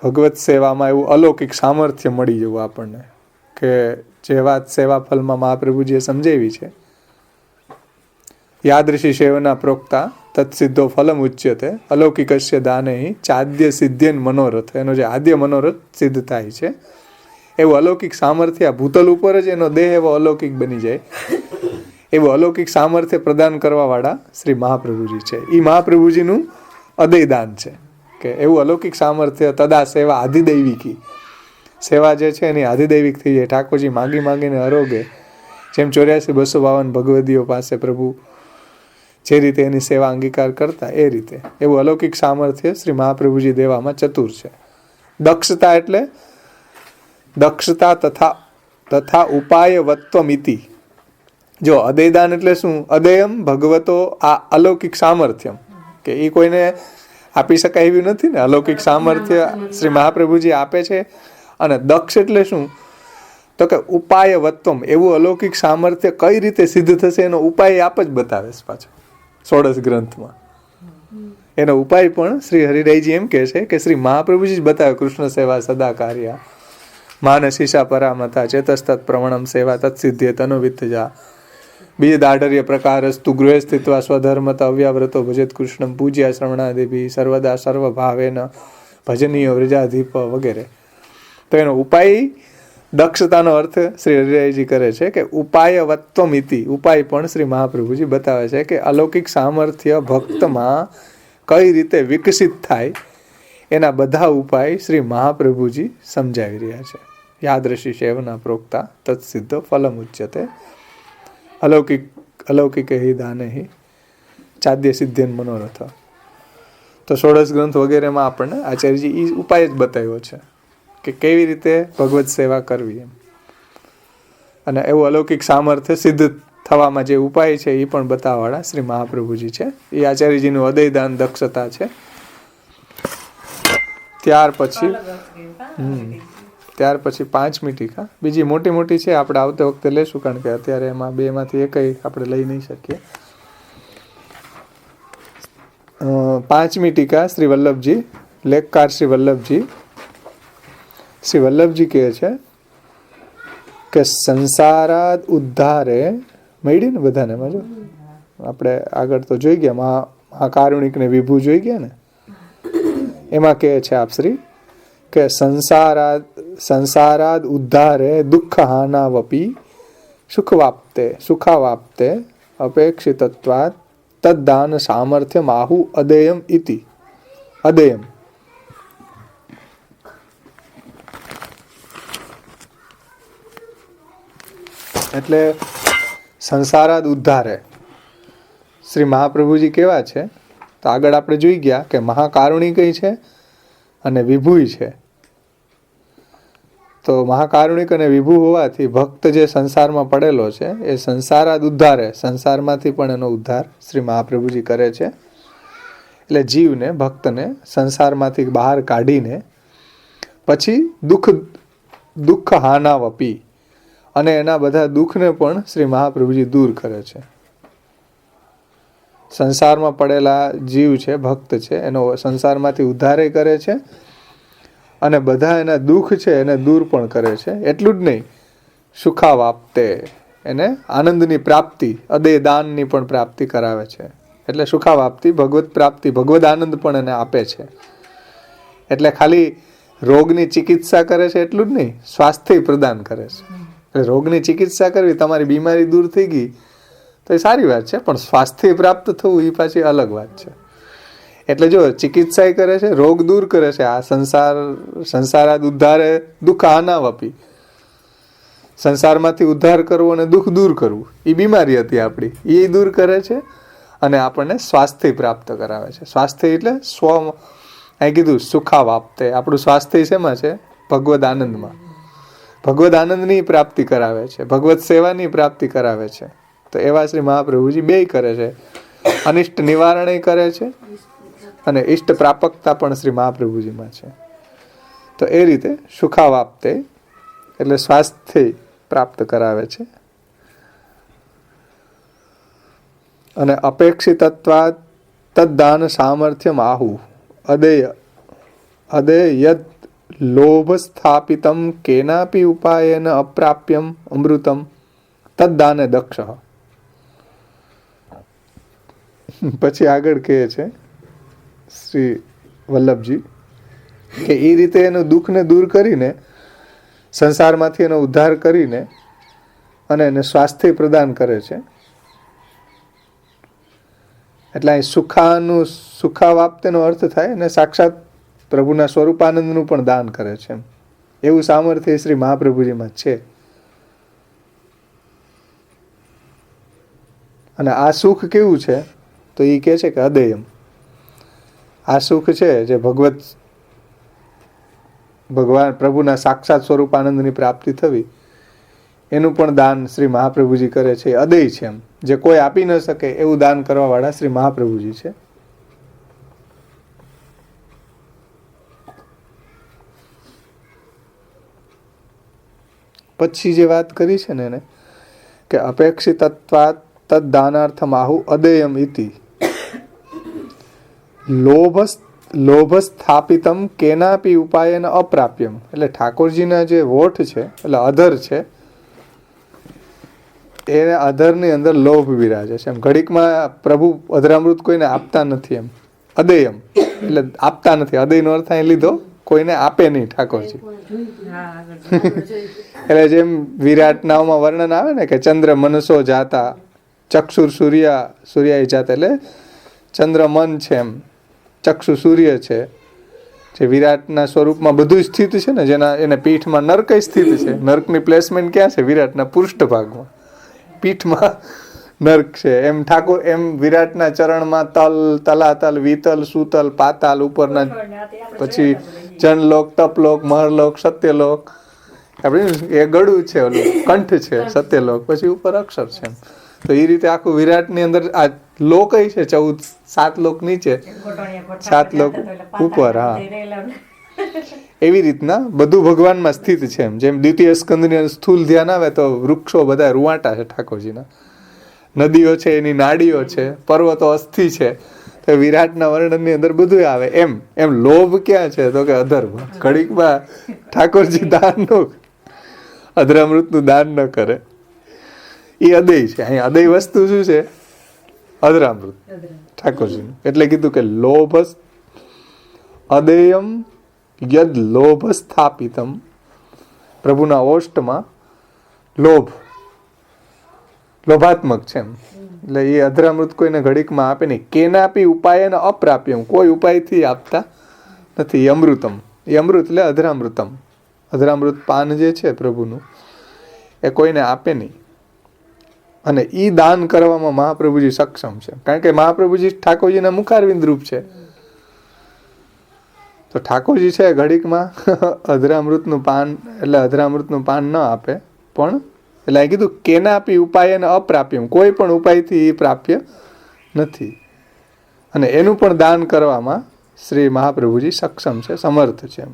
ભગવત સેવામાં એવું અલૌકિક સામર્થ્ય મળી જવું આપણને, કે જે વાત સેવા ફલમાં મહાપ્રભુજીએ સમજાવી છે, યાદૃશી સેવના પ્રોક્તા તત્સિદ્ધો ફલમ ઉચ્યતે અલૌકિકસ્ય દાને ચાદ્ય સિદ્ધ્યન મનોરથ. એનો જે આદ્ય મનોરથ સિદ્ધ થાય છે એવું અલૌકિક સામર્થ્ય ભૂતલ ઉપર જ એનો દેહ એવો અલૌકિક બની જાય, એવું અલૌકિક સામર્થ્ય પ્રદાન કરવા વાળા શ્રી મહાપ્રભુજી છે. એ મહાપ્રભુજીનું અદયદાન છે કે એવું અલૌકિક સામર્થ્ય તદા સેવા આધિદૈવિકી, સેવા જે છે એની આધિદૈવિક થઈ જાય. ઠાકોરજી માગી માગીને આરોગે, જેમ 8452 ભગવદીઓ પાસે પ્રભુ જે રીતે એની સેવા અંગીકાર કરતા એ રીતે એવું અલૌકિક સામર્થ્ય શ્રી મહાપ્રભુજી દેવામાં ચતુર છે. દક્ષતા એટલે દક્ષતા તથા ઉપાયવત્વમિતિ. જો અદયદાન એટલે શું, અદયમ ભગવતો આ અલૌકિક સામર્થ્યમ, કે એ કોઈને આપી શકાય એવી નથી ને, અલૌકિક સામર્થ્ય શ્રી મહાપ્રભુજી આપે છે. અને દક્ષ એટલે શું તો કે ઉપાયવત્વમ, એવું અલૌકિક સામર્થ્ય કઈ રીતે સિદ્ધ થશે એનો ઉપાય આપ જ બતાવે છે પાછો 16 ગ્રંથમાં. એનો ઉપાય પણ શ્રી હરિરાયજી એમ કહે છે કે શ્રી મહાપ્રભુજી જ બતાવે. કૃષ્ણ સેવા સદા કાર્યા માનસીશા પરામતા ચેતસ્તત પ્રવણમ સેવા તત્સિદ્ધ્ય તનુવિત્તજા બીજ દાઢર્ય પ્રકારસ્તુ ગૃહે સ્થિત્વા સ્વધર્મત અવ્યાવ્રતો ભજેત કૃષ્ણમ પૂજ્યા શ્રવણાદેવી સર્વદા સર્વભાવેન ભજનીય વ્રજાધીપ વગેરે. તો એનો ઉપાય દક્ષતાનો અર્થ શ્રી હરિરાયજી કરે છે કે ઉપાયવત્વમિતિ, ઉપાય પણ શ્રી મહાપ્રભુજી બતાવે છે કે અલૌકિક સામર્થ્ય ભક્તમાં કઈ રીતે વિકસિત થાય એના બધા ઉપાય શ્રી મહાપ્રભુજી સમજાવી રહ્યા છે. યાદૃશી સેવના પ્રોક્તા તત્સિદ્ધ ફલમ ઉચ્યતે અલૌકિક હિ દાને હિ ચાદ્ય સિદ્ધ્યન મનોરથ. તો 16 ગ્રંથ વગેરેમાં આપણને આચાર્યજી એ ઉપાય જ બતાવ્યો છે કે કેવી રીતે ભગવત સેવા કરવી એમ. અને એવું અલૌકિક સામર્થ્ય સિદ્ધ થવામાં જે ઉપાય છે એ પણ બતાવવાળા શ્રી મહાપ્રભુજી છે. એ આચાર્યજીનું અદયદાન દક્ષતા છે. ત્યાર પછી ત્યાર પછી 5મી ટીકા, બીજી મોટી મોટી છે, આપણે આવતે વખતે લેશું, કારણ કે અત્યારે એમાં 2માંથી એકય આપણે લઈ નહીં શકીએ. 5મી ટીકા શ્રી વલ્લભજી, લેખકાર શ્રી વલ્લભજી. શ્રી વલ્લભજી કહે છે કે સંસારાદ ઉદ્ધારે, મળી ને બધાને મજો, આપણે આગળ તો જોઈ ગયા, મહાકારુણિક ને વિભુ જોઈ ગયા ને, એમાં કહે છે આપશ્રી કે સંસારાદ ઉદ્ધારે દુઃખ હાનાવપી સુખાવાપ્તે અપેક્ષિતત્વાત તદ્દાન સામર્થ્યમ આહુ અદેયમ ઇતિ. અદેયમ એટલે સંસારાદ ઉદ્ધારે શ્રી મહાપ્રભુજી કેવા છે, તો આગળ આપણે જોઈ ગયા કે મહાકારુણિક છે અને વિભુય છે. તો મહાકારુણિક અને વિભુ હોવાથી ભક્ત જે સંસારમાં પડેલો છે એ સંસારાદ ઉદ્ધારે, સંસારમાંથી પણ એનો ઉદ્ધાર શ્રી મહાપ્રભુજી કરે છે. એટલે જીવને, ભક્તને સંસારમાંથી બહાર કાઢીને પછી દુઃખ હાનાવપી, અને એના બધા દુઃખને પણ શ્રી મહાપ્રભુજી દૂર કરે છે. સંસારમાં પડેલા જીવ છે, ભક્ત છે, એનો સંસારમાંથી ઉદ્ધારે કરે છે અને બધા એના દુઃખ છે એને દૂર પણ કરે છે. એટલું જ નહીં, સુખાવાપ્તે, એને આનંદની પ્રાપ્તિ, અદેય દાનની પણ પ્રાપ્તિ કરાવે છે. એટલે સુખાવાપ્તિ, ભગવત પ્રાપ્તિ, ભગવદ આનંદ પણ એને આપે છે. એટલે ખાલી રોગની ચિકિત્સા કરે છે એટલું જ નહીં, સ્વાસ્થ્ય પ્રદાન કરે છે. રોગની ચિકિત્સા કરવી, તમારી બીમારી દૂર થઈ ગઈ તો એ સારી વાત છે, પણ સ્વાસ્થ્ય પ્રાપ્ત થવું એ પાછી અલગ વાત છે. એટલે જો ચિકિત્સા કરે છે, રોગ દૂર કરે છે, આ સંસારાદ ઉદ્ધારે દુઃખ હાનાવપી, સંસારમાંથી ઉદ્ધાર કરવો અને દુઃખ દૂર કરવું, એ બીમારી હતી આપણી, એ દૂર કરે છે અને આપણને સ્વાસ્થ્ય પ્રાપ્ત કરાવે છે. સ્વાસ્થ્ય એટલે અહીં કીધું સુખાવાપ્તે, આપણું સ્વાસ્થ્ય શેમાં છે? ભગવદ આનંદમાં. ભગવદ આનંદની પ્રાપ્તિ કરાવે છે, ભગવત સેવાની પ્રાપ્તિ કરાવે છે. તો એવા શ્રી મહાપ્રભુજી બેય કરે છે, અનિષ્ટ નિવારણ કરે છે અને ઈષ્ટ પ્રાપકતા પણ શ્રી મહાપ્રભુજીમાં છે. તો એ રીતે સુખાવાપ્તે એટલે સ્વાસ્થ્ય પ્રાપ્ત કરાવે છે. અને અપેક્ષિતત્વાત તદ્દાન સામર્થ્યમ આહુ અદેય લોભ સ્થાપિતમ કેનાપી ઉપાયેન અપ્રાપ્યમ અમૃતમ તદ્દાને દક્ષ. પછી આગળ કહે છે શ્રી વલ્લભજી કે એ રીતે એનું દુઃખને દૂર કરીને, સંસારમાંથી એનો ઉદ્ધાર કરીને અને એને સ્વાસ્થ્ય પ્રદાન કરે છે. એટલે અહીં સુખાવાપ્તેનો અર્થ થાય અને સાક્ષાત પ્રભુના સ્વરૂપાનંદનું પણ દાન કરે છે. એવું સામર્થ્ય શ્રી મહાપ્રભુજીમાં છે. અને આ સુખ કેવું છે? તો એ કહે છે કે અદેયમ. આ સુખ છે જે ભગવાન પ્રભુના સાક્ષાત સ્વરૂપાનંદની પ્રાપ્તિ થવી, એનું પણ દાન શ્રી મહાપ્રભુજી કરે છે. અદેય છે, એમ જે કોઈ આપી ન શકે એવું દાન કરવા વાળા શ્રી મહાપ્રભુજી છે. પછી જે વાત કરી છે ને એને કે અપેક્ષિતત્વાત તદ્દાનાર્થમ આહુ અદેયમ ઇતિ લોભ સ્થાપિતમ કેનાપી ઉપાયેન અપ્રાપ્યમ. એટલે ઠાકોરજીના જે વોઠ છે, એટલે અધર છે, એ અધરની અંદર લોભ વિરાજે છે. એમ ઘડીકમાં પ્રભુ અધરામૃત કોઈને આપતા નથી. એમ અદેયમ એટલે આપતા નથી. અદેયનો અર્થ અહીં લીધો, કોઈને આપે નહીં ઠાકોરજી. એટલે જેમ વિરાટ નાવમાં વર્ણન આવે ને કે ચંદ્ર મનસો જાતા ચક્ષુર સૂર્ય જાતા, એટલે ચંદ્ર મન છે, એમ ચક્ષુ સૂર્ય છે, જે વિરાટના સ્વરૂપમાં બધું સ્થિત છે ને, જેના એને પીઠમાં નર્ક સ્થિત છે. નર્કની પ્લેસમેન્ટ ક્યાં છે? વિરાટના પૃષ્ઠ ભાગમાં, પીઠમાં નર્ક છે. એમ ઠાકોર, એમ વિરાટના ચરણમાં તલાતલ, વિતલ, સુતલ, પાતાલ, ઉપરના પછી જનલોક, તપલોક, મહરલોક, સત્યલોક, આપણે એ ગળું છે, ઓલું કંઠ છે સત્યલોક, પછી ઉપર અક્ષર છે. તો એ રીતે આખું વિરાટની અંદર આ લોક છે, 7 લોક નીચે, 7 લોક ઉપર. હા, એવી રીતના બધું ભગવાનમાં સ્થિત છે. એમ જેમ દ્વિતીય સ્કંદની અંદર સ્થૂલ ધ્યાન આવે તો વૃક્ષો બધા રૂવાટા છે ઠાકોરજીના, નદીઓ છે એની નાડીઓ છે, પર્વતો અસ્થિ છે, તો વિરાટના વર્ણનની અંદર બધું આવે. એમ લોભ ક્યાં છે? તો કે અધર્મ. ઘડીકમાં ઠાકોરજી દાન નો, અધરામૃતનું દાન ન કરે, એ અદય છે. અહીં અદય વસ્તુ શું છે? અધરામૃત ઠાકોરજીનું. એટલે કીધું કે લોભ અદેયમ યદ લોભ સ્થાપિતમ. પ્રભુના ઓષ્ટમાં લોભ લોભાત્મક છે એમ. એટલે એ અધરામૃત કોઈને ઘડીકમાં આપે નહીં. કેનાપી ઉપાય ને અપ્રાપ્યમ, કોઈ ઉપાયથી આપતા નથી. એ અમૃતમ, એ અમૃત એટલે અધરામૃતમ. અધરામૃત પાન જે છે પ્રભુનું, એ કોઈને આપે નહીં. અને ઈ દાન કરવામાં મહાપ્રભુજી સક્ષમ છે, કારણ કે મહાપ્રભુજી ઠાકોરજીના મુખારવિંદ રૂપ છે. તો ઠાકોરજી છે ઘડીકમાં અધરામૃતનું પાન, એટલે અધરામૃતનું પાન ન આપે, પણ એટલે અહીં કીધું કેનાપી ઉપાય ને અપ્રાપ્યમ, કોઈ પણ ઉપાયથી એ પ્રાપ્ય નથી. અને એનું પણ દાન કરવામાં શ્રી મહાપ્રભુજી સક્ષમ છે, સમર્થ છે. એમ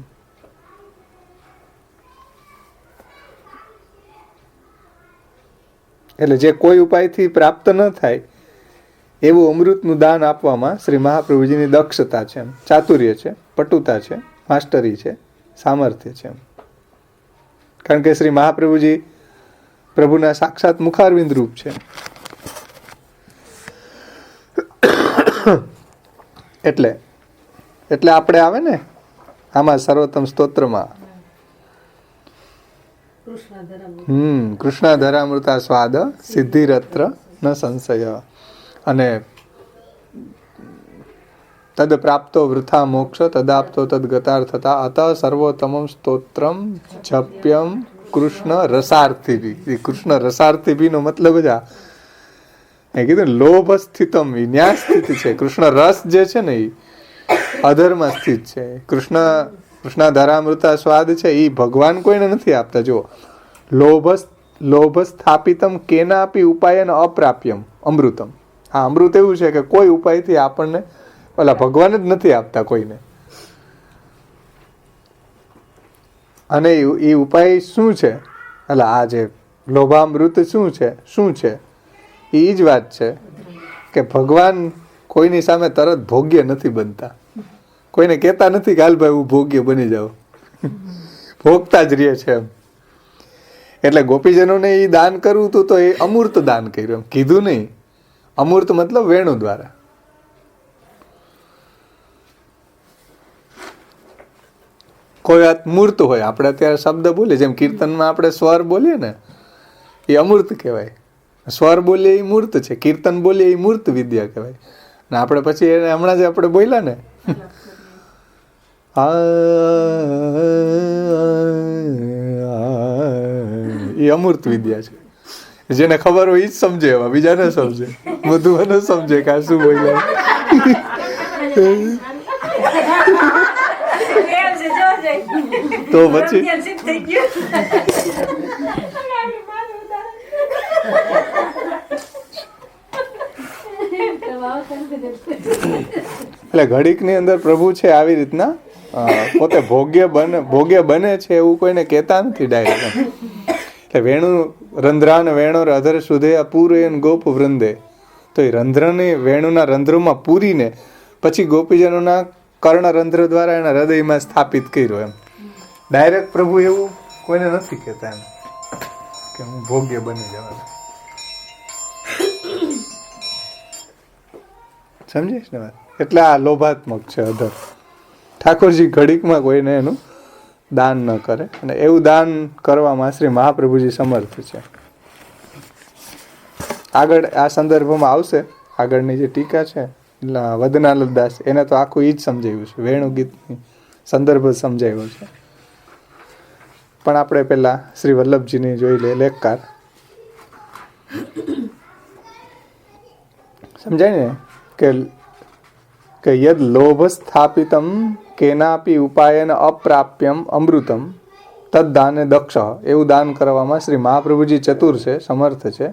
એટલે જે કોઈ ઉપાયથી પ્રાપ્ત ન થાય એવું અમૃતનું દાન આપવામાં શ્રી મહાપ્રભુજીની દક્ષતા છે, ચાતુર્ય છે, પટુતા છે, માસ્ટરી છે, સામર્થ્ય છે. કારણ કે શ્રી મહાપ્રભુજી પ્રભુના સાક્ષાત મુખારવિંદ રૂપ છે. એટલે આપણે આવે ને આમાં સર્વોત્તમ સ્તોત્રમાં કૃષ્ણાધરામૃતા સ્વાદ સિદ્ધિરત્ર ન સંશય, અને તદ પ્રાપ્તો વૃથા મોક્ષ તદાપ્તો તદ ગતાર્થતા અત સર્વોત્તમમ સ્તોત્રમ જપ્યમ કૃષ્ણ રસાર્થિભી. કૃષ્ણ રસાર્થિભી નો મતલબ જ આ કીધું, લોભ સ્થિતમ, ન્યાસ સ્થિત છે. કૃષ્ણ રસ જે છે ને એ અધરમાં સ્થિત છે. કૃષ્ણાધરામૃતા સ્વાદ છે એ ભગવાન કોઈને નથી આપતા. જો લોભ સ્થાપિતમ કેનાપી ઉપાય અપ્રાપ્યમ અમૃતમ. આ અમૃત એવું છે કે કોઈ ઉપાયથી આપણને ઓલા ભગવાન જ નથી આપતા કોઈને. અને એ ઉપાય શું છે? એટલે આ જે લોભામૃત શું છે? એ જ વાત છે કે ભગવાન કોઈની સામે તરત ભોગ્ય નથી બનતા. કોઈને કહેતા નથી કે હાલ ભાઈ હું ભોગ્ય બની જાઉં, ભોગતા જ રહે છે એમ. એટલે ગોપીજનોને એ દાન કરવું હતું તો એ અમૂર્ત દાન કર્યું, એમ કીધું નહીં. અમૂર્ત મતલબ વેણુ દ્વારા. કોઈ વાત મૂર્ત હોય, આપણે અત્યારે શબ્દ બોલીએ, જેમ કીર્તનમાં આપણે સ્વર બોલીએ ને, એ અમૂર્ત કહેવાય. સ્વર બોલીએ એ મૂર્ત છે, કીર્તન બોલીએ એ મૂર્ત વિદ્યા કહેવાય. ને આપણે પછી એને હમણાં જે આપણે બોલ્યા ને, એ અમૂર્ત વિદ્યા છે. જેને ખબર હોય એ જ સમજે, એવા બીજા ન સમજે, બધું ન સમજે કે આ શું બોલ્યા. તો પછી એટલે ઘડીકની અંદર પ્રભુ છે આવી રીતના પોતે ભોગ્ય બને છે એવું કોઈને કહેતા નથી ડાયરેક્ટ. એટલે વેણુ રંધ્રાન વેણો અધર સુધે પૂરેન ગોપ વૃંદે, તો એ રંધ્રની વેણુના રંધ્રોમાં પૂરીને પછી ગોપીજનોના કર્ણરંધ્ર દ્વારા એના હૃદયમાં સ્થાપિત કર્યો. એમ ડાયરેક્ટ પ્રભુ એવું કોઈને નથી કહેતા એમ કે હું ભોગ્ય બની જવાનું. સમજીશ ને વાત? એટલે આ લોભાત્મક છે અધર. ઠાકોરજી ઘડીકમાં કોઈને એનું દાન ન કરે, અને એવું દાન કરવામાં શ્રી મહાપ્રભુજી સમર્થ છે. આગળ આ સંદર્ભમાં આવશે, આગળની જે ટીકા છે વદનાલદાસ, એને તો આખું એ જ સમજાવ્યું છે, વેણુ ગીતની સંદર્ભ સમજાવ્યો છે. પણ આપણે પેલા શ્રી વલ્લભજીની જોઈ લે લેખકાર. સમજાય ને કે યદ લોભ સ્થાપિતમ કેનાપી ઉપાયન અપ્રાપ્યમ અમૃતમ તદ દાને દક્ષ. એવું દાન કરવામાં શ્રી મહાપ્રભુજી ચતુર છે, સમર્થ છે.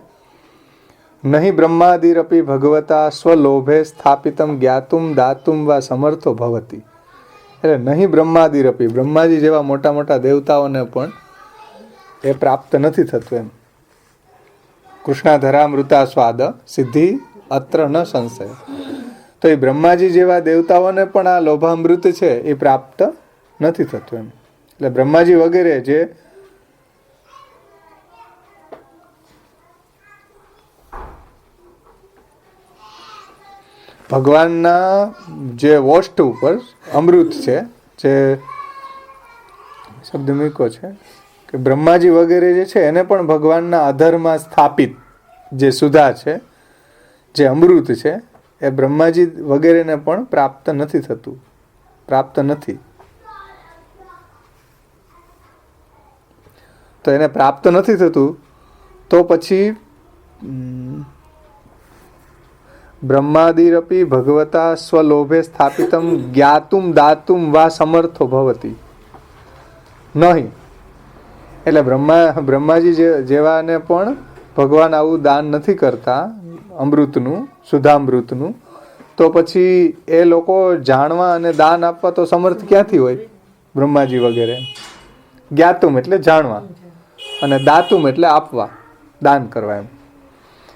નહીં બ્રહ્માદિરપી ભગવતા સ્વલોભે સ્થાપિતમ જ્ઞાતુમ દાતુમ વા સમર્થો ભવતી. એટલે નહીં બ્રહ્માદિરપી, બ્રહ્માજી જેવા મોટા મોટા દેવતાઓને પણ એ પ્રાપ્ત નથી થતું એમ. કૃષ્ણાધરામૃતા સ્વાદ સિદ્ધિ અત્ર ન સંશય. તો એ બ્રહ્માજી જેવા દેવતાઓને પણ આ લોભામૃત છે એ પ્રાપ્ત નથી થતું એમ. એટલે બ્રહ્માજી વગેરે જે ભગવાનના જે ઓષ્ઠ ઉપર અમૃત છે, જે શબ્દ મૂક્યો છે કે બ્રહ્માજી વગેરે જે છે એને પણ ભગવાનના અધરમાં સ્થાપિત જે સુધા છે, જે અમૃત છે, એ બ્રહ્માજી વગેરેને પણ પ્રાપ્ત નથી થતું, પ્રાપ્ત નથી. તો એને પ્રાપ્ત નથી થતું તો પછી બ્રહ્માદિરપી ભગવતા સ્વલોભે સ્થાપિતમ જ્ઞાતુમ દાતુમ વા સમર્થો ભવતી નહીં. એટલે બ્રહ્માજી જેવાને પણ ભગવાન આવું દાન નથી કરતા અમૃતનું, સુધામૃતનું, તો પછી એ લોકો જાણવા અને દાન આપવા તો સમર્થ ક્યાંથી હોય? બ્રહ્માજી વગેરે. જ્ઞાતુમ એટલે જાણવા અને દાતુમ એટલે આપવા, દાન કરવા એમ.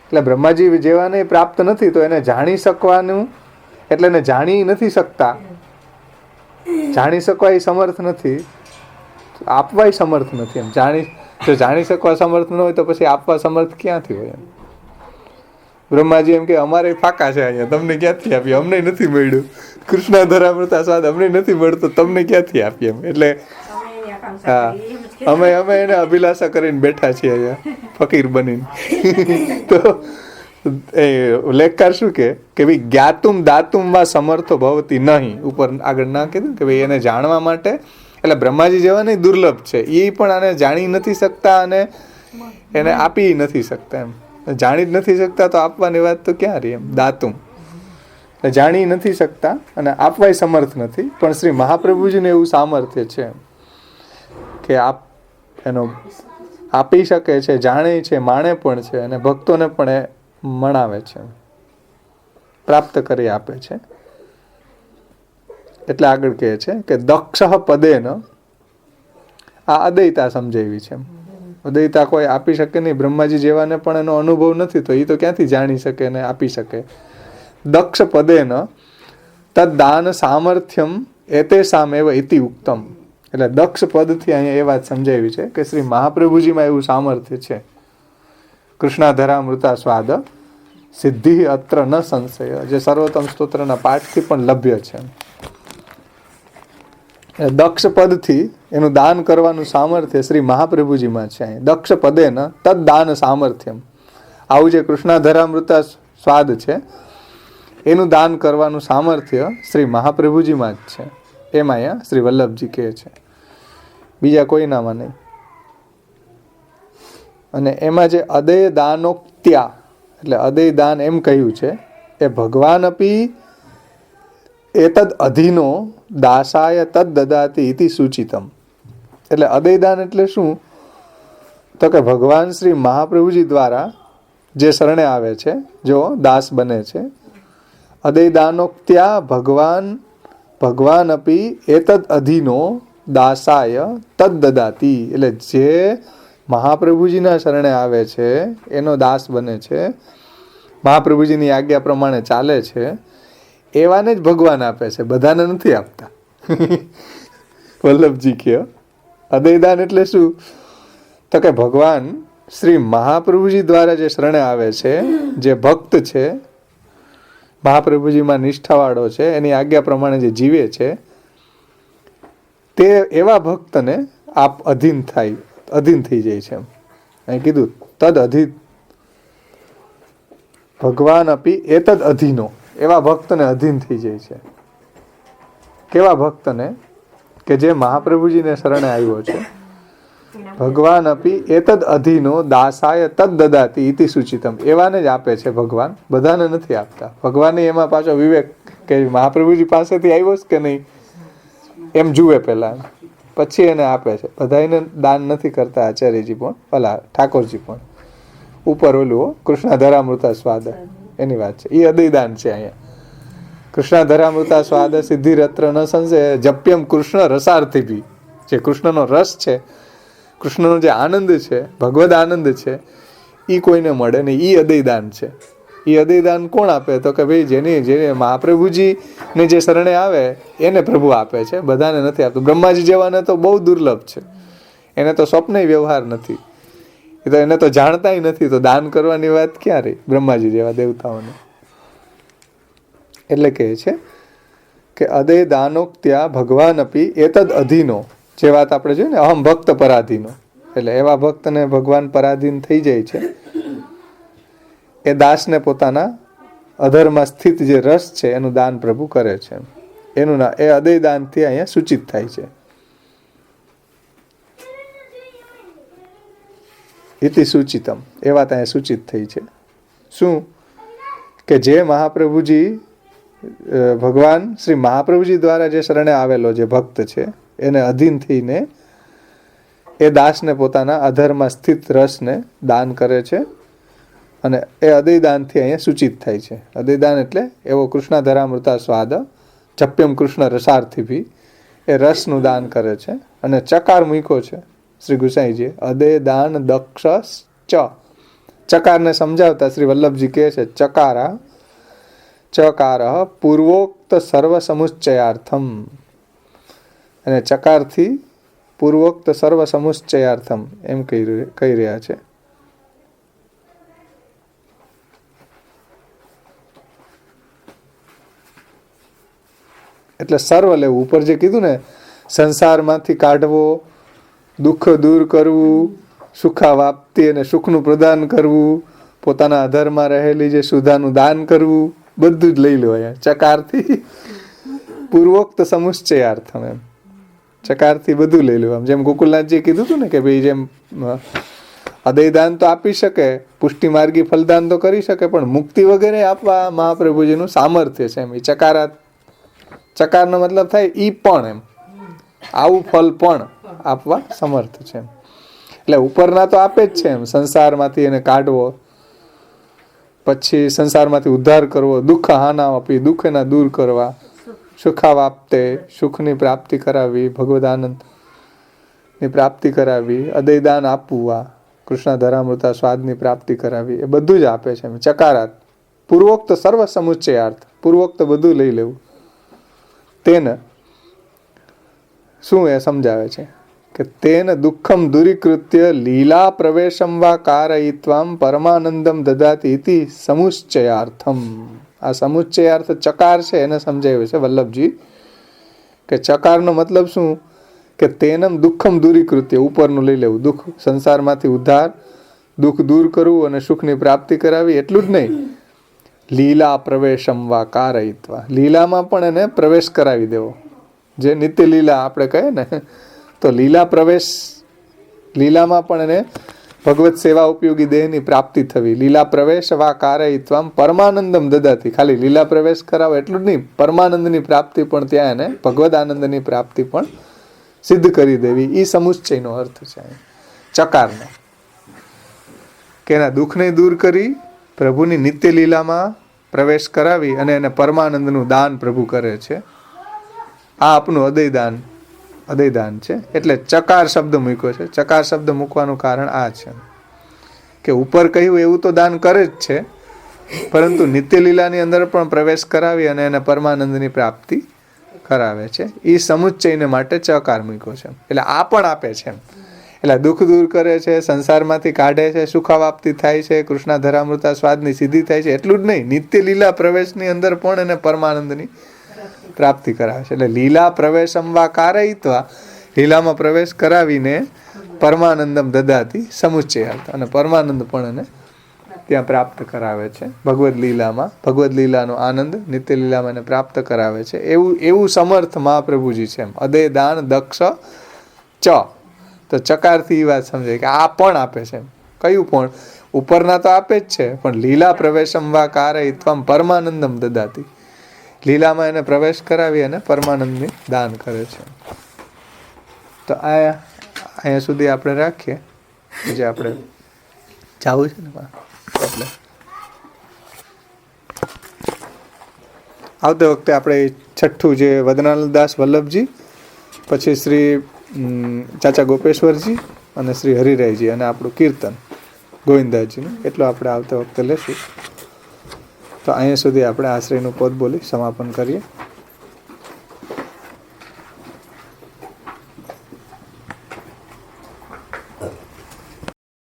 એટલે બ્રહ્માજી જેવાને પ્રાપ્ત નથી તો એને જાણી શકવાનું, એટલે એને જાણી નથી શકતા, જાણી શકવા એ સમર્થ નથી, આપવા સમર્થ નથી એમ. જો જાણી શકવા સમર્થ ન હોય તો પછી આપવા સમર્થ ક્યાંથી હોય એમ. બ્રહ્માજી એમ કે અમારે ફાકા છે અહીંયા, તમને ક્યાંથી આપીએ, અમને નથી મળ્યું. કૃષ્ણાધરામૃતા સ્વાદ અમને નથી મળતો, તમને ક્યાંથી આપીએ એમ. એટલે હા, અમે એને અભિલાષા કરીને બેઠા છીએ અહીંયા ફકીર બનીને. તો એ લેખકાર શું કે ભાઈ જ્ઞાતુમ દાતુમ વા સમર્થો ભવતી નહીં, ઉપર આગળ ના કીધું કે ભાઈ એને જાણવા માટે, એટલે બ્રહ્માજી જેવા નહીં, દુર્લભ છે એ પણ આને જાણી નથી શકતા અને એને આપી નથી શકતા એમ. જાણી જ નથી શકતા તો આપવાની વાત તો ક્યાં રહી એમ. દાતુમ જાણી નથી શકતા અને આપવાય સમર્થ નથી, પણ શ્રી મહાપ્રભુજીને એવું સામર્થ્ય છે કે એનો આપી શકે છે, જાણે છે, માણે પણ છે અને ભક્તોને પણ એ મણાવે છે, પ્રાપ્ત કરી આપે છે. એટલે આગળ કહે છે કે દક્ષ પદેન, આ અદયતા સમજાવી છે. અદયતા કોઈ આપી શકે નહીં, બ્રહ્માજી જેવાને પણ એનો અનુભવ નથી તો એ તો ક્યાંથી જાણી શકે ને આપી શકે. દક્ષ પદેન તદ દાન સામર્થ્યમ એતેષામેવ ઇતિ ઉક્તમ. એટલે દક્ષ પદથી અહીંયા એ વાત સમજાવી છે કે શ્રી મહાપ્રભુજીમાં એવું સામર્થ્ય છે. કૃષ્ણાધરામૃતા સ્વાદ સિદ્ધિ અત્ર ન સંશય, જે સર્વોત્તમ સ્તોત્રના પાઠથી પણ લભ્ય છે. દક્ષ પદથી એનું દાન કરવાનું સામર્થ્ય શ્રી મહાપ્રભુજીમાં છે. દક્ષ પદે ન તદ દાન સામર્થ્યમ, આવું જે કૃષ્ણાધરામૃતા સ્વાદ છે એનું દાન કરવાનું સામર્થ્ય શ્રી મહાપ્રભુજીમાં જ છે. એમાં અહીંયા શ્રી વલ્લભજી કહે છે, બીજા કોઈનામાં નહીં. અને એમાં જે અદય દાનોક્ત્યા, એટલે અદય દાન એમ કહ્યું છે એ ભગવાન અપી એતદ અધીનો દાસાય તદ દદાતિ ઇતિ સૂચિતમ. એટલે અદય દાન એટલે શું? તો કે ભગવાન શ્રી મહાપ્રભુજી દ્વારા જે શરણે આવે છે, જો દાસ બને છે, અદય દાનોક્ત્યા ભગવાન અપી એતદ અધીનો દાસાય તદ દદાતિ. એટલે જે મહાપ્રભુજીના શરણે આવે છે એનો દાસ બને છે, મહાપ્રભુજીની આજ્ઞા પ્રમાણે ચાલે છે, એવાને જ ભગવાન આપે છે, બધાને નથી આપતા. વલ્લભજી કહે અદયદાન એટલે શું? તો કે ભગવાન શ્રી મહાપ્રભુજી દ્વારા જે શરણે આવે છે, જે ભક્ત છે, મહાપ્રભુજીમાં નિષ્ઠાવાળો છે, એની આજ્ઞા પ્રમાણે જે જીવે છે, તે એવા ભક્તને આપ અધીન થઈ જાય છે. અહીં કીધું તદ અધિ ભગવાન અપી એતદ અધીનો, એવા ભક્તને અધીન થઈ જાય છે. કેવા ભક્તને? કે જે મહાપ્રભુજીને શરણે આવ્યો છે. ભગવાન અપી એતદ અધીનો દાસાય તદ દદાતિ ઇતિ સૂચિતમ, એવાને જ આપે છે ભગવાન, બધાને નથી આપતા. ભગવાને એમાં પાછો વિવેક કે મહાપ્રભુજી પાસેથી આવ્યો કે નહીં એમ જુએ પહેલા, પછી એને આપે છે. બધાને દાન નથી કરતા આચાર્યજી પણ, ભલા ઠાકોરજી પણ. ઉપર ઓલું કૃષ્ણાધરામૃતા સ્વાદ એની વાત છે, એ અદય દાન છે અહીંયા. કૃષ્ણ ધરામૃતા સ્વાદ સિદ્ધિ રત્ર ન સંશય જપ્યમ કૃષ્ણ રસાર્થિભી. જે કૃષ્ણનો રસ છે, કૃષ્ણનો જે આનંદ છે, ભગવદ આનંદ છે, એ કોઈને મળે નહીં. એ અદયદાન છે. એ અદયદાન કોણ આપે? તો કે ભાઈ જેને મહાપ્રભુજીને જે શરણે આવે એને પ્રભુ આપે છે, બધાને નથી આપતું. બ્રહ્માજી જેવાને તો બહુ દુર્લભ છે, એને તો સ્વપ્ન વ્યવહાર નથી, એ તો એને તો જાણતા નથી, તો દાન કરવાની વાત ક્યાં રહી બ્રહ્માજી જેવા દેવતાઓને. એટલે કહે છે કે અદય દાનોક્ત્યા ભગવાન અપી એતદ અધીનો. જે વાત આપણે જોઈએ ને, અહમ ભક્ત પરાધીનો, એટલે એવા ભક્તને ભગવાન પરાધીન થઈ જાય છે. એ દાસને પોતાના અધરમાં સ્થિત જે રસ છે એનું દાન પ્રભુ કરે છે. એનું ના એ અદય દાનથી અહીંયા સૂચિત થાય છે. ઇતિ સૂચિતમ, એ વાત અહીંયા સૂચિત થઈ છે. શું? કે જે મહાપ્રભુજી ભગવાન શ્રી મહાપ્રભુજી દ્વારા જે શરણે આવેલો જે ભક્ત છે એને અધીન થઈને એ દાસને પોતાના અધરમાં સ્થિત રસને દાન કરે છે. અને એ અદયદાનથી અહીંયા સૂચિત થાય છે. અદયદાન એટલે એવો કૃષ્ણધરામૃતા સ્વાદ જપ્યમ કૃષ્ણ રસાર્થિભી, એ રસનું દાન કરે છે. અને ચકાર મૂક્યો છે શ્રી ગુસાઈજીએ, અદયદાન દક્ષ ચ. ચકારને સમજાવતા શ્રી વલ્લભજી કહે છે ચકાર પૂર્વોક્ત સર્વ સમુચ્ચયાર્થમ. અને ચકારથી પૂર્વોક્ત સર્વ સમુચ્ચયાર્થમ એમ કહી રહ્યા છે. એટલે સર્વ લેવું. ઉપર જે કીધું ને, સંસારમાંથી કાઢવો, દુઃખ દૂર કરવું, સુખાવાપ્તિ અને સુખનું પ્રદાન કરવું, પોતાના અધરમાં રહેલી જે સુધાનું દાન કરવું, બધું જ લઈ લો અહીંયા ચકારથી. પૂર્વોક્ત સમુચ્ચયાર્થમ એમ ચકારથી બધું લઈ લો. જેમ ગોકુલનાથજીએ કીધું હતું ને કે ભાઈ જેમ અદયદાન તો આપી શકે, પુષ્ટિ માર્ગી ફલદાન તો કરી શકે, પણ મુક્તિ વગેરે આપવા મહાપ્રભુજીનું સામર્થ્ય છે એમ. એ ચકારનો મતલબ થાય ઈ પણ એમ, આવું ફલ પણ આપવા સમર્થ છે એમ. એટલે ઉપરના તો આપે જ છે એમ, સંસારમાંથી એને કાઢવો, પછી સંસારમાંથી ઉદ્ધાર કરવો, દુઃખ હાના આપી દુઃખ એના દૂર કરવા, સુખાવાપ્તે સુખની પ્રાપ્તિ કરાવી, ભગવદાનંદની પ્રાપ્તિ કરાવી, અદયદાન આપવું, કૃષ્ણ ધરામૃતા સ્વાદની પ્રાપ્તિ કરાવી, એ બધું જ આપે છે એમ. ચકારાત પૂર્વોક્ત સર્વ સમુચ્ચયાર્થ, પૂર્વોક્ત બધું લઈ લેવું. તેને શું એ સમજાવે છે કે તેન દુઃખમ દૂરીકૃત્ય લીલા પ્રવેશમ વા કારયિત્વામ પરમાનંદમ દદાતિ ઇતિ સમુચ્ચયાર્થમ. આ સમુચ્ચયાર્થ ચકાર છે એને સમજાવ્યું છે વલ્લભજી કે ચકારનો મતલબ શું કે તેનમ દુઃખમ દૂરીકૃત્ય, ઉપરનું લઈ લેવું, દુઃખ સંસારમાંથી ઉદ્ધાર, દુઃખ દૂર કરવું અને સુખની પ્રાપ્તિ કરાવી. એટલું જ નહીં, લીલા પ્રવેશમ વા કારયિત્વા, લીલામાં પણ એને પ્રવેશ કરાવી દેવો. જે નિત્ય લીલા આપણે કહીએ ને, તો લીલા પ્રવેશ, લીલામાં પણ એને ભગવત સેવા ઉપયોગી દેહની પ્રાપ્તિ થવી. લીલા પ્રવેશ વા કારયિત્વામ પરમાનંદમ દદાતિ, ખાલી લીલા પ્રવેશ કરાવો એટલું જ નહીં, પરમાનંદની પ્રાપ્તિ પણ ત્યાં એને ભગવદ આનંદની પ્રાપ્તિ પણ સિદ્ધ કરી દેવી. એ સમુચ્ચયનો અર્થ છે ચકારનો, કે એના દુઃખને દૂર કરી પ્રભુની નિત્ય લીલામાં પ્રવેશ કરાવી અને એને પરમાનંદનું દાન પ્રભુ કરે છે. આ આપનું અદયદાન છે. એટલે ચકાર શબ્દ મૂક્યો છે. ચકાર શબ્દ મૂકવાનું કારણ આ છે કે ઉપર કહ્યું એવું તો દાન કરે જ છે, પરંતુ નિત્ય લીલાની અંદર પણ પ્રવેશ કરાવી અને એને પરમાનંદની પ્રાપ્તિ કરાવે છે. એ સમુચ્ચયને માટે ચકાર મૂક્યો છે. એટલે આ પણ આપે છે એમ. એટલે દુઃખ દૂર કરે છે, સંસારમાંથી કાઢે છે, સુખાવાપ્તિ થાય છે, કૃષ્ણ ધરામૃતા સ્વાદની સિદ્ધિ થાય છે. એટલું જ નહીં, નિત્ય લીલા પ્રવેશની અંદર પણ એને પરમાનંદની પ્રાપ્તિ કરાવે છે. એટલે લીલા પ્રવેશમ વા કારયિત્વા, લીલામાં પ્રવેશ કરાવીને પરમાનંદમ દદાતિ સમુચ્ચયાર્થ, અને પરમાનંદ પણ એને ત્યાં પ્રાપ્ત કરાવે છે. ભગવદ લીલામાં ભગવદ લીલાનો આનંદ નિત્ય લીલામાં એને પ્રાપ્ત કરાવે છે. એવું સમર્થ મહાપ્રભુજી છે એમ. અદયદાન દક્ષ ચ, તો ચકારથી એ વાત સમજાય કે આ પણ આપે છે એમ. કયું પણ? ઉપરના તો આપે જ છે, પણ લીલા પ્રવેશમ વા કારયિત્વામ પરમાનંદમ દદાતિ, લીલામાં એને પ્રવેશ કરાવી અને પરમાનંદની દાન કરે છે. તો અહીંયા સુધી આપણે રાખીએ. જે આપણે જવું છે ને એટલે આવતે વખતે આપણે છઠ્ઠું જે વદનાલદાસ વલ્લભજી, પછી શ્રી ચાચા ગોપેશ્વરજી અને શ્રી હરિરાયજી અને આપણું કીર્તન ગોવિંદાજીનું એટલું આપણે આવતે વખતે લેશું. તો અહીંયા સુધી આપણે આશ્રયનું પદ બોલી સમાપન કરીએ.